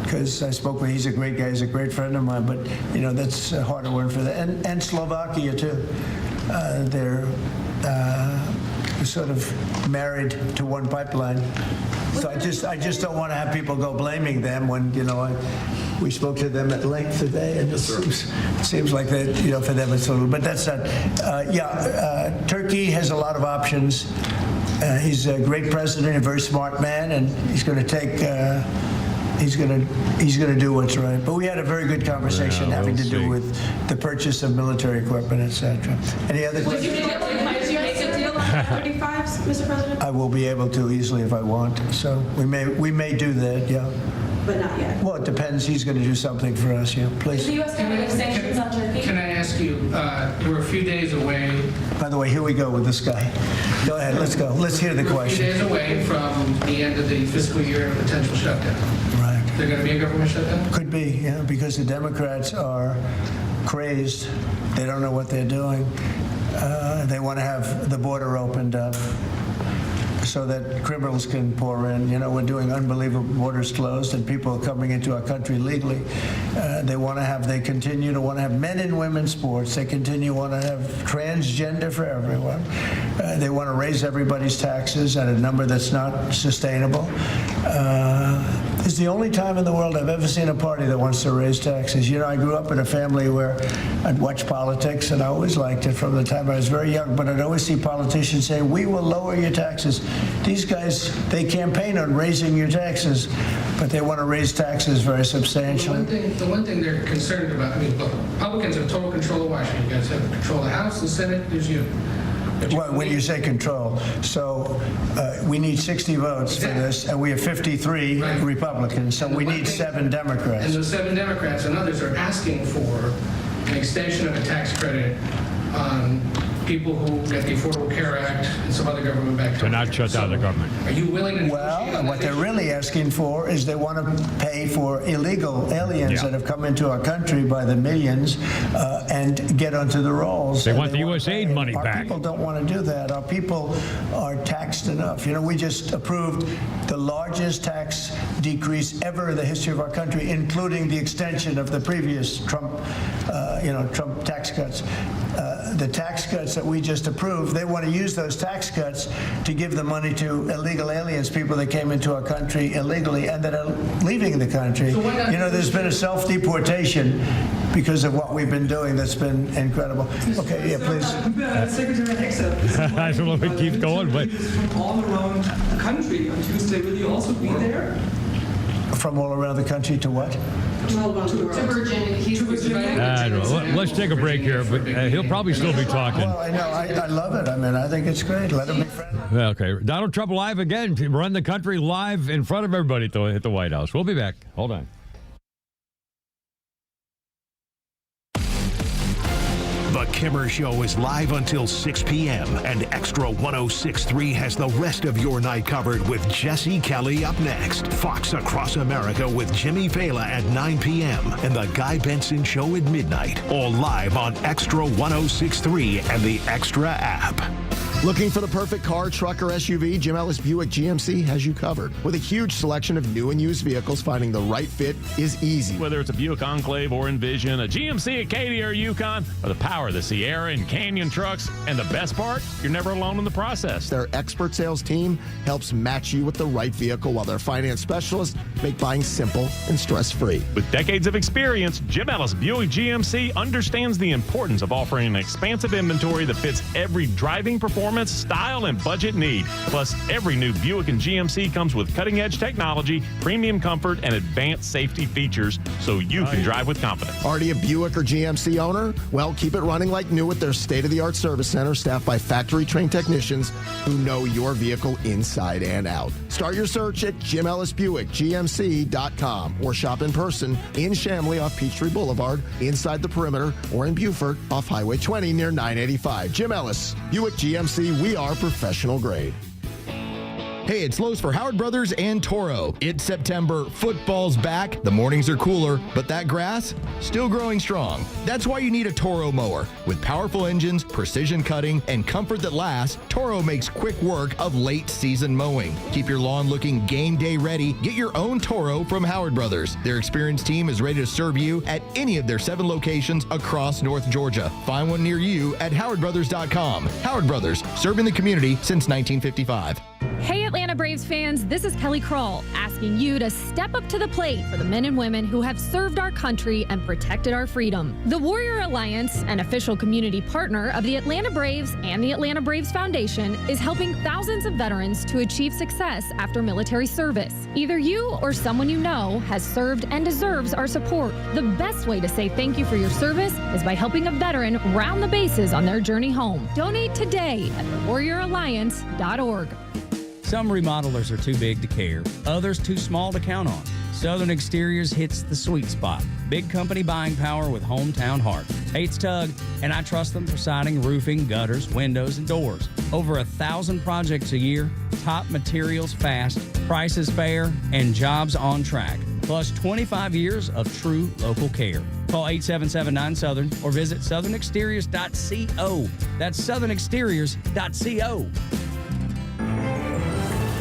Because I spoke with, he's a great guy, he's a great friend of mine, but that's a harder word for that. And Slovakia too. They're sort of married to one pipeline. So I just don't want to have people go blaming them when we spoke to them at length today, and it seems like that for them it's a little. But that's not. Turkey has a lot of options. He's a great president, a very smart man, and he's going to take. He's going to do what's right. But we had a very good conversation having to do with the purchase of military equipment, etc. Any other questions? Did you make a deal on F-35s, Mr. President? I will be able to easily if I want. So we may do that, yeah. But not yet. Well, it depends. He's going to do something for us, yeah. Is Please. the U.S. going to lift sanctions on Turkey? Can I ask you, we're a few days away. By the way, here we go with this guy. Go ahead, let's go. Let's hear the We're a few question. days away from the end of the fiscal year and a potential shutdown. Right. Is there going to be a government shutdown? Could be, yeah, because the Democrats are crazed. They don't know what they're doing. They want to have the border opened up so that criminals can pour in. You know, we're doing unbelievable borders closed and people are coming into our country legally. They continue to want to have men and women sports. They continue to want to have transgender for everyone. They want to raise everybody's taxes at a number that's not sustainable. It's the only time in the world I've ever seen a party that wants to raise taxes. You know, I grew up in a family where I'd watch politics, and I always liked it from the time I was very young, but I'd always see politicians say, we will lower your taxes. These guys, they campaign on raising your taxes, but they want to raise taxes very substantially. The one thing they're concerned about, I mean, look, Republicans have total control of Washington. You guys have control of the House, the Senate, there's you. Well, when you say control, so we need 60 votes for this, and we have 53 Republicans, so we need 7 Democrats. And those 7 Democrats and others are asking for an extension of a tax credit on people who get the Affordable Care Act and some other government-backed To not shut down the government. Are you willing to negotiate on What that they're really asking for is they want to pay for illegal aliens that have come into our country by the millions and get onto the rolls. They want the USAID money Our back. people don't want to do that. Our people are taxed enough. You know, we just approved the largest tax decrease ever in the history of our country, including the extension of the previous Trump tax cuts. The tax cuts that we just approved, they want to use those tax cuts to give the money to illegal aliens, people that came into our country illegally and that are leaving the country. You know, there's been a self-deportation because of what we've been doing that's been incredible. Okay, yeah, please. Secretary Hexer, I don't know if it keeps going, but from all around the country on Tuesday, will you also be there? From all around the country to what? To Virginia. I don't know. Let's take a break here, but he'll probably still be talking. Well, I know. I love it. I mean, I think it's great. Let him be friendly. Okay. Donald Trump live again. Run the country live in front of everybody at the White House. We'll be back. Hold on. The Kimmer Show is live until 6 p.m. and XTRA 106.3 has the rest of your night covered with Jesse Kelly up next. Fox Across America with Jimmy Fela at 9 p.m. and The Guy Benson Show at midnight. All live on XTRA 106.3 and the XTRA app. Looking for the perfect car, truck, or SUV? Jim Ellis Buick GMC has you covered. With a huge selection of new and used vehicles, finding the right fit is easy. Whether it's a Buick Enclave or Envision, a GMC Acadia or Yukon, or the power of the Sierra and Canyon trucks, and the best part, you're never alone in the process. Their expert sales team helps match you with the right vehicle, while their finance specialists make buying simple and stress-free. With decades of experience, Jim Ellis Buick GMC understands the importance of offering an expansive inventory that fits every driving performance, style, and budget need. Plus, every new Buick and GMC comes with cutting-edge technology, premium comfort, and advanced safety features so you can drive with confidence. Already a Buick or GMC owner? Well, keep it running like new with their state-of-the-art service center staffed by factory-trained technicians who know your vehicle inside and out. Start your search at JimEllisBuickGMC.com or shop in person in Chamblee off Peachtree Boulevard, inside the Perimeter, or in Beaufort off Highway 20 near 985. Jim Ellis, Buick GMC, we are professional grade. Hey, it's Lowe's for Howard Brothers and Toro. It's September, football's back, the mornings are cooler, but that grass, still growing strong. That's why you need a Toro mower. With powerful engines, precision cutting, and comfort that lasts, Toro makes quick work of late season mowing. Keep your lawn looking game day ready. Get your own Toro from Howard Brothers. Their experienced team is ready to serve you at any of their 7 locations across North Georgia. Find one near you at howardbrothers.com. Howard Brothers, serving the community since 1955. Hey, Atlanta Braves Braves fans, this is Kelly Kroll asking you to step up to the plate for the men and women who have served our country and protected our freedom. The Warrior Alliance, an official community partner of the Atlanta Braves and the Atlanta Braves Foundation, is helping thousands of veterans to achieve success after military service. Either you or someone you know has served and deserves our support. The best way to say thank you for your service is by helping a veteran round the bases on their journey home. Donate today at thewarrioralliance.org. Some remodelers are too big to care, others too small to count on. Southern Exteriors hits the sweet spot. Big company buying power with hometown heart. Hates Tug, and I trust them for siding, roofing, gutters, windows, and doors. Over 1,000 projects a year, top materials fast, prices fair, and jobs on track. Plus 25 years of true local care. Call 8779-SOUTHERN or visit southernexteriors.co. That's southernexteriors.co.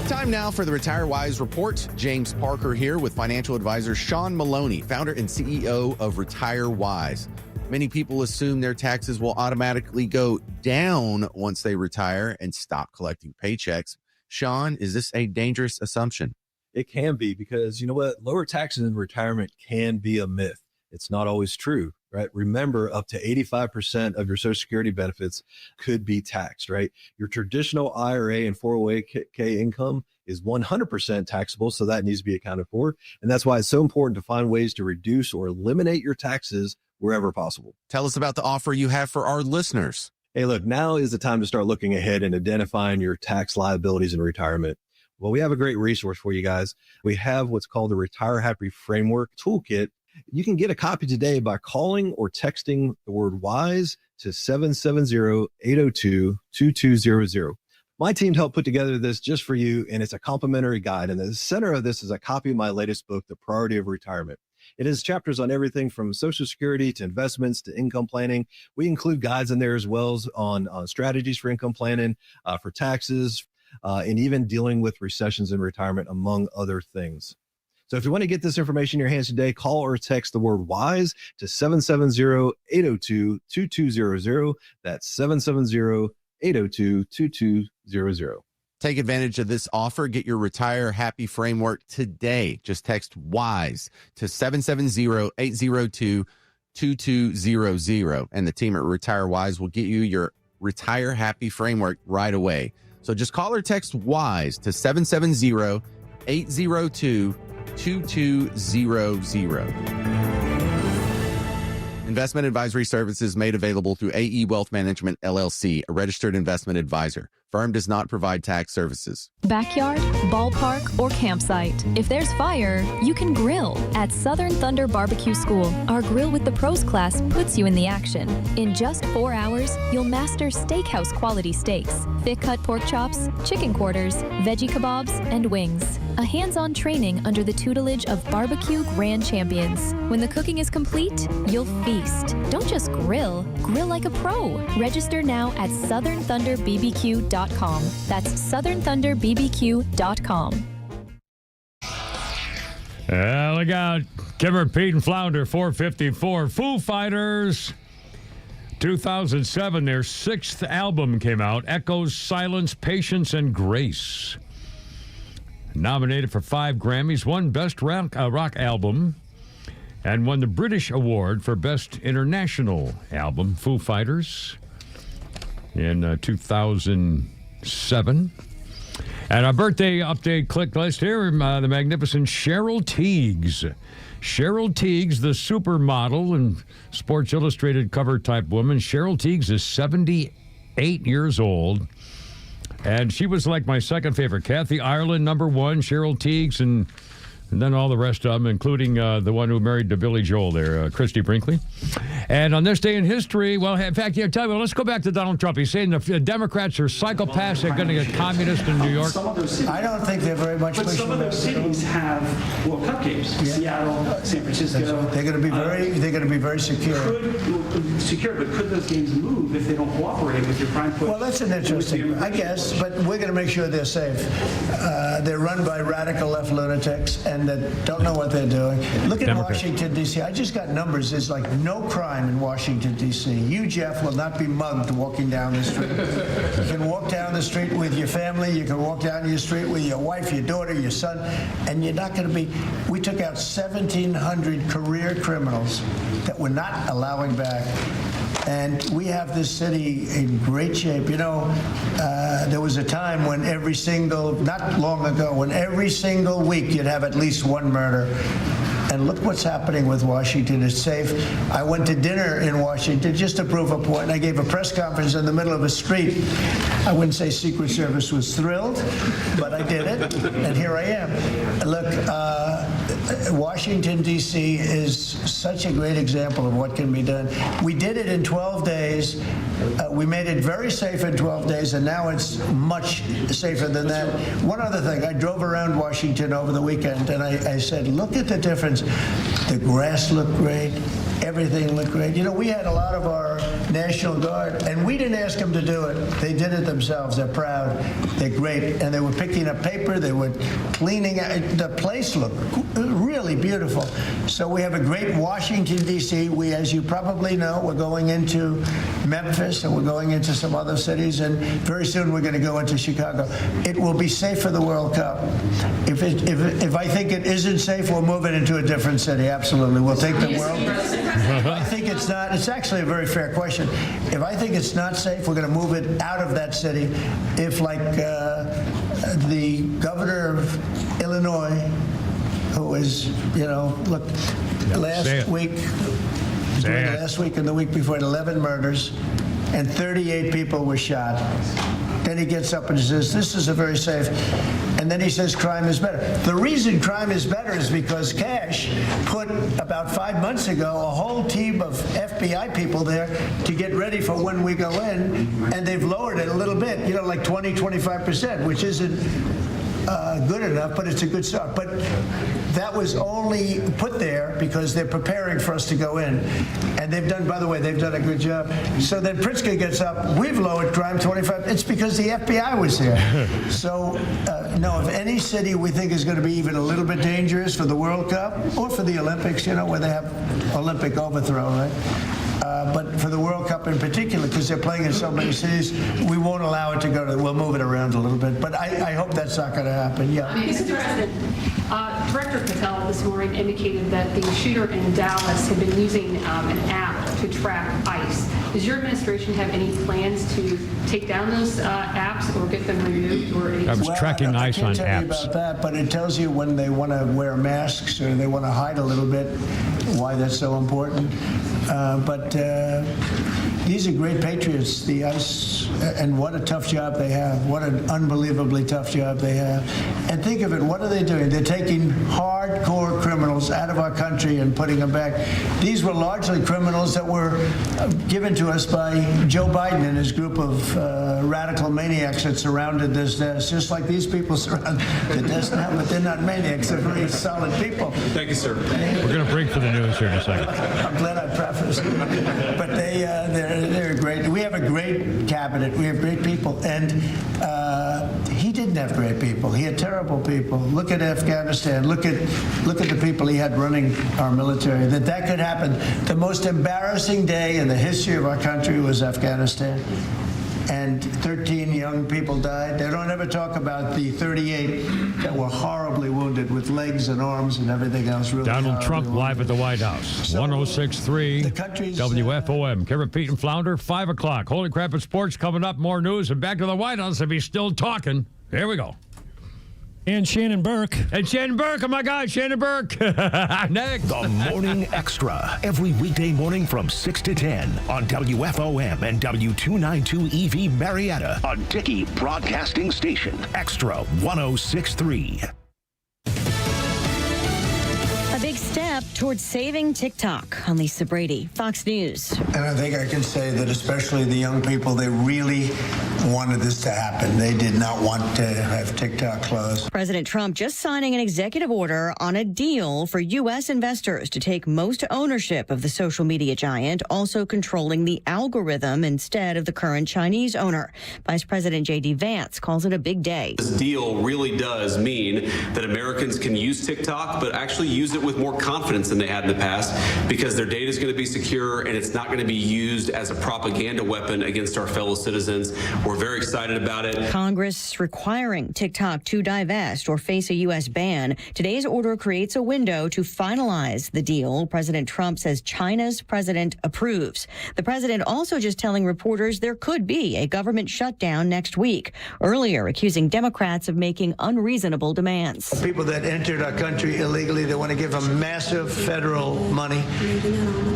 Time now for the Retire Wise Report. James Parker here with financial advisor Sean Maloney, founder and CEO of Retire Wise. Many people assume their taxes will automatically go down once they retire and stop collecting paychecks. Sean, is this a dangerous assumption? It can be, because you know what? Lower taxes in retirement can be a myth. It's not always true, right? Remember, up to 85% of your Social Security benefits could be taxed, right? Your traditional IRA and 401k income is 100% taxable, so that needs to be accounted for. And that's why it's so important to find ways to reduce or eliminate your taxes wherever possible. Tell us about the offer you have for our listeners. Hey, look, now is the time to start looking ahead and identifying your tax liabilities in retirement. Well, we have a great resource for you guys. We have what's called the Retire Happy Framework Toolkit. You can get a copy today by calling or texting the word WISE to 770-802-2200. My team helped put together this just for you, and it's a complimentary guide. And the center of this is a copy of my latest book, The Priority of Retirement. It has chapters on everything from Social Security to investments to income planning. We include guides in there as well as on strategies for income planning, for taxes, and even dealing with recessions in retirement, among other things. So if you want to get this information in your hands today, call or text the word WISE to 770-802-2200. That's 770-802-2200. Take advantage of this offer. Get your Retire Happy Framework today. Just text WISE to 770-802-2200. And the team at Retire Wise will get you your Retire Happy Framework right away. So just call or text WISE to 770-802-2200. Investment advisory services made available through AE Wealth Management, LLC, a registered investment advisor. Firm does not provide tax services. Backyard, ballpark, or campsite. If there's fire, you can grill at Southern Thunder Barbecue School. Our Grill with the Pros class puts you in the action. In just 4 hours, you'll master steakhouse quality steaks, thick-cut pork chops, chicken quarters, veggie kebabs, and wings. A hands-on training under the tutelage of barbecue grand champions. When the cooking is complete, you'll feast. Don't just grill like a pro. Register now at southernthunderbbq.com. That's southernthunderbbq.com. Look out. Kimmer, Pete, and Flounder, 454. Foo Fighters, 2007, their 6th album came out, Echoes, Silence, Patience, and Grace. Nominated for 5 Grammys, won Best Rock Album, and won the British Award for Best International Album, Foo Fighters, in 2007. And our birthday update click list here, the magnificent Cheryl Tiegs. Cheryl Tiegs, the supermodel and Sports Illustrated cover type woman. Cheryl Tiegs is 78 years old. And she was like my second favorite. Kathy Ireland, number 1, Cheryl Tiegs, and then all the rest of them, including the one who married to Billy Joel there, Christy Brinkley. And on this day in history, well, in fact, tell me, let's go back to Donald Trump. He's saying the Democrats are psychopaths. They're going to get communist in New York. I don't think they're very much. But some of those cities have World Cup games. Yeah. Seattle, San Francisco. They're going to be very. They're going to be very secure. But could those games move if they don't cooperate with your prime push? Well, that's an interesting, I guess. But we're going to make sure they're safe. They're run by radical left lunatics, and men that don't know what they're doing. Look at Washington, D.C. I just got numbers. There's like no crime in Washington, D.C. You, Jeff, will not be mugged walking down the street. You can walk down the street with your family. You can walk down your street with your wife, your daughter, your son, and you're not going to be. We took out 1,700 career criminals that we're not allowing back. And we have this city in great shape. You know, there was a time when not long ago, when every single week you'd have at least one murder. And look what's happening with Washington. It's safe. I went to dinner in Washington just to prove a point. I gave a press conference in the middle of a street. I wouldn't say Secret Service was thrilled, but I did it, and here I am. Look, Washington, D.C. is such a great example of what can be done. We did it in 12 days. We made it very safe in 12 days, and now it's much safer than that. One other thing, I drove around Washington over the weekend, and I said, look at the difference. The grass looked great. Everything looked great. You know, we had a lot of our National Guard, and we didn't ask them to do it. They did it themselves. They're proud. They're great. And they were picking up paper. They were cleaning. The place looked really beautiful. So we have a great Washington, D.C. We, as you probably know, we're going into Memphis, and we're going into some other cities, and very soon we're going to go into Chicago. It will be safe for the World Cup. If I think it isn't safe, we'll move it into a different city. Absolutely. We'll take the world. If I think it's not, it's actually a very fair question. If I think it's not safe, we're going to move it out of that city. If, like, the governor of Illinois, who is, you know, look, last week and the week before, 11 murders, and 38 people were shot. Then he gets up and says, this is a very safe. And then he says crime is better. The reason crime is better is because Cash put, about 5 months ago, a whole team of FBI people there to get ready for when we go in, and they've lowered it a little bit, you know, like 20-25%, which isn't good enough, but it's a good start. But that was only put there because they're preparing for us to go in. And they've done, by the way, they've done a good job. So then Pritzker gets up, we've lowered crime 25. It's because the FBI was there. So, no, if any city we think is going to be even a little bit dangerous for the World Cup or for the Olympics, you know, where they have Olympic overthrow, right? But for the World Cup in particular, because they're playing in so many cities, we won't allow it to go to, we'll move it around a little bit. But I hope that's not going to happen, yeah. Mr. President, Director Patel this morning indicated that the shooter in Dallas had been using an app to track ICE. Does your administration have any plans to take down those apps or get them removed? I was tracking ICE on apps. I can't tell you about that, but it tells you when they want to wear masks or they want to hide a little bit, why that's so important. But these are great patriots, the ICE, and what a tough job they have. What an unbelievably tough job they have. And think of it, what are they doing? They're taking hardcore criminals out of our country and putting them back. These were largely criminals that were given to us by Joe Biden and his group of radical maniacs that surrounded this desk, just like these people surround the desk now, but they're not maniacs. They're very solid people. Thank you, sir. We're going to break for the news here in a second. I'm glad I prefaced it. But they're great. We have a great cabinet. We have great people. And he didn't have great people. He had terrible people. Look at Afghanistan. Look at the people he had running our military. That could happen. The most embarrassing day in the history of our country was Afghanistan. And 13 young people died. They don't ever talk about the 38 that were horribly wounded with legs and arms and everything else. Really Donald Trump live at the White House. 106.3 WFOM. Kevin, Pete, and Flounder, 5 o'clock. Holy crap, it's sports coming up. More news. And back to the White House if he's still talking. Here we go. And Shannon Burke. And Shannon Burke. Oh, my God, Shannon Burke. Next. The Morning Extra. Every weekday morning from 6 to 10 on WFOM and W292 EV Marietta on Dickey Broadcasting Station. Extra 106.3. A big step towards saving TikTok. I'm Lisa Brady, Fox News. And I think I can say that especially the young people, they really wanted this to happen. They did not want to have TikTok closed. President Trump just signing an executive order on a deal for U.S. investors to take most ownership of the social media giant, also controlling the algorithm instead of the current Chinese owner. Vice President J.D. Vance calls it a big day. This deal really does mean that Americans can use TikTok, but actually use it with more confidence than they had in the past, because their data is going to be secure and it's not going to be used as a propaganda weapon against our fellow citizens. We're very excited about it. Congress requiring TikTok to divest or face a U.S. ban. Today's order creates a window to finalize the deal. President Trump says China's president approves. The president also just telling reporters there could be a government shutdown next week, earlier accusing Democrats of making unreasonable demands. People that entered our country illegally, they want to give them massive federal money.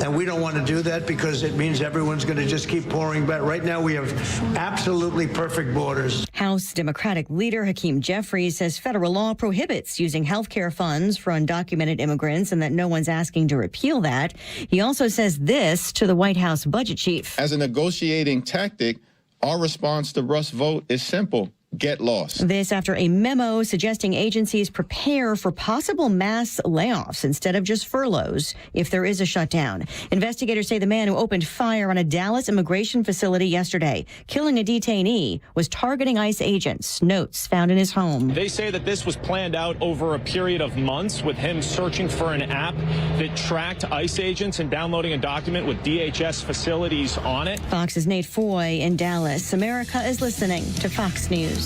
And we don't want to do that because it means everyone's going to just keep pouring back. Right now, we have absolutely perfect borders. House Democratic leader Hakeem Jeffries says federal law prohibits using health care funds for undocumented immigrants and that no one's asking to repeal that. He also says this to the White House budget chief. As a negotiating tactic, our response to Russ' vote is simple. Get lost. This after a memo suggesting agencies prepare for possible mass layoffs instead of just furloughs if there is a shutdown. Investigators say the man who opened fire on a Dallas immigration facility yesterday, killing a detainee, was targeting ICE agents. Notes found in his home. They say that this was planned out over a period of months, with him searching for an app that tracked ICE agents and downloading a document with DHS facilities on it. Fox's Nate Foy in Dallas. America is listening to Fox News.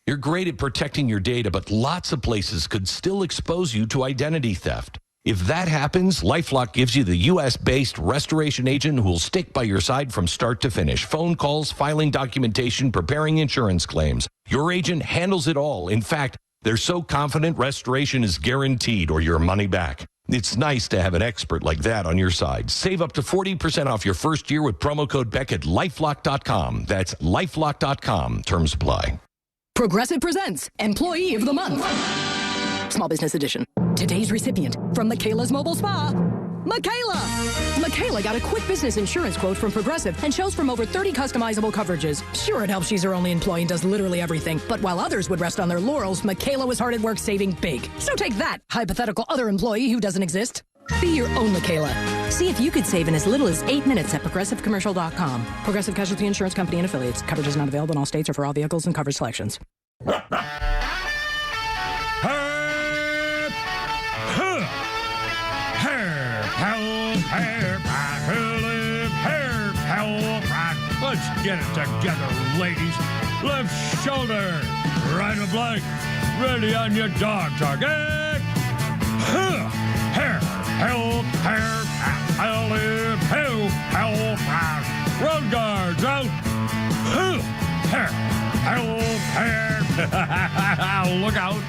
You're great at protecting your data, but lots of places could still expose you to identity theft. If that happens, LifeLock gives you the U.S.-based restoration agent who will stick by your side from start to finish. Phone calls, filing documentation, preparing insurance claims. Your agent handles it all. In fact, they're so confident restoration is guaranteed or your money back. It's nice to have an expert like that on your side. Save up to 40% off your first year with promo code Beck at LifeLock.com. That's LifeLock.com. Terms apply. Progressive presents Employee of the Month. Small Business Edition. Today's recipient from Michaela's Mobile Spa, Michaela. Michaela got a quick business insurance quote from Progressive and chose from over 30 customizable coverages. Sure, it helps she's her only employee and does literally everything. But while others would rest on their laurels, Michaela was hard at work saving big. So take that, hypothetical other employee who doesn't exist. Be your own Michaela. See if you could save in as little as 8 minutes at ProgressiveCommercial.com. Progressive Casualty Insurance Company and Affiliates. Coverage is not available in all states or for all vehicles and coverage selections. Let's get it together, ladies. Left shoulder, right of leg, ready on your dog target. Hair, help, hair, olive, help, road guards out. Hair, help, hair. Look out.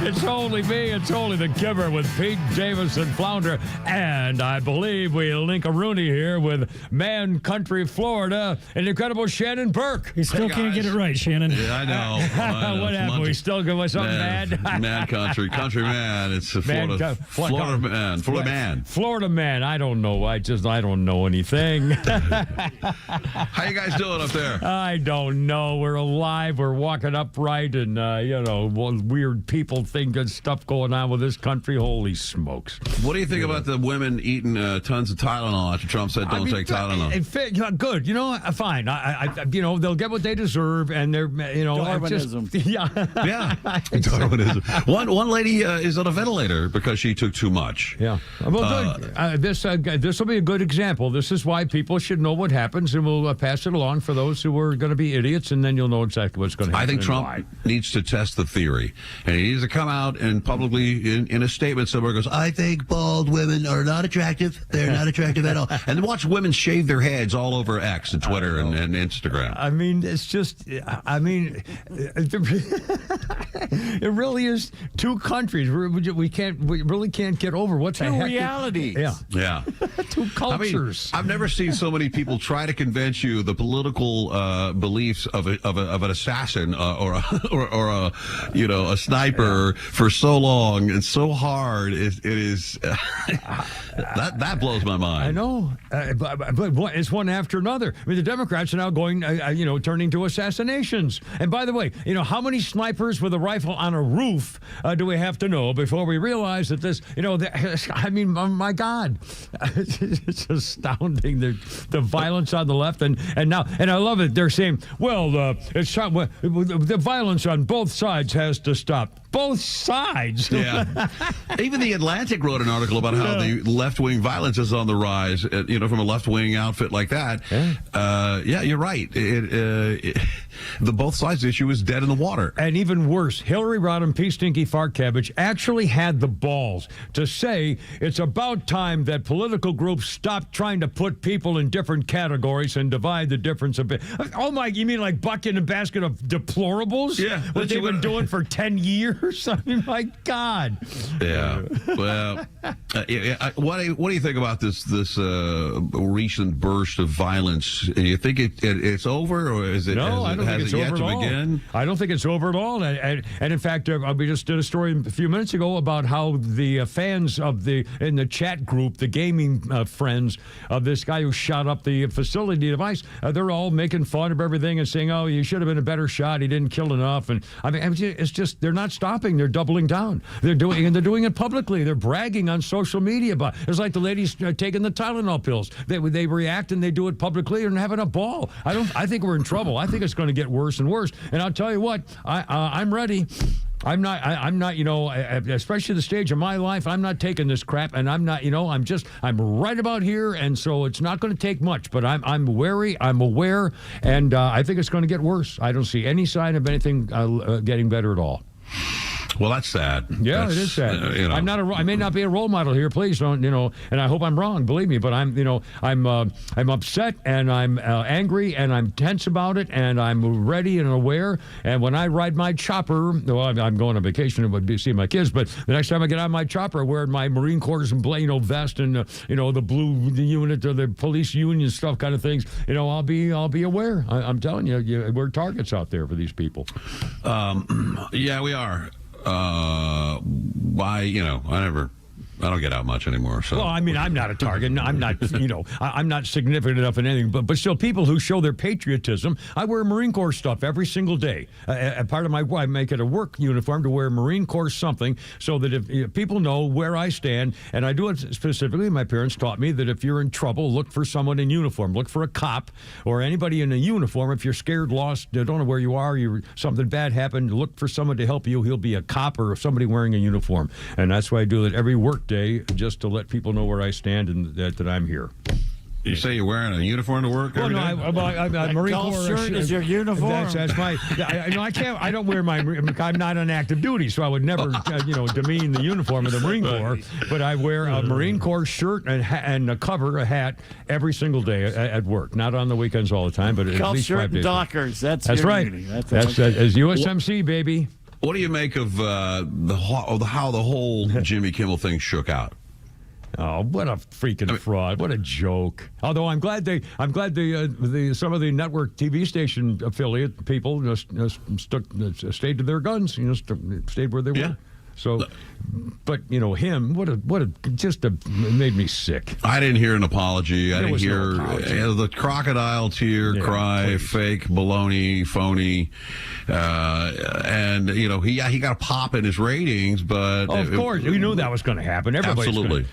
It's only me. It's only the Giver with Pete Davis and Flounder. And I believe we link a Rooney here with Man Country, Florida, and incredible Shannon Burke. You still can't get it right, Shannon. Yeah, I know. What happened? We still go with something mad? Man Country man. It's a Florida man. Florida man. I don't know. I don't know anything. How you guys doing up there? I don't know. We're alive. We're walking upright, and weird people think good stuff going on with this country. Holy smokes. What do you think about the women eating tons of Tylenol after Trump said don't take Tylenol? Good. Fine. They'll get what they deserve, and they're, Darwinism. Yeah. Darwinism. One lady is on a ventilator because she took too much. Yeah. Well, good. This will be a good example. This is why people should know what happens, and we'll pass it along for those who are going to be idiots, and then you'll know exactly what's going to happen. I think Trump needs to test the theory, and he needs to come out and publicly in a statement somewhere goes, I think bald women are not attractive. They're not attractive at all. And then watch women shave their heads all over X and Twitter and Instagram. I mean, it's just, It really is two countries. We really can't get over what's two realities. Yeah. Two cultures. I've never seen so many people try to convince you the political beliefs of an assassin or a sniper for so long and so hard. It is that blows my mind. I know, but it's one after another. I mean, the Democrats are now going, turning to assassinations. And by the way, how many snipers with a rifle on a roof do we have to know before we realize that this, my God, it's astounding the violence on the left. And I love it. They're saying, well, the violence on both sides has to stop. Both sides. Yeah. Even The Atlantic wrote an article about how the left-wing violence is on the rise, from a left-wing outfit like that. Yeah, you're right. The both sides issue is dead in the water. And even worse, Hillary Rodham, P. Stinky Fart Cabbage, actually had the balls to say it's about time that political groups stop trying to put people in different categories and divide the difference a bit. Oh, my, you mean like bucket and basket of deplorables? Yeah. What they've been doing for 10 years? I mean, my God. Yeah. Well, what do you think about this recent burst of violence? Do you think it's over, or is it? No, I don't think it's over at all. I don't think it's over at all. And in fact, we just did a story a few minutes ago about how the fans in the chat group, the gaming friends of this guy who shot up the facility device, they're all making fun of everything and saying, "Oh, you should have been a better shot. He didn't kill enough." And I mean, it's just they're not stopping. They're doubling down. They're doing it publicly. They're bragging on social media about it. It's like the ladies taking the Tylenol pills. They react and they do it publicly and having a ball. I think we're in trouble. I think it's going to get worse and worse. And I'll tell you what, I'm ready. I'm not, especially the stage of my life, I'm not taking this crap, and I'm not, I'm right about here, and so it's not going to take much, but I'm wary, I'm aware, and I think it's going to get worse. I don't see any sign of anything getting better at all. Well, that's sad. Yeah, it is sad. I may not be a role model here. Please don't, and I hope I'm wrong. Believe me, but I'm upset and I'm angry and I'm tense about it and I'm ready and aware. And when I ride my chopper, I'm going on vacation to see my kids, but the next time I get on my chopper, wearing my Marine Corps and vest and the blue unit or the police union stuff kind of things, I'll be aware. I'm telling you, we're targets out there for these people. Yeah, we are. I don't get out much anymore. So. Well, I mean, I'm not a target. I'm not, I'm not significant enough in anything. But still, people who show their patriotism, I wear Marine Corps stuff every single day. Part of I make it a work uniform to wear Marine Corps something so that if people know where I stand, and I do it specifically. My parents taught me that if you're in trouble, look for someone in uniform. Look for a cop or anybody in a uniform. If you're scared, lost, don't know where you are, something bad happened, look for someone to help you. He'll be a cop or somebody wearing a uniform. And that's why I do it every work day, just to let people know where I stand and that I'm here. You say you're wearing a uniform to work? Well, no, I'm Marine Corps shirt is your uniform. That's my. I can't. I don't wear my. I'm not on active duty, so I would never, demean the uniform of the Marine Corps. But I wear a Marine Corps shirt and a hat every single day at work. Not on the weekends all the time, but at least 5 days. Dockers. That's right. Duty. That's as USMC, baby. What do you make of how the whole Jimmy Kimmel thing shook out? Oh, what a freaking fraud! What a joke! Although I'm glad some of the network TV station affiliate people stayed to their guns. Stayed where they were. So, but him, it made me sick. I didn't hear an apology. I didn't hear the crocodile tear cry, fake, baloney, phony, and he got a pop in his ratings, but of course we knew that was going to happen. Absolutely,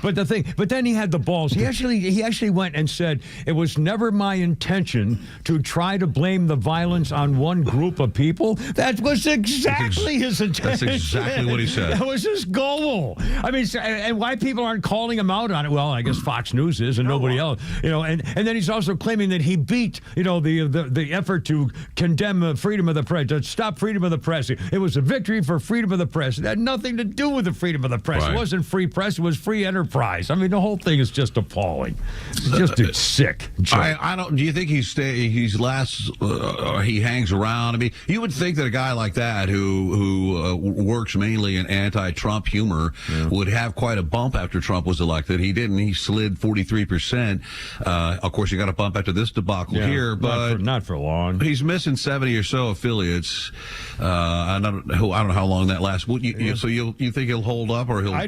but then he had the balls. He actually went and said it was never my intention to try to blame the violence on one group of people. That was exactly his intention. That's exactly what he said. That was his goal. I mean, and why people aren't calling him out on it? Well, I guess Fox News is, and nobody else. And then he's also claiming that he beat, the effort to condemn freedom of the press, to stop freedom of the press. It was a victory for freedom of the press. It had nothing to do with the freedom of the press. Right. It wasn't free press. It was free enterprise. I mean, the whole thing is just appalling. It's just sick. I don't. Do you think he hangs around? I mean, you would think that a guy like that who works mainly in anti-Trump humor would have quite a bump after Trump was elected. He didn't. He slid 43%. Of course, he got a bump after this debacle here, but not for long. He's missing 70 or so affiliates. I don't know how long that lasts. So you think he'll hold up, or he'll? I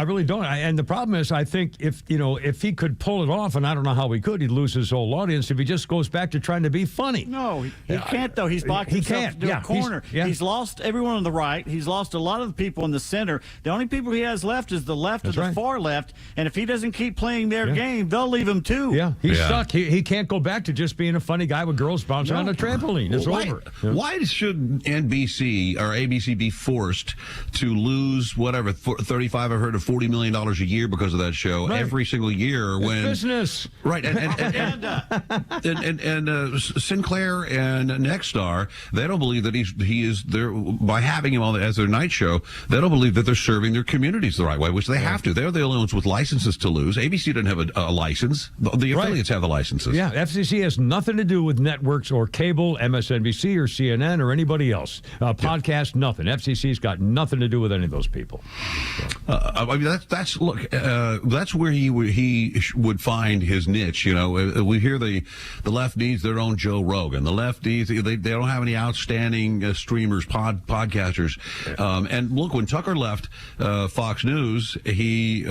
really don't. And the problem is, I think if he could pull it off, and I don't know how he could, he'd lose his whole audience if he just goes back to trying to be funny. No, he can't though. He's locked himself into a corner. He's lost everyone on the right. He's lost a lot of the people in the center. The only people he has left is the left and the far left. And if he doesn't keep playing their game, they'll leave him too. Yeah, he's stuck. He can't go back to just being a funny guy with girls bouncing on a trampoline. It's over. Why should NBC or ABC be forced to lose whatever 35? I've heard of $40 million a year because of that show every single year. When business, right? And Sinclair and Nexstar, they don't believe that he is there by having him on as their night show. They don't believe that they're serving their communities the right way, which they have to. They're the only ones with licenses to lose. ABC doesn't have a license. The affiliates have the licenses. Yeah, FCC has nothing to do with networks or cable, MSNBC or CNN or anybody else. Podcast, nothing. FCC's got nothing to do with any of those people. I mean, that's where he would find his niche. We hear the left needs their own Joe Rogan. The left needs they don't have any outstanding streamers, podcasters. And look, when Tucker left Fox News, he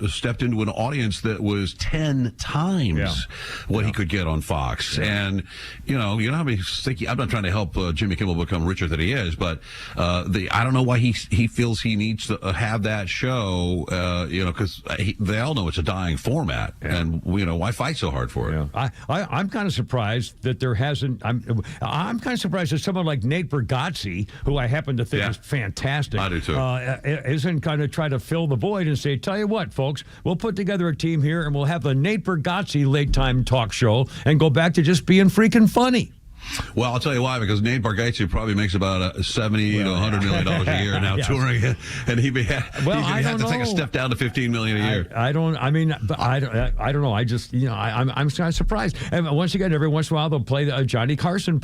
stepped into an audience that was 10 times what he could get on Fox. And you know how many sticky. I'm not trying to help Jimmy Kimmel become richer than he is, but I don't know why he feels he needs to have that show. Because they all know it's a dying format, and why fight so hard for it? I'm kind of surprised that there hasn't. I'm kind of surprised that someone like Nate Bargatze, who I happen to think is fantastic, I do too, isn't kind of try to fill the void and say, tell you what, folks, we'll put together a team here and we'll have the Nate Bargatze late time talk show and go back to just being freaking funny. Well, I'll tell you why, because Nate Bargatze probably makes about $70 to $100 million a year now touring it, and he may have to take a step down to $15 million a year. I don't know. I just, I'm kind of surprised. And once again, every once in a while, they'll play the Johnny Carson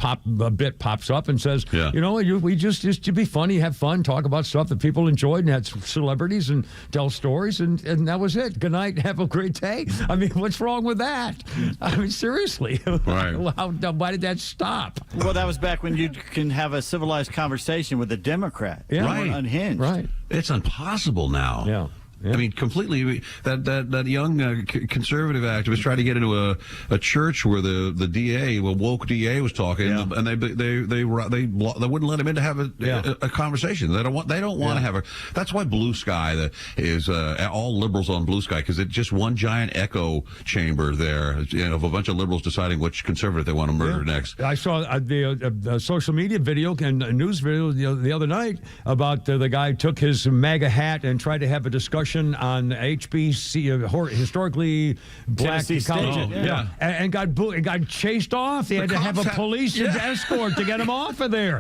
bit pops up and says, we just to be funny, have fun, talk about stuff that people enjoyed, and had celebrities and tell stories, and that was it. Good night, have a great day. I mean, what's wrong with that? I mean, seriously, right? Why did that stop? Well, that was back when you can have a civilized conversation with a Democrat. Right. Unhinged. Right. It's impossible now. Yeah. I mean, completely. That young conservative activist tried to get into a church where the DA, woke DA, was talking, and they wouldn't let him in to have a conversation. They don't want to have a. That's why Blue Sky is all liberals on Blue Sky, because it's just one giant echo chamber there, of a bunch of liberals deciding which conservative they want to murder next. I saw the social media video and a news video the other night about the guy took his MAGA hat and tried to have a discussion on HBC, historically black college, and got chased off. They had to have a police escort to get him off of there.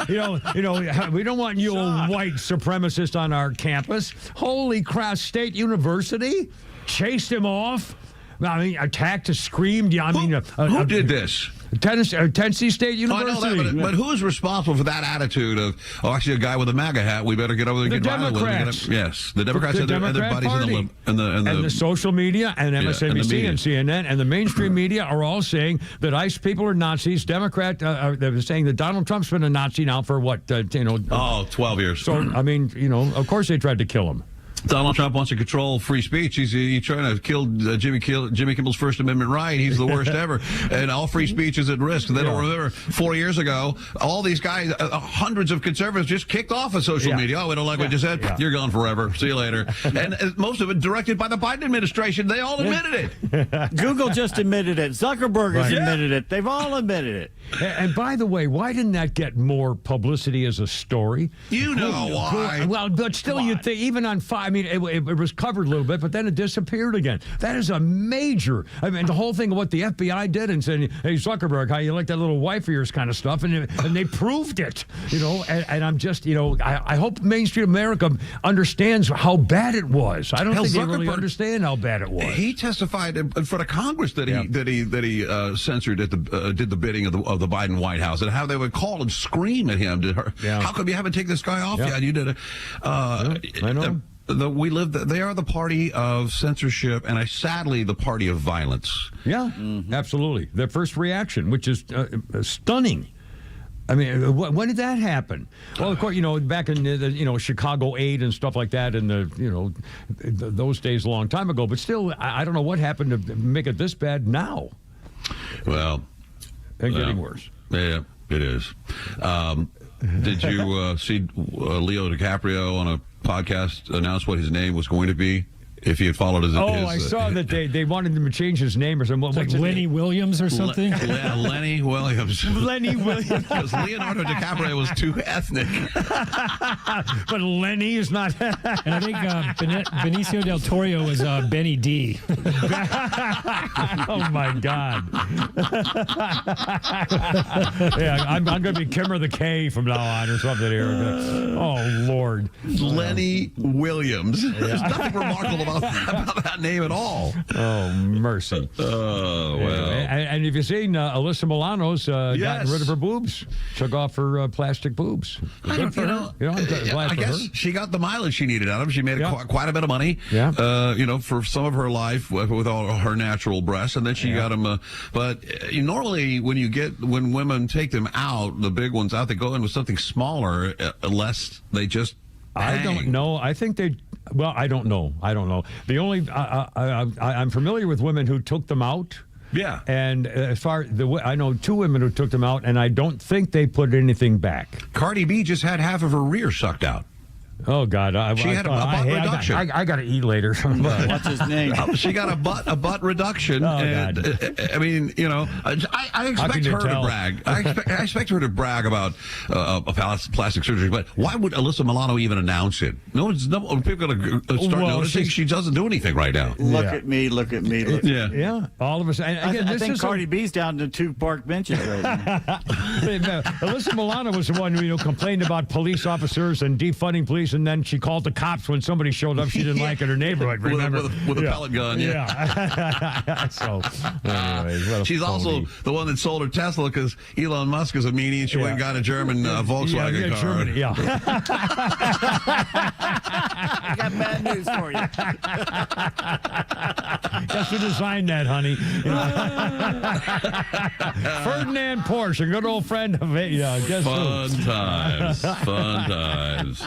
We don't want you old white supremacists on our campus. Holy crap! State University chased him off. I mean, attacked, screamed. Who did this? Tennessee State University. I know that, but who is responsible for that attitude of, actually, a guy with a MAGA hat, we better get over there and get violent with him? Yes, the Democrats and their buddies in the social media and MSNBC and CNN and the mainstream media are all saying that ICE people are Nazis. They're saying that Donald Trump's been a Nazi now for 12 years. So, I mean, of course they tried to kill him. Donald Trump wants to control free speech. He's trying to kill Jimmy Kimmel's First Amendment right. He's the worst ever. And all free speech is at risk. They don't remember 4 years ago, all these guys, hundreds of conservatives just kicked off of social media. Oh, we don't like what you said? You're gone forever. See you later. And most of it directed by the Biden administration. They all admitted it. Google just admitted it. Zuckerberg has admitted it. They've all admitted it. And by the way, why didn't that get more publicity as a story? You know why. Well, but still, you'd think, even on 5, I mean, it was covered a little bit, but then it disappeared again. That is a major, I mean, the whole thing of what the FBI did and saying, hey, Zuckerberg, how you like that little wife of yours kind of stuff, and they proved it, and I'm just, I hope Main Street America understands how bad it was. I don't think they really understand how bad it was. He testified in front of Congress that he censored did the bidding of the Biden White House, and how they would call and scream at him. How come you haven't taken this guy off yet? You did it. I know. They are the party of censorship, and sadly the party of violence. Yeah, absolutely. Their first reaction, which is stunning. I mean, when did that happen? Well, of course, back in the Chicago 8 and stuff like that, and those days a long time ago. But still, I don't know what happened to make it this bad now. Well, and getting worse. Yeah, it is. Did you see Leo DiCaprio on a podcast announce what his name was going to be if he had followed his... I saw that they wanted him to change his name or something. Like Lenny Williams or something? Lenny Williams. Lenny Williams. Because Leonardo DiCaprio was too ethnic. But Lenny is not... And I think Benicio del Toro was Benny D. Oh, my God. Yeah, I'm going to be Kimmer the K from now on or something here. Oh, Lord. Lenny Williams. There's nothing remarkable about that name at all. Oh, mercy. Oh, well. And have you seen Alyssa Milano's gotten rid of her boobs? Took off her plastic boobs. I guess she got the mileage she needed out of them. She made quite a bit of money, for some of her life with all her natural breasts, and then she got them. But normally when women take them out, the big ones out, they go in with something smaller, unless they just hang. I don't know. I think they... Well, I don't know. The only I'm familiar with women who took them out. Yeah. And as far I know 2 women who took them out, and I don't think they put anything back. Cardi B just had half of her rear sucked out. Oh God! She had a butt reduction. I got to eat later. What's his name? She got a butt reduction. Oh, and God. I mean, I expect her to brag. I expect her to brag about plastic surgery. But why would Alyssa Milano even announce it? People are going to start noticing she doesn't do anything right now. Look at me. Yeah. All of us. And again, I think Cardi B's down to 2 park benches right now. Alyssa Milano was the one who complained about police officers and defunding police. And then she called the cops when somebody showed up she didn't like in her neighborhood. Remember, with a pellet gun. Yeah. So, anyways, she's also the one that sold her Tesla because Elon Musk is a meanie, and she went and got a German Volkswagen car. Germany, I got bad news for you. Guess who designed that, honey? Ferdinand Porsche, a good old friend of it. Guess Fun times.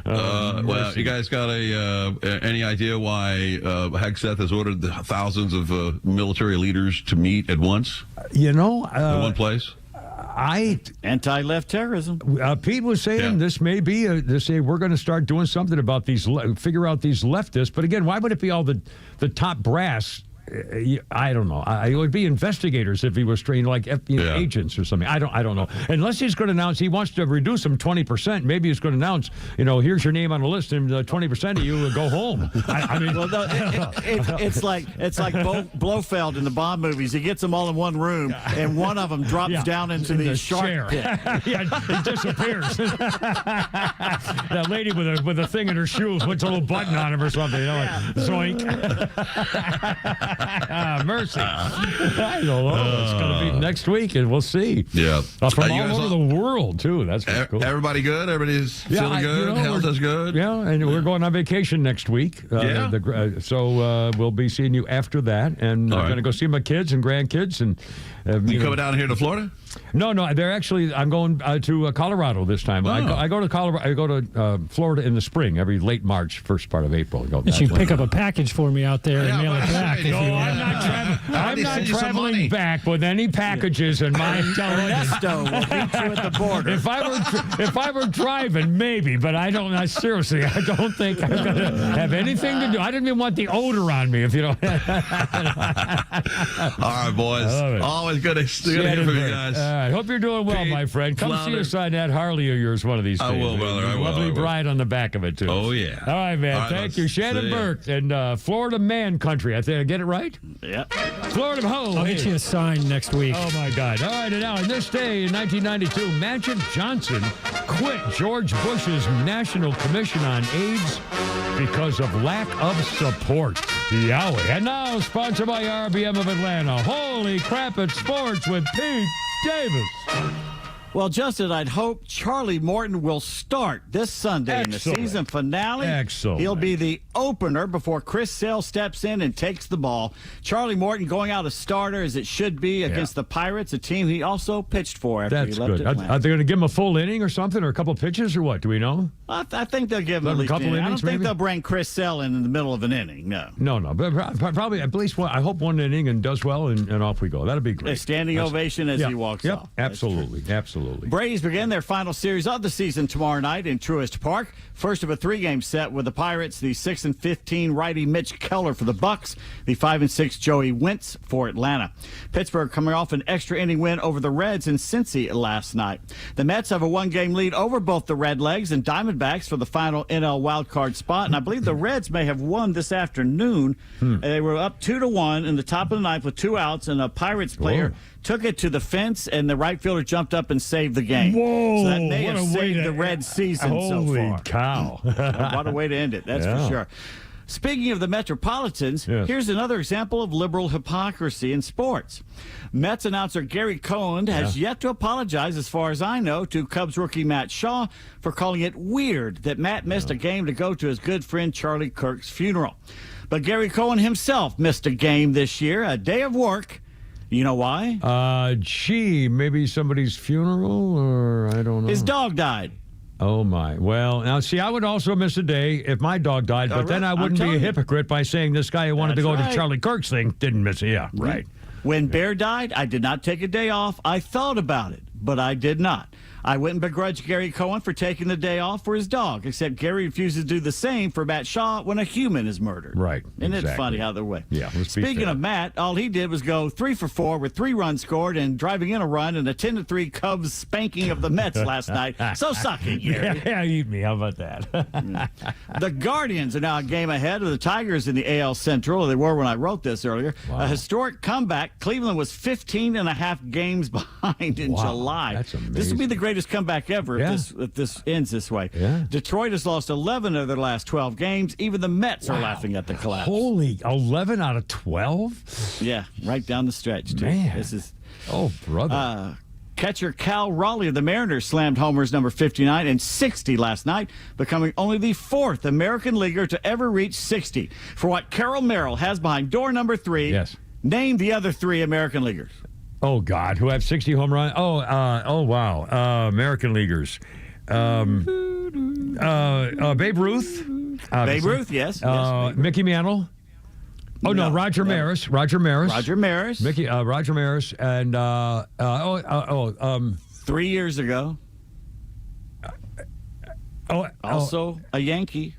Well, you guys got any idea why Hegseth has ordered thousands of military leaders to meet at once? In one place? Anti-left terrorism. Pete was saying this may be they say we're going to start doing something about figure out these leftists. But again, why would it be all the top brass? I don't know. It would be investigators if he was trained like agents or something. I don't know. Unless he's going to announce he wants to reduce them 20%. Maybe he's going to announce, here's your name on the list, and 20% of you will go home. I mean, well, no, it's like Blofeld in the Bond movies. He gets them all in one room, and one of them drops down into the shark pit. He disappears. That lady with a thing in her shoe puts a little button on him or something. Zoink. Mercy. I don't know. It's going to be next week, and we'll see. Yeah. From all over the world, too. That's cool. Everybody good? Everybody's feeling good? Health is good? Yeah, and we're going on vacation next week. So we'll be seeing you after that, and we're going to go see my kids and grandkids. And you coming down here to Florida? No, they're actually. I'm going to Colorado this time. Oh. I go to Colorado. I go to Florida in the spring, every late March, first part of April. You should pick up a package for me out there and mail it back. I'm not traveling back with any packages in my. Ernesto will meet you at the border. If I were driving, maybe, but I don't. Seriously, I don't think I'm going to have anything to do. I didn't even want the odor on me. If you don't. All right, boys. Always good to hear from you guys. right. Hope you're doing well, my friend. Come see us on that Harley of yours one of these days. I will, brother. I will. Lovely bride on the back of it, too. Oh, yeah. All right, man. All right, Thank you. Shannon Burke and Florida Man Country. I think I get it right? Yeah. Florida Ho. I'll get you a sign next week. Oh, my God. All right, and now, on this day in 1992, Magic Johnson quit George Bush's National Commission on AIDS because of lack of support. Yowie. And now, sponsored by RBM of Atlanta. Holy crap, it's sports with Pete Davis. Well, Justin, I'd hope Charlie Morton will start this Sunday in the season finale. Excellent. He'll be the opener before Chris Sale steps in and takes the ball. Charlie Morton going out as starter as it should be against the Pirates, a team he also pitched for after he left Atlanta. Are they going to give him a full inning or something, or a couple pitches, or what? Do we know? I think they'll give him at least a couple innings. I don't think maybe? they'll bring Chris Sale in the middle of an inning. No. No. But probably at least one. I hope one inning and does well, and off we go. That'd be great. A standing ovation as he walks off. Absolutely. Braves begin their final series of the season tomorrow night in Truist Park. First of a 3-game set with the Pirates, the 6-15 righty Mitch Keller for the Bucks, the 5-6 Joey Wentz for Atlanta. Pittsburgh coming off an extra inning win over the Reds in Cincy last night. The Mets have a 1-game lead over both the Redlegs and Diamondbacks for the final NL wildcard spot, and I believe the Reds may have won this afternoon. They were up 2-1 in the top of the ninth with 2 outs, and a Pirates player took it to the fence, and the right fielder jumped up and saved the game. Whoa! So that may have saved the Red season so far. Holy cow. What a way to end it, that's for sure. Speaking of the Metropolitans, here's another example of liberal hypocrisy in sports. Mets announcer Gary Cohen has yet to apologize, as far as I know, to Cubs rookie Matt Shaw for calling it weird that Matt missed a game to go to his good friend Charlie Kirk's funeral. But Gary Cohen himself missed a game this year, a day of work. You know why? Maybe somebody's funeral, or I don't know. His dog died. Oh, my. Well, now, see, I would also miss a day if my dog died, but then I wouldn't be a hypocrite by saying this guy who wanted to go to Charlie Kirk's thing didn't miss it. Yeah, right. When Bear died, I did not take a day off. I thought about it, but I did not. I wouldn't begrudge Gary Cohen for taking the day off for his dog, except Gary refuses to do the same for Matt Shaw when a human is murdered. Right. Isn't it funny how they're way? Yeah. Speaking of Matt, all he did was go 3 for 4 with 3 runs scored and driving in a run and a 10-3 Cubs spanking of the Mets last night. So suck it, Gary. Yeah, eat me. How about that? The Guardians are now a game ahead of the Tigers in the AL Central. They were when I wrote this earlier. Wow. A historic comeback. Cleveland was 15.5 games behind in July. That's amazing. This will be the greatest comeback ever if this ends this way. Yeah. Detroit has lost 11 of their last 12 games. Even the Mets are laughing at the collapse. Holy, 11 out of 12? Yeah, right down the stretch, too. Man. This is... Oh, brother. Catcher Cal Raleigh of the Mariners slammed homers number 59 and 60 last night, becoming only the 4th American leaguer to ever reach 60. For what Carol Merrill has behind door number 3, name the other 3 American leaguers. Oh, God, who have 60 home runs? Oh, wow. American leaguers. Babe Ruth. Obviously. Babe Ruth, yes. Mickey Mantle. Oh, no, Roger Maris. Roger Maris. Roger Maris. Roger Maris. And, 3 years ago. Also a Yankee.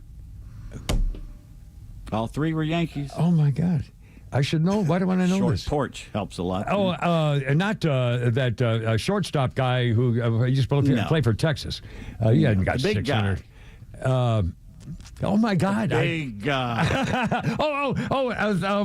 All 3 were Yankees. Oh, my God. I should know. Why do I know this? Short porch helps a lot. Not that shortstop guy who used to play for Texas. He hadn't got big 600. Oh, my God. Big guy.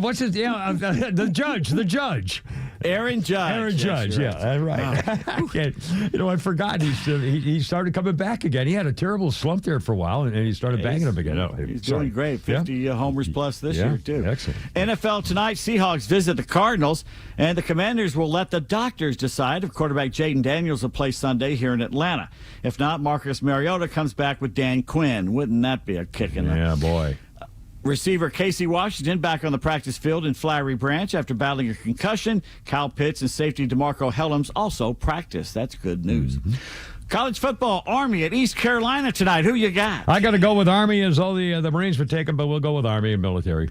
What's his name? The judge. Aaron Judge. Yeah, right. I forgot. He started coming back again. He had a terrible slump there for a while, and he started banging them again. He's doing great. 50 homers plus this year, too. Excellent. NFL tonight, Seahawks visit the Cardinals, and the Commanders will let the doctors decide if quarterback Jaden Daniels will play Sunday here in Atlanta. If not, Marcus Mariota comes back with Dan Quinn. Wouldn't that be a kick in the... Yeah, boy. Receiver Casey Washington back on the practice field in Flowery Branch after battling a concussion. Kyle Pitts and safety DeMarco Helms also practice. That's good news. College football, Army at East Carolina tonight. Who you got? I got to go with Army, as all the Marines were taken, but we'll go with Army and military.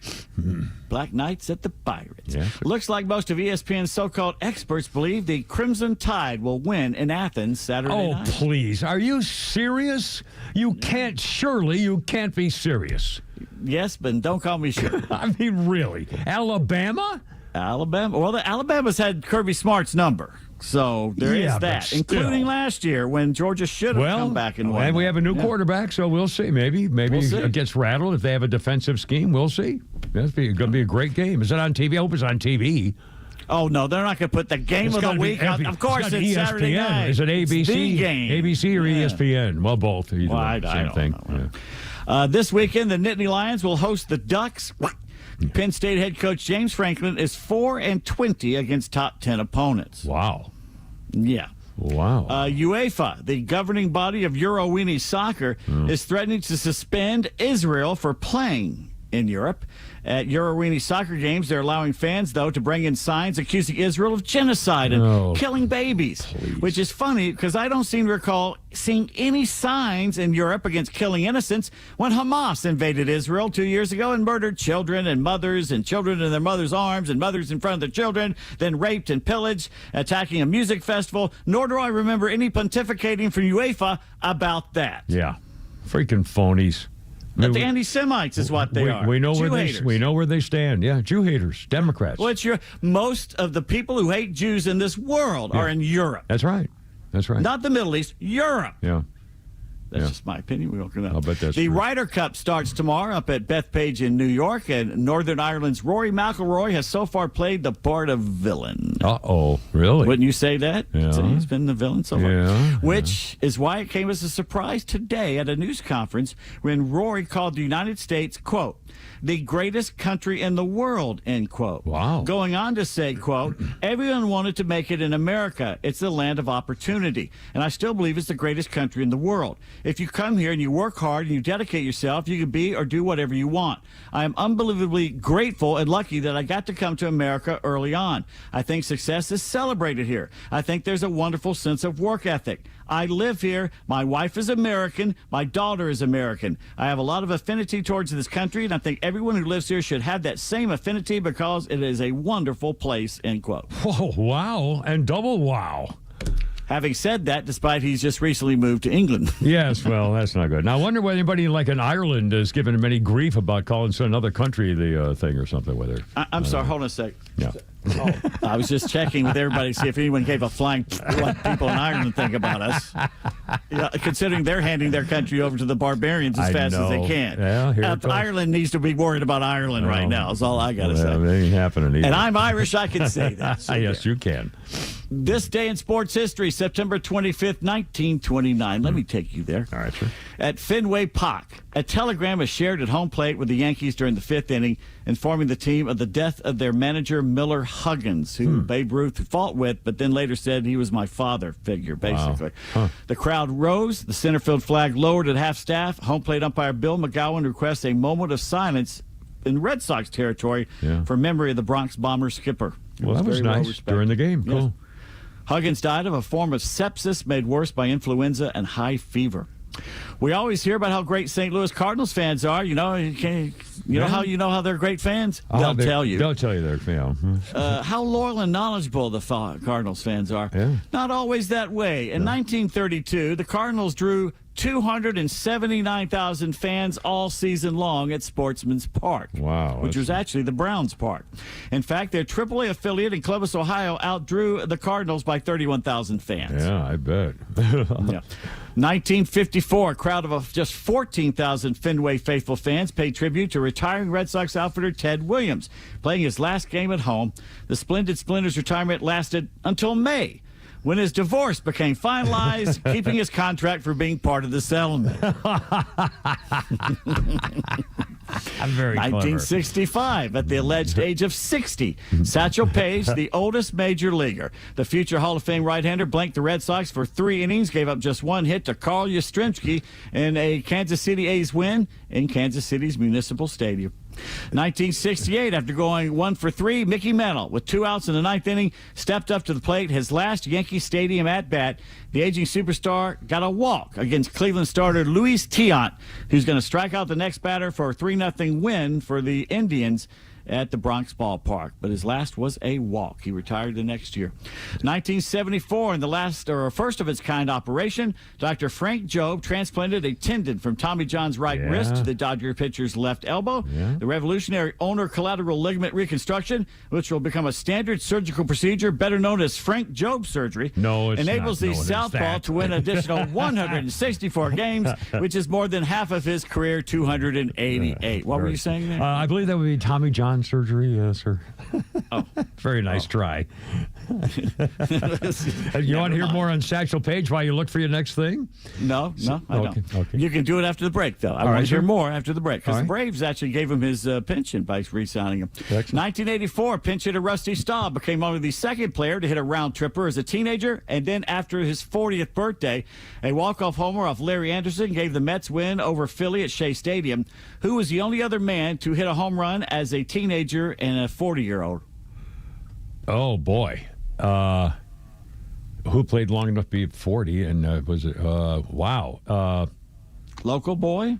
Black Knights at the Pirates. Yeah. Looks like most of ESPN's so-called experts believe the Crimson Tide will win in Athens Saturday night. Oh, please. Are you serious? You can't be serious. Yes, but don't call me sure. I mean, really? Alabama? Well, the Alabama's had Kirby Smart's number. So there is that, including last year when Georgia should have come back and won. And we have a new quarterback, so we'll see. Maybe it gets rattled if they have a defensive scheme. We'll see. That's going to be a great game. Is it on TV? I hope it's on TV. Oh, no, they're not going to put the game of the week out. Of course, it's ESPN. Saturday night. Is it ABC? It's the game. ABC or ESPN? Well, both. Same thing. This weekend, the Nittany Lions will host the Ducks. Penn State head coach James Franklin is 4-20 against top 10 opponents. Wow. Yeah. Wow. UEFA, the governing body of Euro-Weenie soccer, is threatening to suspend Israel for playing in Europe. At Euro-Weenie soccer games, they're allowing fans, though, to bring in signs accusing Israel of genocide and killing babies, which is funny because I don't seem to recall seeing any signs in Europe against killing innocents when Hamas invaded Israel 2 years ago and murdered children and children in their mothers' arms and mothers in front of their children, then raped and pillaged, attacking a music festival. Nor do I remember any pontificating from UEFA about that. Yeah. Freaking phonies. The anti-Semites is what they are. We know Jew where haters. we know where they stand. Yeah, Jew haters, Democrats. Well, most of the people who hate Jews in this world are in Europe. That's right. Not the Middle East, Europe. Yeah. That's just my opinion. We won't know. I'll bet that's the true. Ryder Cup starts tomorrow up at Bethpage in New York, and Northern Ireland's Rory McIlroy has so far played the part of villain. Uh-oh, really? Wouldn't you say that? Yeah. So he's been the villain so far. Yeah. Which is why it came as a surprise today at a news conference when Rory called the United States, quote, the greatest country in the world, end quote. Wow. Going on to say, quote, everyone wanted to make it in America. It's the land of opportunity. And I still believe it's the greatest country in the world. If you come here and you work hard and you dedicate yourself, you can be or do whatever you want. I am unbelievably grateful and lucky that I got to come to America early on. I think success is celebrated here. I think there's a wonderful sense of work ethic. I live here. My wife is American. My daughter is American. I have a lot of affinity towards this country, and I think everyone who lives here should have that same affinity because it is a wonderful place, end quote. Whoa, wow, and double wow. Having said that, despite he's just recently moved to England. Yes, well, that's not good. Now, I wonder whether anybody like in Ireland is giving him any grief about calling another country the thing or something with her. I'm sorry, hold on a sec. Yeah. Oh, I was just checking with everybody to see if anyone gave a flying what people in Ireland think about us. Considering they're handing their country over to the barbarians as fast as they can. Yeah, Ireland needs to be worried about Ireland right now, is all I got to say. It ain't happening either. And I'm Irish, I can say that. So yes, you can. This day in sports history, September 25th, 1929. Let me take you there. All right, sure. At Fenway Park, a telegram is shared at home plate with the Yankees during the fifth inning, informing the team of the death of their manager, Miller Huggins, who Babe Ruth fought with, but then later said he was my father figure, basically. Wow. Huh. The crowd rose, the center field flag lowered at half-staff. Home plate umpire Bill McGowan requests a moment of silence in Red Sox territory for memory of the Bronx Bomber skipper. Well, that was nice during the game. Cool. Yes. Huggins died of a form of sepsis made worse by influenza and high fever. We always hear about how great St. Louis Cardinals fans are. You know how they're great fans? They'll tell you. They'll tell you they're fans. How loyal and knowledgeable the Cardinals fans are. Yeah. Not always that way. In 1932, the Cardinals drew 279,000 fans all season long at Sportsman's Park. Wow. Which was actually the Browns' park. In fact, their AAA affiliate in Columbus, Ohio, outdrew the Cardinals by 31,000 fans. Yeah, I bet. 1954, a crowd of just 14,000 Fenway faithful fans paid tribute to retiring Red Sox outfielder Ted Williams, playing his last game at home. The Splendid Splendour's retirement lasted until May, when his divorce became finalized, keeping his contract for being part of the settlement. I'm very 1965, at the alleged age of 60, Satchel Paige, the oldest major leaguer. The future Hall of Fame right-hander blanked the Red Sox for 3 innings, gave up just 1 hit to Carl Yastrzemski in a Kansas City A's win in Kansas City's Municipal Stadium. 1968, after going 1 for 3, Mickey Mantle, with 2 outs in the 9th inning, stepped up to the plate. His last Yankee Stadium at-bat, the aging superstar got a walk against Cleveland starter Luis Tiant, who's going to strike out the next batter for a 3-0 win for the Indians at the Bronx ballpark, but his last was a walk. He retired the next year. 1974, in the first of its kind operation, Dr. Frank Jobe transplanted a tendon from Tommy John's right wrist to the Dodger pitcher's left elbow. The revolutionary ulnar collateral ligament reconstruction, which will become a standard surgical procedure better known as Frank Jobe surgery, enables the southpaw to win an additional 164 games, which is more than half of his career 288. What were you saying there? I believe that would be Tommy John surgery, sir. Oh. Very nice try. You want to hear more on Satchel Paige while you look for your next thing? No, I don't. Okay. You can do it after the break, though. I want to hear more after the break, because the Braves actually gave him his pension by re-signing him. Excellent. 1984, pinch hitter Rusty Staub became only the second player to hit a round tripper as a teenager, and then after his 40th birthday, a walk-off homer off Larry Anderson gave the Mets win over Philly at Shea Stadium. Who was the only other man to hit a home run as a teenager and a 40-year-old? Oh, boy. Who played long enough to be 40? And was it? Wow. Local boy?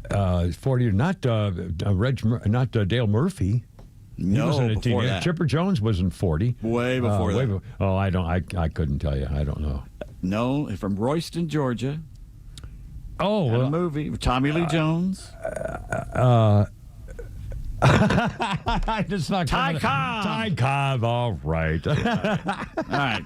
40. Not Dale Murphy. He wasn't a teenager. That. Chipper Jones wasn't 40. Way before that. I couldn't tell you. I don't know. No, from Royston, Georgia. Oh, a movie with Tommy Lee Jones. It's not Ty Cobb. Ty Cobb. All right. All right.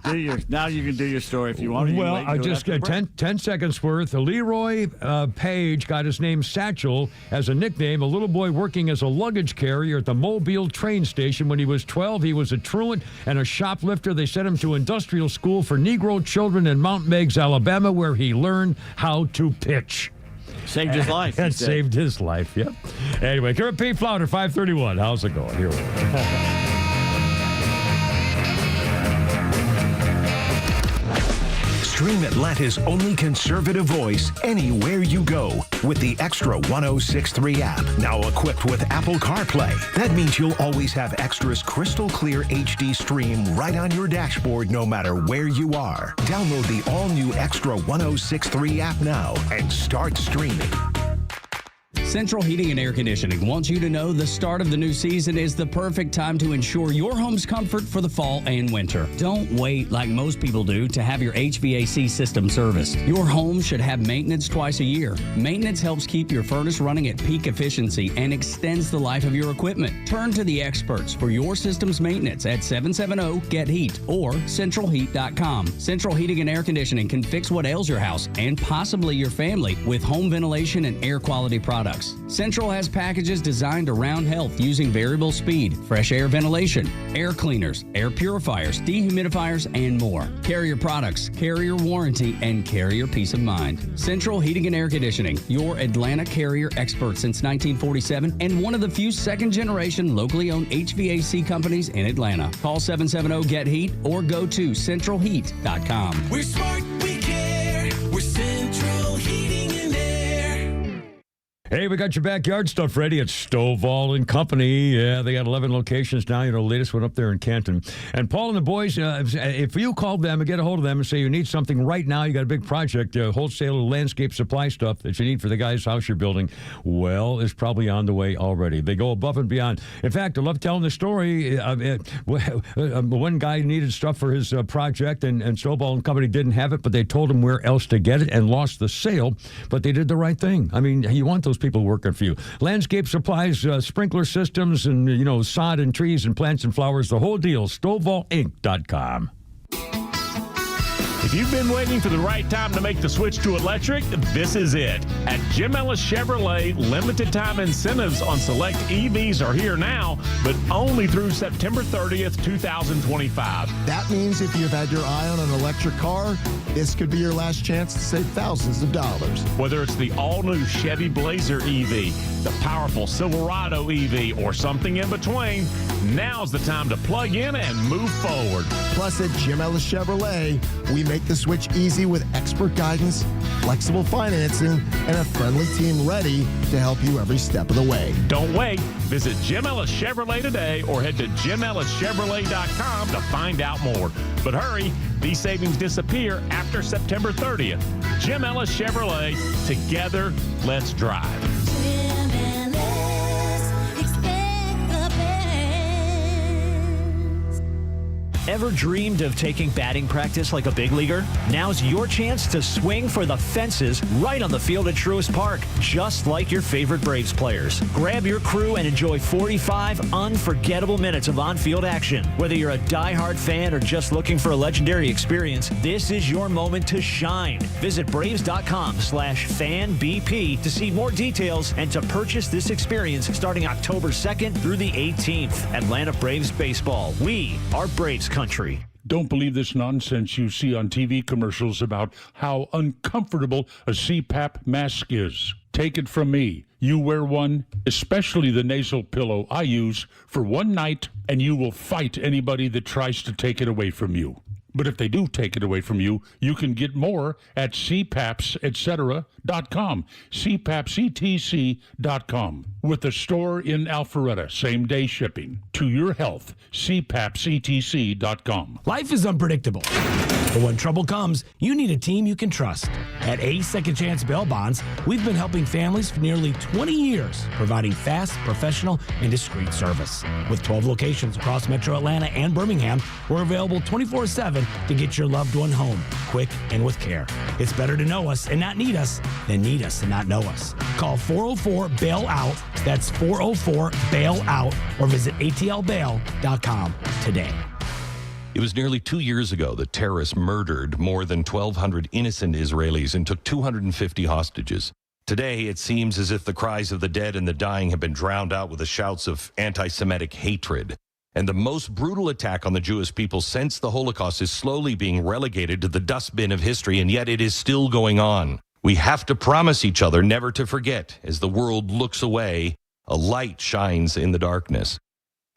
Now you can do your story if you want. Well, I just got 10 seconds worth. Leroy Page got his name Satchel as a nickname. A little boy working as a luggage carrier at the Mobile train station. When he was 12, he was a truant and a shoplifter. They sent him to industrial school for Negro children in Mount Meigs, Alabama, where he learned how to pitch. Saved his life. It saved his life, yep. Anyway, Kurt P. Flounder, 531. How's it going? Here we go. Stream Atlanta's only conservative voice anywhere you go with the XTRA 106.3 app. Now equipped with Apple CarPlay. That means you'll always have Extra's crystal clear HD stream right on your dashboard no matter where you are. Download the all-new XTRA 106.3 app now and start streaming. Central Heating and Air Conditioning wants you to know the start of the new season is the perfect time to ensure your home's comfort for the fall and winter. Don't wait like most people do to have your HVAC system serviced. Your home should have maintenance twice a year. Maintenance helps keep your furnace running at peak efficiency and extends the life of your equipment. Turn to the experts for your system's maintenance at 770-GET-HEAT or centralheat.com. Central Heating and Air Conditioning can fix what ails your house and possibly your family with home ventilation and air quality products. Central has packages designed around health using variable speed, fresh air ventilation, air cleaners, air purifiers, dehumidifiers, and more. Carrier products, carrier warranty, and carrier peace of mind. Central Heating and Air Conditioning, your Atlanta Carrier expert since 1947 and one of the few second-generation locally owned HVAC companies in Atlanta. Call 770-GET-HEAT or go to centralheat.com. We're smart, we care. We're Central Heating and Air. Hey, we got your backyard stuff ready at Stovall & Company. Yeah, they got 11 locations now. You know, latest one up there in Canton. And Paul and the boys, if you call them and get a hold of them and say you need something right now, you got a big project, wholesale landscape supply stuff that you need for the guy's house you're building, well, it's probably on the way already. They go above and beyond. In fact, I love telling the story. One guy needed stuff for his project, and Stovall & Company didn't have it, but they told him where else to get it and lost the sale, but they did the right thing. I mean, you want those people working for you. Landscape supplies, sprinkler systems, and, sod and trees and plants and flowers, the whole deal. StovallInc.com. If you've been waiting for the right time to make the switch to electric, this is it. At Jim Ellis Chevrolet, limited time incentives on select EVs are here now, but only through September 30th, 2025. That means if you've had your eye on an electric car, this could be your last chance to save thousands of dollars. Whether it's the all-new Chevy Blazer EV, the powerful Silverado EV, or something in between, now's the time to plug in and move forward. Plus, at Jim Ellis Chevrolet, we make the switch easy with expert guidance, flexible financing, and a friendly team ready to help you every step of the way. Don't wait. Visit Jim Ellis Chevrolet today or head to JimEllisChevrolet.com to find out more. But hurry, these savings disappear after September 30th. Jim Ellis Chevrolet, together, let's drive. Jim Ellis, Ever dreamed of taking batting practice like a big leaguer? Now's your chance to swing for the fences right on the field at Truist Park, just like your favorite Braves players. Grab your crew and enjoy 45 unforgettable minutes of on-field action. Whether you're a diehard fan or just looking for a legendary experience, this is your moment to shine. Visit Braves.com/FanBP to see more details and to purchase this experience starting October 2nd through the 18th. Atlanta Braves Baseball. We are Braves country. Don't believe this nonsense you see on TV commercials about how uncomfortable a CPAP mask is. Take it from me. You wear one, especially the nasal pillow I use, for one night, and you will fight anybody that tries to take it away from you. But if they do take it away from you, you can get more at cpapsetcetera.com, cpapsetc.com, with a store in Alpharetta, same-day shipping. To your health, cpapsetc.com. Life is unpredictable, but when trouble comes, you need a team you can trust. At A Second Chance Bail Bonds, we've been helping families for nearly 20 years, providing fast, professional, and discreet service. With 12 locations across Metro Atlanta and Birmingham, we're available 24/7 to get your loved one home, quick and with care. It's better to know us and not need us than need us and not know us. Call 404-BAIL-OUT, that's 404-BAIL-OUT, or visit atlbail.com today. It was nearly 2 years ago that terrorists murdered more than 1,200 innocent Israelis and took 250 hostages. Today, it seems as if the cries of the dead and the dying have been drowned out with the shouts of anti-Semitic hatred. And the most brutal attack on the Jewish people since the Holocaust is slowly being relegated to the dustbin of history, and yet it is still going on. We have to promise each other never to forget. As the world looks away, a light shines in the darkness.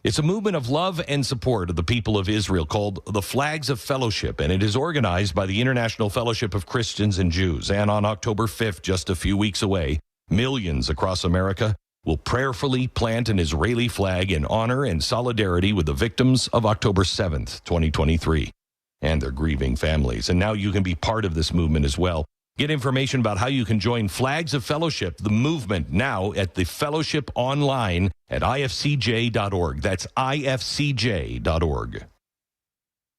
It's a movement of love and support of the people of Israel called the Flags of Fellowship, and it is organized by the International Fellowship of Christians and Jews. And on October 5th, just a few weeks away, millions across America will prayerfully plant an Israeli flag in honor and solidarity with the victims of October 7th, 2023, and their grieving families. And now you can be part of this movement as well. Get information about how you can join Flags of Fellowship, the movement, now at the Fellowship online at ifcj.org. That's ifcj.org.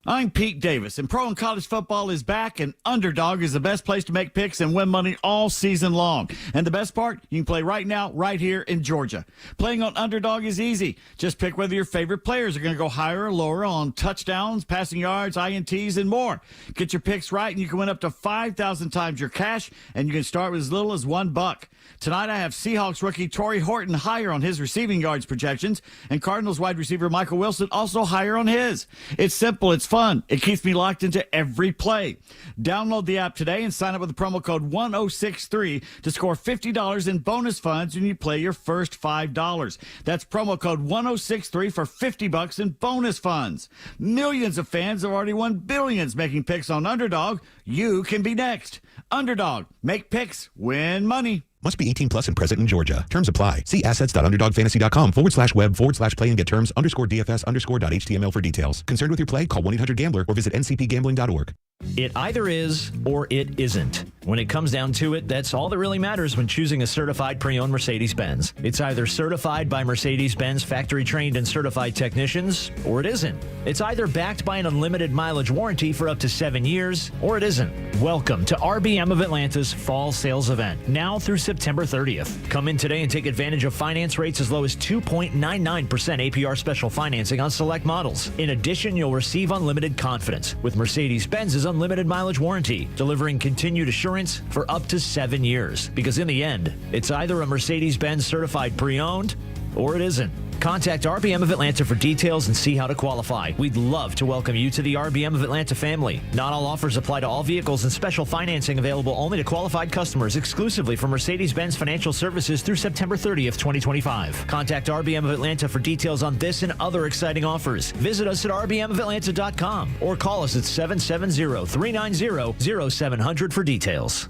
I'm Pete Davis, and pro and college football is back, and Underdog is the best place to make picks and win money all season long. And the best part, you can play right now, right here in Georgia. Playing on Underdog is easy. Just pick whether your favorite players are going to go higher or lower on touchdowns, passing yards, INTs, and more. Get your picks right, and you can win up to 5,000 times your cash, and you can start with as little as $1. Tonight, I have Seahawks rookie Torrey Horton higher on his receiving yards projections, and Cardinals wide receiver Michael Wilson also higher on his. It's simple. It's fun. It keeps me locked into every play. Download the app today and sign up with the promo code 1063 to score $50 in bonus funds when you play your first $5. That's promo code 1063 for $50 in bonus funds. Millions of fans have already won billions making picks on Underdog. You can be next. Underdog. Make picks. Win money. Must be 18 plus and present in Georgia. Terms apply. See assets.underdogfantasy.com/web/play and get terms _DFS_.html for details. Concerned with your play? Call 1-800-GAMBLER or visit ncpgambling.org. It either is or it isn't. When it comes down to it, that's all that really matters when choosing a certified pre-owned Mercedes-Benz. It's either certified by Mercedes-Benz factory-trained and certified technicians, or it isn't. It's either backed by an unlimited mileage warranty for up to 7 years, or it isn't. Welcome to RBM of Atlanta's Fall Sales Event, now through September 30th. Come in today and take advantage of finance rates as low as 2.99% APR special financing on select models. In addition, you'll receive unlimited confidence with Mercedes-Benz's unlimited mileage warranty, delivering continued assurance for up to 7 years. Because in the end, it's either a Mercedes-Benz certified pre-owned or it isn't. Contact RBM of Atlanta for details and see how to qualify. We'd love to welcome you to the RBM of Atlanta family. Not all offers apply to all vehicles, and special financing available only to qualified customers exclusively from Mercedes-Benz Financial Services through September 30th, 2025. Contact RBM of Atlanta for details on this and other exciting offers. Visit us at rbmofatlanta.com or call us at 770-390-0700 for details.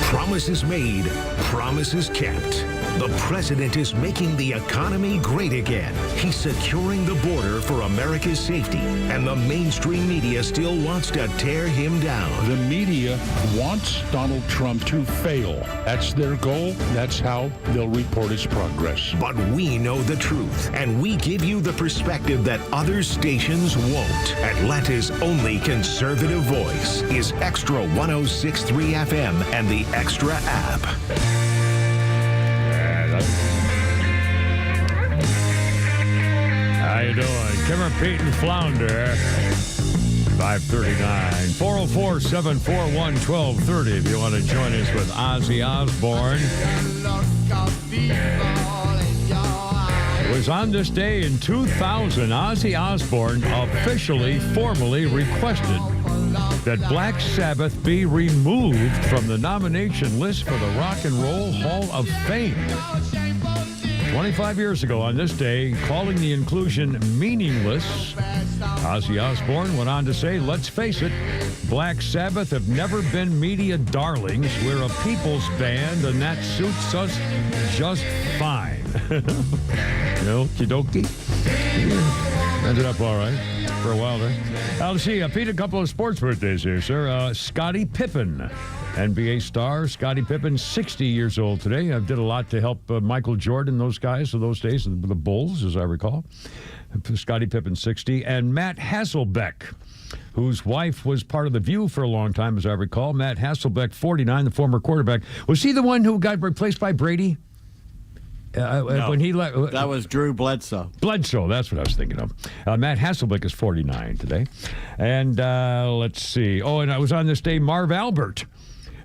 Promises made, promises kept. The president is making the economy great again. He's securing the border for America's safety, and the mainstream media still wants to tear him down. The media wants Donald Trump to fail. That's their goal. That's how they'll report his progress. But we know the truth, and we give you the perspective that other stations won't. Atlanta's only conservative voice is XTRA 106.3 FM and the XTRA app. How you doing? Kimmer, Pete, and Flounder. 539. 404-741-1230 if you want to join us with Ozzy Osbourne. It was on this day in 2000, Ozzy Osbourne formally requested that Black Sabbath be removed from the nomination list for the Rock and Roll Hall of Fame. 25 years ago on this day, calling the inclusion meaningless, Ozzy Osbourne went on to say, let's face it, Black Sabbath have never been media darlings. We're a people's band, and that suits us just fine. Okie dokie. Yeah. Ended up all right for a while there. Let's see, Pete, a couple of sports birthdays here, sir. Scottie Pippen, NBA star. Scottie Pippen, 60 years old today. I did a lot to help Michael Jordan, those guys of those days, the Bulls, as I recall. Scottie Pippen, 60. And Matt Hasselbeck, whose wife was part of The View for a long time, as I recall. Matt Hasselbeck, 49, the former quarterback. Was he the one who got replaced by Brady? No, when he that was Drew Bledsoe. Bledsoe, that's what I was thinking of. Matt Hasselbeck is 49 today. And let's see. Oh, and I was on this day, Marv Albert.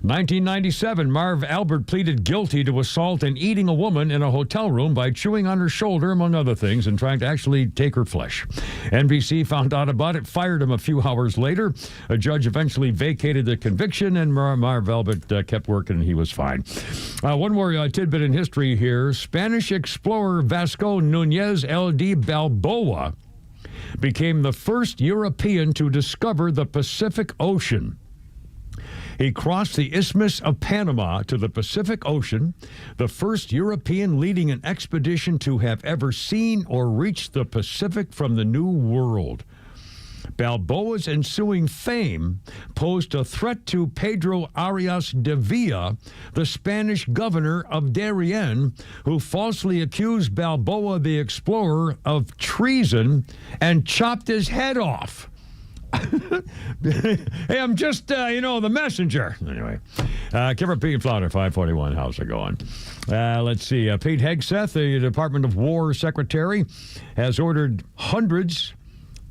1997, Marv Albert pleaded guilty to assault and eating a woman in a hotel room by chewing on her shoulder, among other things, and trying to actually take her flesh. NBC found out about it, fired him a few hours later. A judge eventually vacated the conviction, and Marv Albert kept working, and he was fine. One more tidbit in history here. Spanish explorer Vasco Núñez de Balboa became the first European to discover the Pacific Ocean. He crossed the Isthmus of Panama to the Pacific Ocean, the first European leading an expedition to have ever seen or reached the Pacific from the New World. Balboa's ensuing fame posed a threat to Pedro Arias de Villa, the Spanish governor of Darien, who falsely accused Balboa the explorer of treason and chopped his head off. Hey, I'm just, the messenger. Anyway, Kimmer, Pete, and Flounder, 541. How's it going? Let's see. Pete Hegseth, the Department of War Secretary, has ordered hundreds,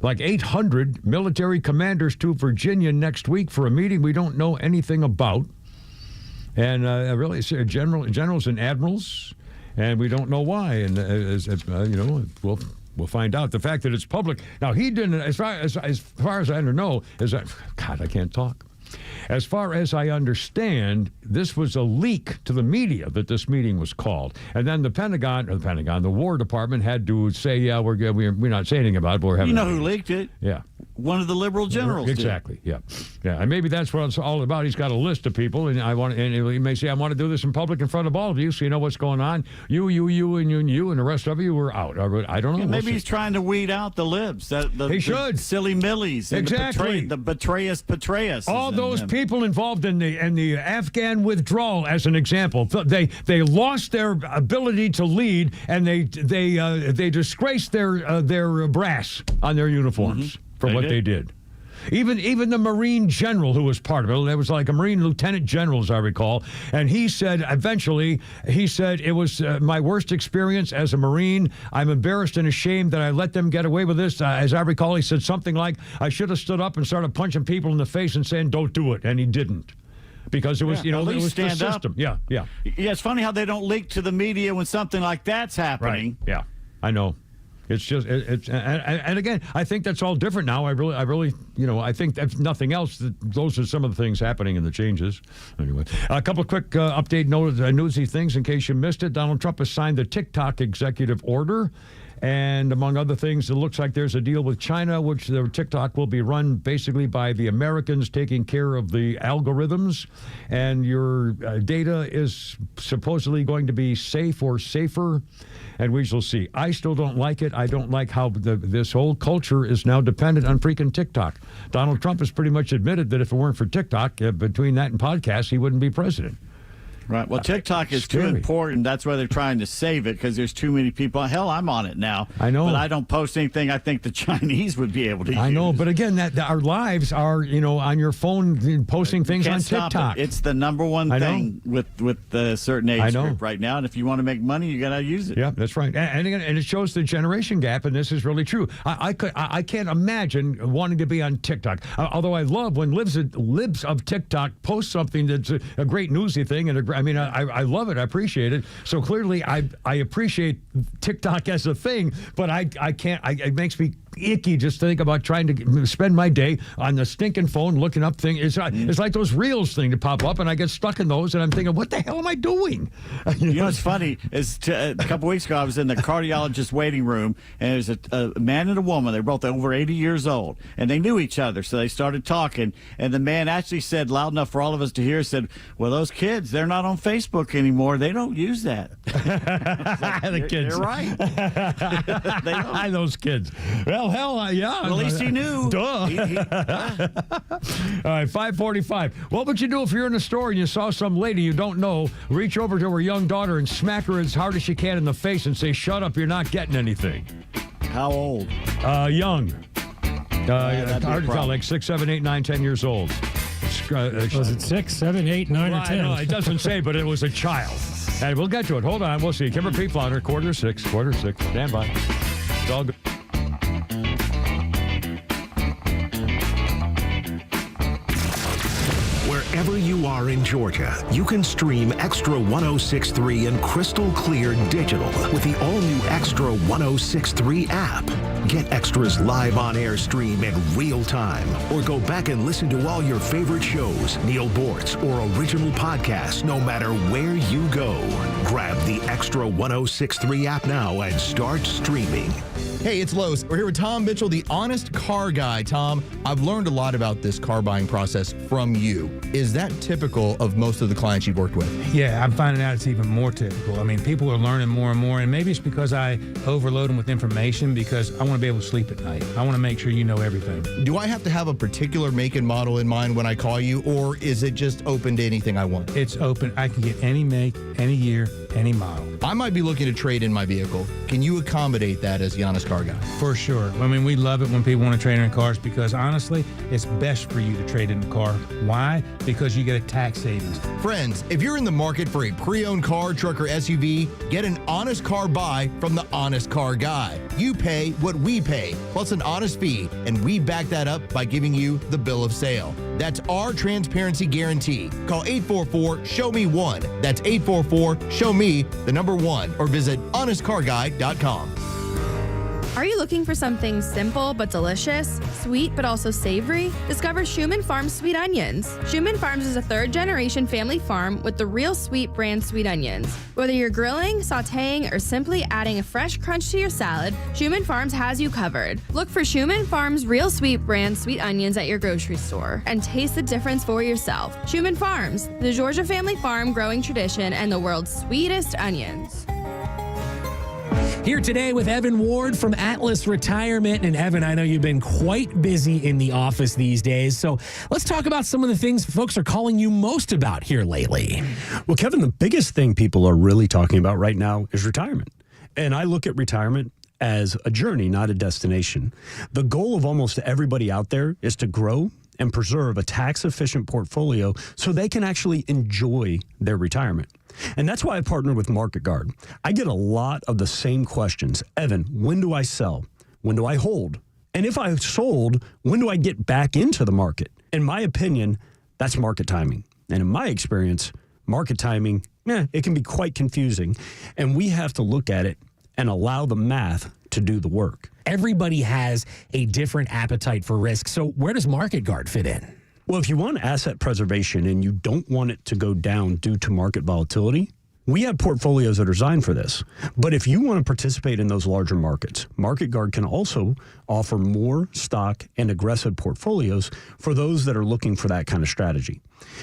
like 800 military commanders to Virginia next week for a meeting we don't know anything about. And really, generals and admirals, and we don't know why. And, we'll find out. The fact that it's public. Now, he didn't, as far as I know, is that, God, I can't talk. As far as I understand, this was a leak to the media that this meeting was called. And then the War Department had to say, yeah, we're not saying anything about it, but we're having. You know who leaked it? Yeah. One of the liberal generals. Exactly. Did. Yeah. And maybe that's what it's all about. He's got a list of people, and he may say, I want to do this in public in front of all of you, so you know what's going on. You, and the rest of you are out. I don't know. Maybe he's trying to weed out the libs. He should. The silly millies. Exactly. The betrayus. All those people involved in the Afghan withdrawal, as an example, they lost their ability to lead, and they disgraced their brass on their uniforms. Mm-hmm. For what they did. Even the Marine general who was part of it, there was like a Marine lieutenant general, as I recall, and he said, it was my worst experience as a Marine. I'm embarrassed and ashamed that I let them get away with this. As I recall, he said something like, I should have stood up and started punching people in the face and saying, don't do it, and he didn't. Because it was, it was the system. Yeah, it's funny how they don't leak to the media when something like that's happening. Right, yeah, I know. It's just, and again, I think that's all different now. I really, I think if nothing else, those are some of the things happening in the changes. Anyway, a couple of quick newsy things in case you missed it. Donald Trump has signed the TikTok executive order. And among other things, it looks like there's a deal with China, which the TikTok will be run basically by the Americans taking care of the algorithms. And your data is supposedly going to be safe or safer. And we shall see. I still don't like it. I don't like how this whole culture is now dependent on freaking TikTok. Donald Trump has pretty much admitted that if it weren't for TikTok, between that and podcasts, he wouldn't be president. Right. Well, TikTok is too important. That's why they're trying to save it, because there's too many people. Hell, I'm on it now. I know. But I don't post anything I think the Chinese would be able to use. I know. But again, that our lives are, on your phone, posting things on TikTok. It's the number one thing with the certain age group right now. And if you want to make money, you got to use it. Yeah, that's right. And again, it shows the generation gap, and this is really true. I can't imagine wanting to be on TikTok. Although I love when libs of TikTok post something that's a great newsy thing, and I love it. I appreciate it. So clearly, I appreciate TikTok as a thing, but I can't. It makes me icky just to think about trying to spend my day on the stinking phone looking up things. It's like those Reels thing to pop up, and I get stuck in those, and I'm thinking, what the hell am I doing? You know what's funny is a couple weeks ago, I was in the cardiologist waiting room, and there's a man and a woman. They're both over 80 years old, and they knew each other, so they started talking, and the man actually said, loud enough for all of us to hear, said, well, those kids, they're not on Facebook anymore. They don't use that. The kids. They're right. They don't. Those kids. Well, hell, yeah. Well, at least he knew. Duh. All right, 5:45. What would you do if you're in a store and you saw some lady you don't know, reach over to her young daughter and smack her as hard as she can in the face and say, shut up, you're not getting anything? How old? Young. Hard to tell, like 6, 7, 8, 9, 10 years old. Was it 6, 7, 8, 9, or 10? No, it doesn't say, but it was a child. And we'll get to it. Hold on. We'll see. Kimber P. Flounder, quarter six. Stand by. It's all good. Wherever you are in Georgia, you can stream XTRA 106.3 and crystal clear digital with the all-new XTRA 106.3 app. Get Extra's live on-air stream in real time, or go back and listen to all your favorite shows, Neil Bortz, or original podcasts, no matter where you go. Grab the XTRA 106.3 app now and start streaming. Hey, it's Los. We're here with Tom Mitchell, the honest car guy. Tom, I've learned a lot about this car buying process from you. Is that typical of most of the clients you've worked with? Yeah, I'm finding out it's even more typical. I mean, people are learning more and more, and maybe it's because I overload them with information because I want to be able to sleep at night. I want to make sure you know everything. Do I have to have a particular make and model in mind when I call you, or is it just open to anything I want? It's open. I can get any make, any year, any model. I might be looking to trade in my vehicle. Can you accommodate that as the honest car guy? For sure. I mean, we love it when people want to trade in cars because, honestly, it's best for you to trade in a car. Why? Because you get a tax savings. Friends, if you're in the market for a pre-owned car, truck, or SUV, get an honest car buy from the honest car guy. You pay what we pay, plus an honest fee, and we back that up by giving you the bill of sale. That's our transparency guarantee. Call 844-SHOW-ME-1. That's 844-SHOW-ME, the number 1, or visit honestcarguy.com. Are you looking for something simple but delicious, sweet but also savory? Discover Schumann Farms Sweet Onions. Schumann Farms is a third-generation family farm with the Real Sweet brand sweet onions. Whether you're grilling, sautéing, or simply adding a fresh crunch to your salad, Schumann Farms has you covered. Look for Schumann Farms Real Sweet brand sweet onions at your grocery store and taste the difference for yourself. Schumann Farms, the Georgia family farm growing tradition and the world's sweetest onions. Here today with Evan Ward from Atlas Retirement. And Evan, I know you've been quite busy in the office these days. So let's talk about some of the things folks are calling you most about here lately. Well, Kevin, the biggest thing people are really talking about right now is retirement. And I look at retirement as a journey, not a destination. The goal of almost everybody out there is to grow and preserve a tax-efficient portfolio so they can actually enjoy their retirement. And that's why I partner with Market Guard. I get a lot of the same questions. Evan, when do I sell? When do I hold? And if I've sold, when do I get back into the market? In my opinion, that's market timing. And in my experience, market timing, it can be quite confusing. And we have to look at it and allow the math to do the work. Everybody has a different appetite for risk. So where does Market Guard fit in? Well, if you want asset preservation and you don't want it to go down due to market volatility, We have portfolios that are designed for this. But if you want to participate in those larger markets, Market Guard can also offer more stock and aggressive portfolios for those that are looking for that kind of strategy.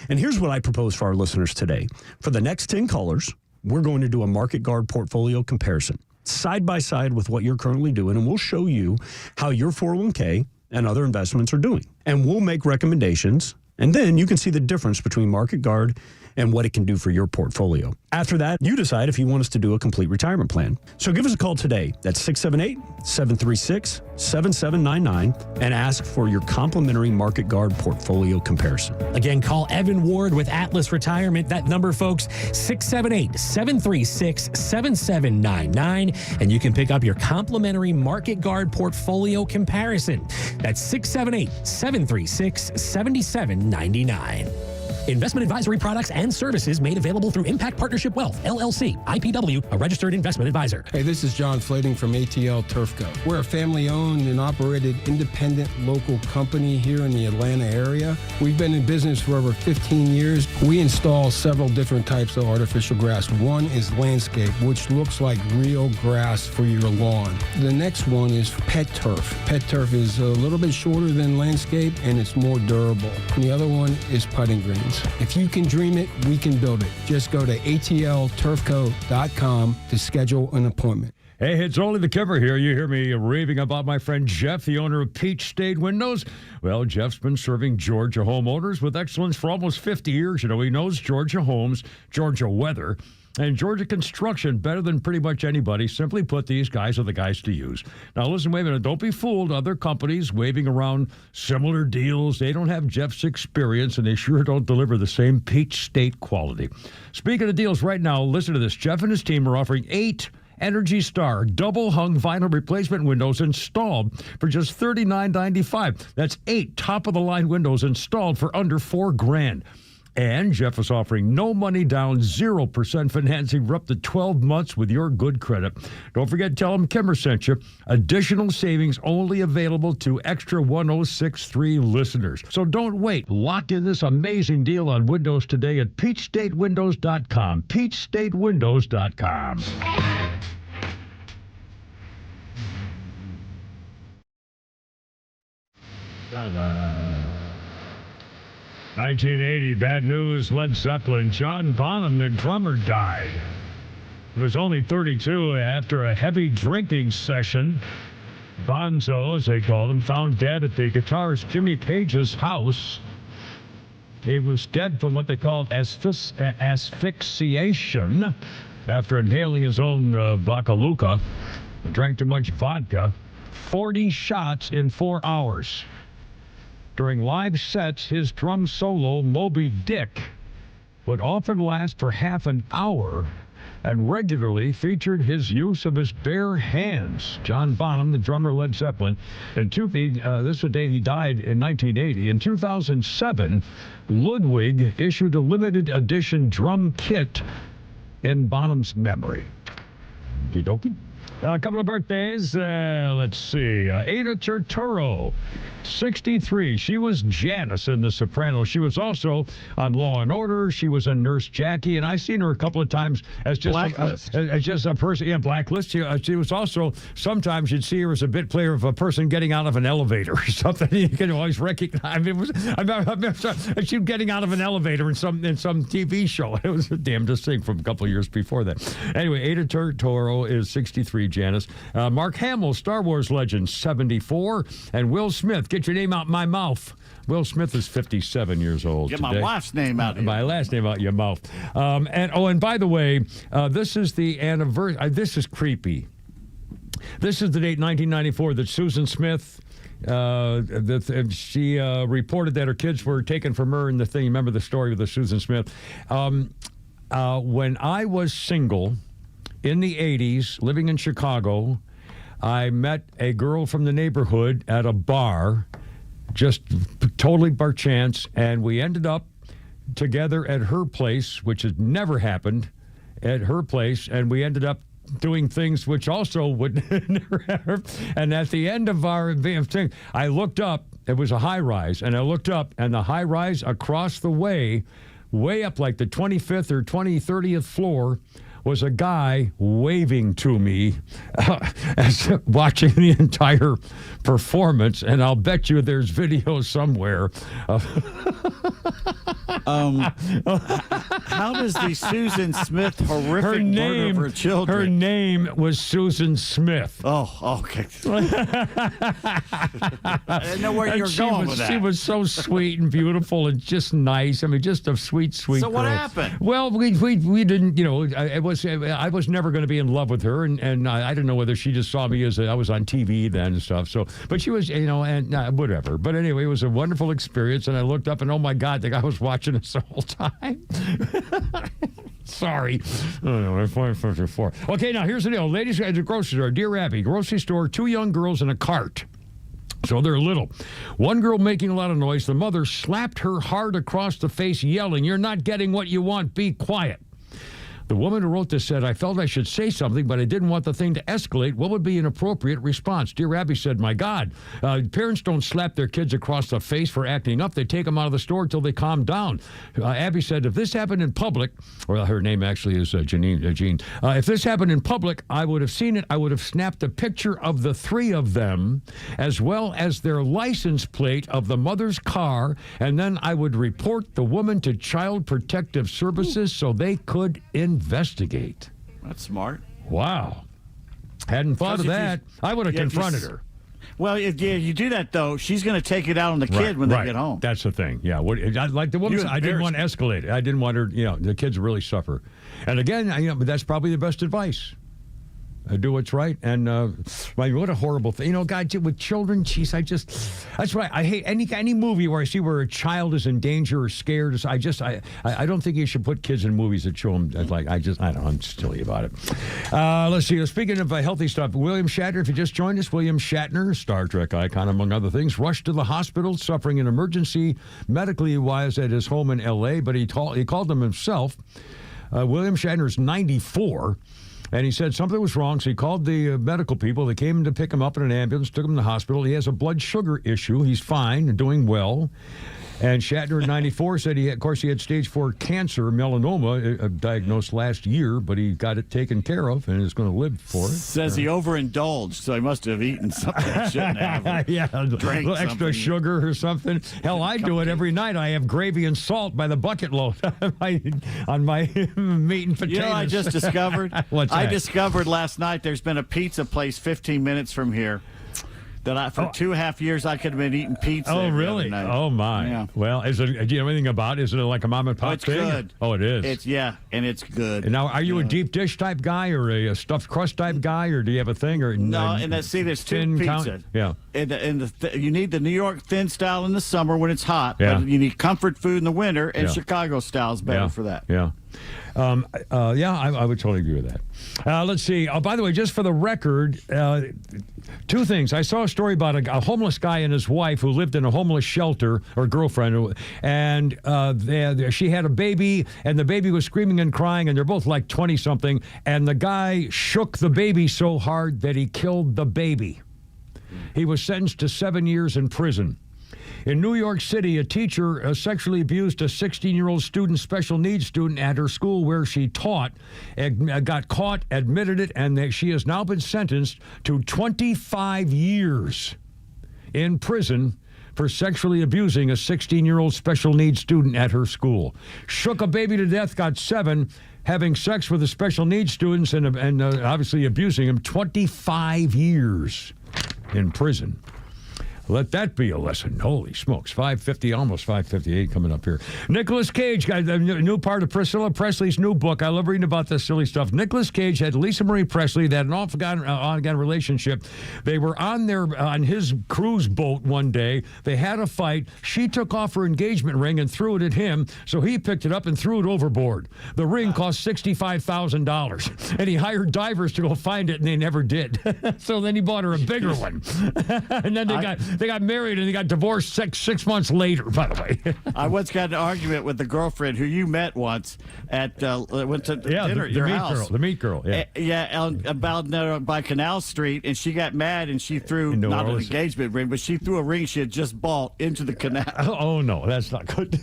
And here's what I propose for our listeners today. For the next 10 callers, we're going to do a Market Guard portfolio comparison, side by side with what you're currently doing, and we'll show you how your 401k and other investments are doing. And we'll make recommendations, and then you can see the difference between Market Guard and what it can do for your portfolio. After that, you decide if you want us to do a complete retirement plan. So give us a call today at 678-736-7799 and ask for your complimentary Market Guard portfolio comparison. Again, call Evan Ward with Atlas Retirement. That number, folks, 678-736-7799, and you can pick up your complimentary Market Guard portfolio comparison. That's 678-736-7799. Investment advisory products and services made available through Impact Partnership Wealth, LLC, IPW, a registered investment advisor. Hey, this is John Flading from ATL Turfco. We're a family-owned and operated independent local company here in the Atlanta area. We've been in business for over 15 years. We install several different types of artificial grass. One is landscape, which looks like real grass for your lawn. The next one is pet turf. Pet turf is a little bit shorter than landscape, and it's more durable. And the other one is putting greens. If you can dream it, we can build it. Just go to atlturfco.com to schedule an appointment. Hey, it's only the Kipper here. You hear me raving about my friend Jeff, the owner of Peach State Windows. Well, Jeff's been serving Georgia homeowners with excellence for almost 50 years. You know, he knows Georgia homes, Georgia weather, and Georgia construction better than pretty much anybody. Simply put, these guys are the guys to use. Now, listen, wait a minute. Don't be fooled. Other companies waving around similar deals. They don't have Jeff's experience, and they sure don't deliver the same Peach State quality. Speaking of deals right now, listen to this. Jeff and his team are offering 8 Energy Star double-hung vinyl replacement windows installed for just $39.95. That's 8 top-of-the-line windows installed for under $4,000. And Jeff is offering no money down, 0% financing for up to 12 months with your good credit. Don't forget, tell them Kimmer sent you. Additional savings only available to XTRA 106.3 listeners. So don't wait. Lock in this amazing deal on windows today at peachstatewindows.com. peachstatewindows.com. 1980, bad news, Led Zeppelin. John Bonham, the drummer, died. He was only 32 after a heavy drinking session. Bonzo, as they called him, found dead at the guitarist Jimmy Page's house. He was dead from what they called asphyxiation after inhaling his own Bacalluca. Drank too much vodka. 40 shots in 4 hours. During live sets, his drum solo, Moby Dick, would often last for half an hour and regularly featured his use of his bare hands. John Bonham, the drummer of Led Zeppelin, this is the day he died in 1980. In 2007, Ludwig issued a limited edition drum kit in Bonham's memory. Okie-dokie. A couple of birthdays. Let's see. Ada Turturro, 63. She was Janice in The Sopranos. She was also on Law and Order. She was in Nurse Jackie, and I've seen her a couple of times as just a person. Yeah, Blacklist. She was also, sometimes you'd see her as a bit player of a person getting out of an elevator or something. You can always recognize. She was getting out of an elevator in some TV show. It was the damnedest thing from a couple of years before that. Anyway, Ada Turturro is 63. Janice. Mark Hamill, Star Wars legend, 74. And Will Smith, get your name out my mouth. Will Smith is 57 years old Get today. my wife's name out. My last name out your mouth. And by the way, this is the anniversary. This is creepy. This is the date, 1994, that Susan Smith, she reported that her kids were taken from her in the thing. Remember the story with the Susan Smith? When I was single, in the 80s, living in Chicago, I met a girl from the neighborhood at a bar, just totally by chance, and we ended up together at her place, which had never happened, at her place, and we ended up doing things which also would never happen. And at the end of our thing, I looked up, it was a high-rise, and I looked up, and the high-rise across the way way up like the 25th or 30th floor, was a guy waving to me as watching the entire performance, and I'll bet you there's video somewhere. How does the Susan Smith horrific murder of her children? Her name was Susan Smith. Oh, okay. I didn't know where you were going with that. She was so sweet and beautiful and just nice. I mean, just a sweet girl. So what happened? Well, we didn't, I was never going to be in love with her, and I didn't know whether she just saw me as I was on TV then and stuff. So, but she was, and whatever. But anyway, it was a wonderful experience, and I looked up and oh my God, the guy was watching us the whole time. Sorry. Oh, 554. Okay, now here's the deal. Ladies at the grocery store, Dear Abby, grocery store, 2 young girls in a cart. So they're little. One girl making a lot of noise. The mother slapped her hard across the face, yelling, "You're not getting what you want. Be quiet." The woman who wrote this said, "I felt I should say something, but I didn't want the thing to escalate. What would be an appropriate response?" Dear Abby said, "My God, parents don't slap their kids across the face for acting up. They take them out of the store until they calm down." Abby said, "If this happened in public," or her name actually is Jean, "if this happened in public, I would have seen it. I would have snapped a picture of the 3 of them, as well as their license plate of the mother's car, and then I would report the woman to Child Protective Services so they could investigate." That's smart. Wow. Hadn't thought of that. I would have confronted her. Well, you do that, though, she's going to take it out on the kid when they get home. That's the thing. Yeah. Like the woman said, I didn't want to escalate it. I didn't want her, the kids really suffer. And again, but that's probably the best advice. Do what's right. And what a horrible thing. God, with children, geez, that's right. I hate any movie where I see where a child is in danger or scared. I don't think you should put kids in movies that show them. I don't know. I'm silly about it. Let's see. Speaking of healthy stuff, William Shatner, if you just joined us, William Shatner, Star Trek icon, among other things, rushed to the hospital suffering an emergency medically wise at his home in L.A., but he called them himself. William Shatner's 94. And he said something was wrong, so he called the medical people. They came to pick him up in an ambulance, took him to the hospital. He has a blood sugar issue. He's fine and doing well. And Shatner at 94 said he had stage 4 cancer, melanoma, diagnosed last year, but he got it taken care of and is going to live for it. Says he overindulged, so he must have eaten something he shouldn't have. Yeah, a little extra sugar or something. Hell, I do it every night. I have gravy and salt by the bucket load on my meat and potatoes. You know what I just discovered? What's that? I discovered last night there's been a pizza place 15 minutes from here. That for 2.5 years I could have been eating pizza. Oh, really? Oh, my. Yeah. Well, do you know anything about it? Is it like a mom and pop thing? It's good. Oh, it is? And it's good. And now, are you a deep dish type guy or a stuffed crust type guy, or do you have a thing? No, there's two pizza. Yeah. And you need the New York thin style in the summer when it's hot, but you need comfort food in the winter, and Chicago style is better for that. Yeah. I would totally agree with that. Let's see. By the way, just for the record, 2 things. I saw a story about a homeless guy and his wife who lived in a homeless shelter, or girlfriend, and she had a baby, and the baby was screaming and crying, and they're both like 20-something, and the guy shook the baby so hard that he killed the baby. He was sentenced to 7 years in prison. In New York City, a teacher sexually abused a 16-year-old special needs student at her school where she taught, got caught, admitted it, and she has now been sentenced to 25 years in prison for sexually abusing a 16-year-old special needs student at her school. Shook a baby to death, got 7, having sex with the special needs students and obviously abusing him. 25 years in prison. Let that be a lesson. Holy smokes. 550, almost 558 coming up here. Nicolas Cage, guys, a new part of Priscilla Presley's new book. I love reading about this silly stuff. Nicolas Cage had Lisa Marie Presley. They had an on-again relationship. They were on his cruise boat one day. They had a fight. She took off her engagement ring and threw it at him, so he picked it up and threw it overboard. The ring cost $65,000, and he hired divers to go find it, and they never did. So then he bought her a bigger one. And then They got married and they got divorced six months later, by the way. I once got in an argument with a girlfriend who you met once at went to dinner at your house. The meat girl, yeah. About by Canal Street, and she got mad and she threw not an engagement ring, but she threw a ring she had just bought into the canal. Oh no, that's not good.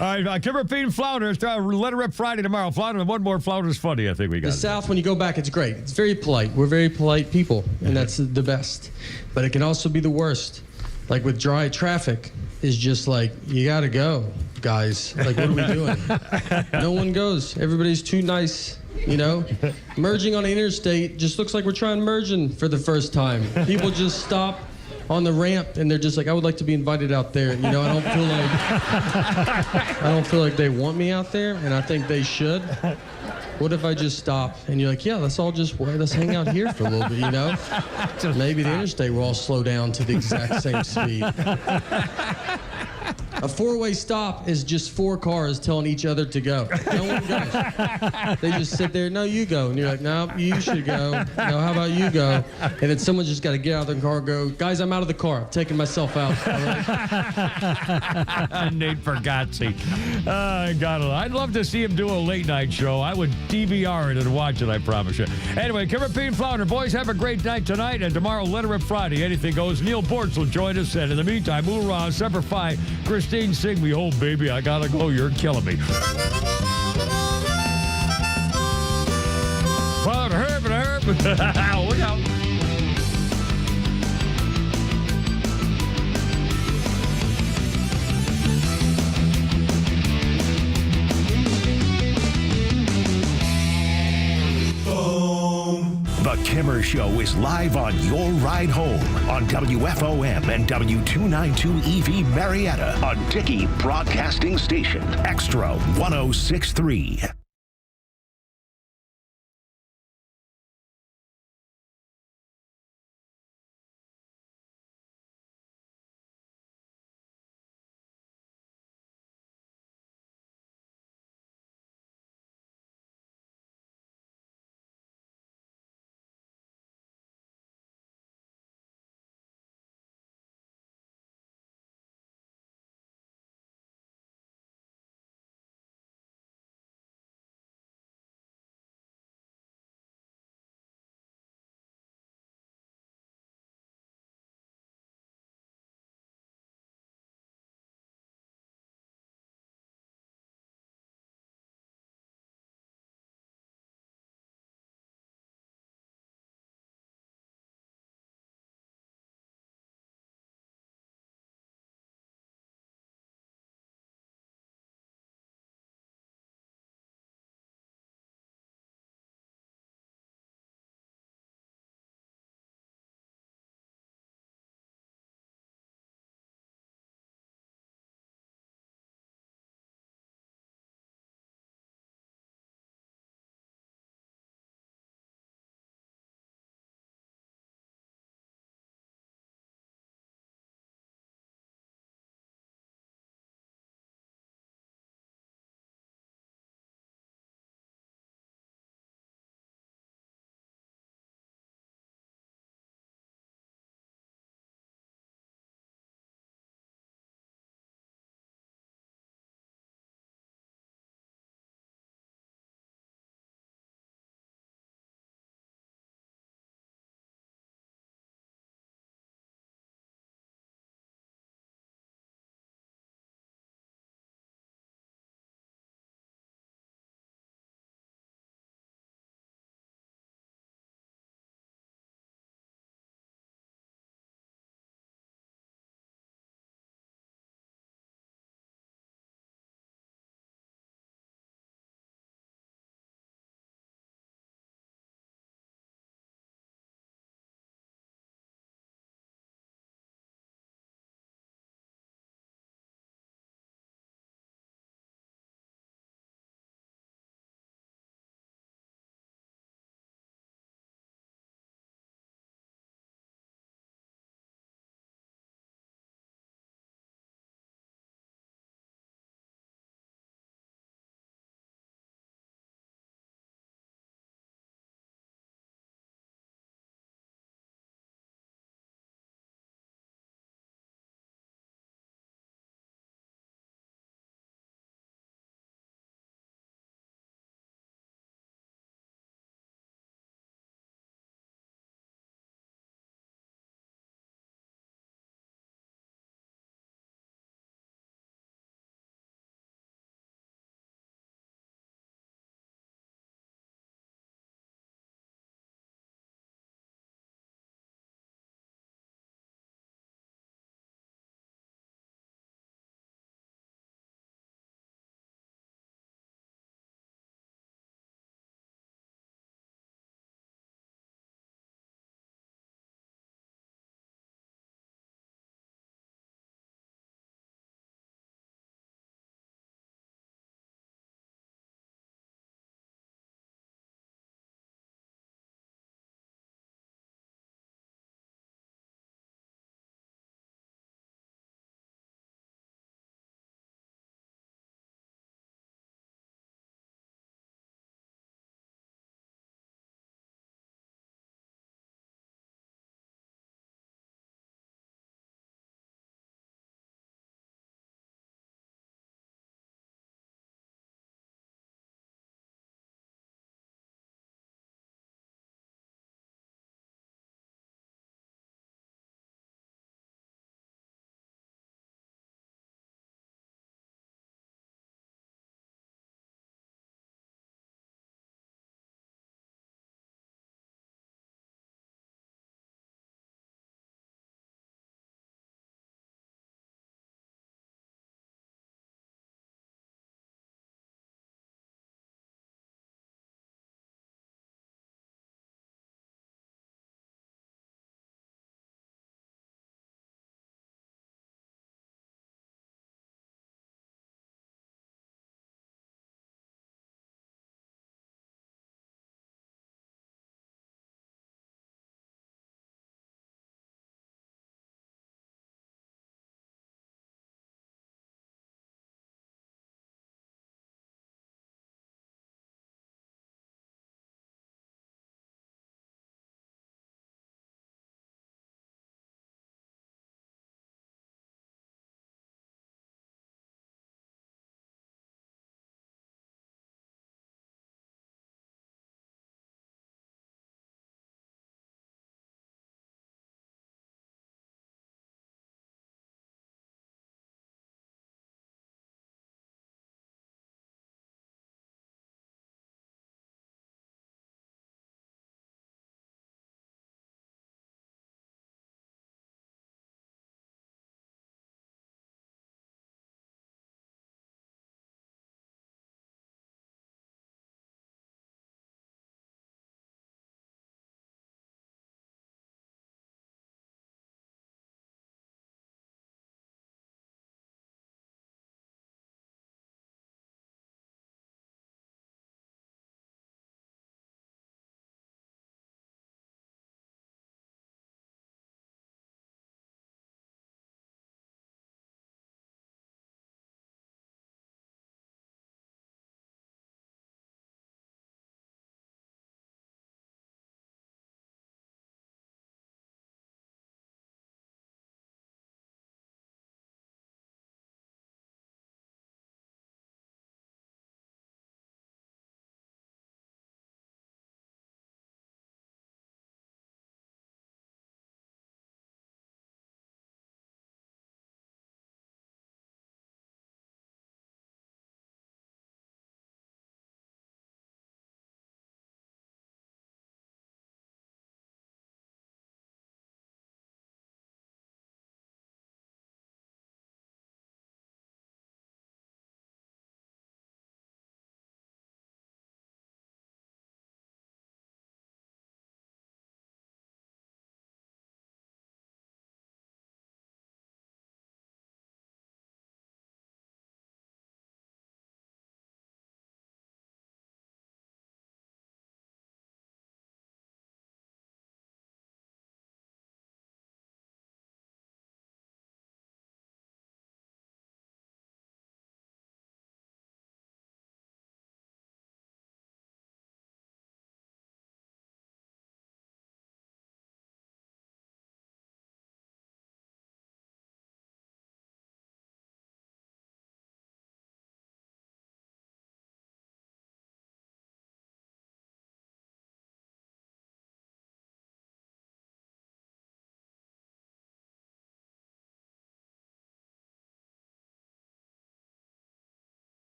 All right, Kimber Pete and Flounder. Let her rip Friday tomorrow. Flounder, and one more Flounder's funny. I think we got the South. When you go back, it's great. It's very polite. We're very polite people, and that's the best. But it can also be the worst. Like with dry traffic, is just like you gotta go, guys. Like what are we doing? No one goes. Everybody's too nice. You know, merging on the interstate just looks like we're trying merging for the first time. People just stop on the ramp and they're just like, I would like to be invited out there. You know, I don't feel like they want me out there, and I think they should. What if I just stop and you're like, yeah, let's hang out here for a little bit, you know? Maybe the interstate will all slow down to the exact same speed. A four-way stop is just four cars telling each other to go. No one goes. They just sit there, no, you go. And you're like, no, you should go. No, how about you go? And then someone just got to get out of the car and go, guys, I'm out of the car. I'm taking myself out. Nate Bargatze. I'd love to see him do a late-night show. I would DVR it and watch it, I promise you. Anyway, Kimber Pete and Flounder, boys, have a great night tonight, and tomorrow, Let Her Rip Friday. Anything goes. Neil Bortz will join us, and in the meantime, hoorah, Semper Fi. Christine, sing me, oh, baby, I gotta go, you're killing me. Well, herb. Look out. The Kimmer Show is live on your ride home on WFOM and W292 EV Marietta on Dickey Broadcasting Station, XTRA 106.3.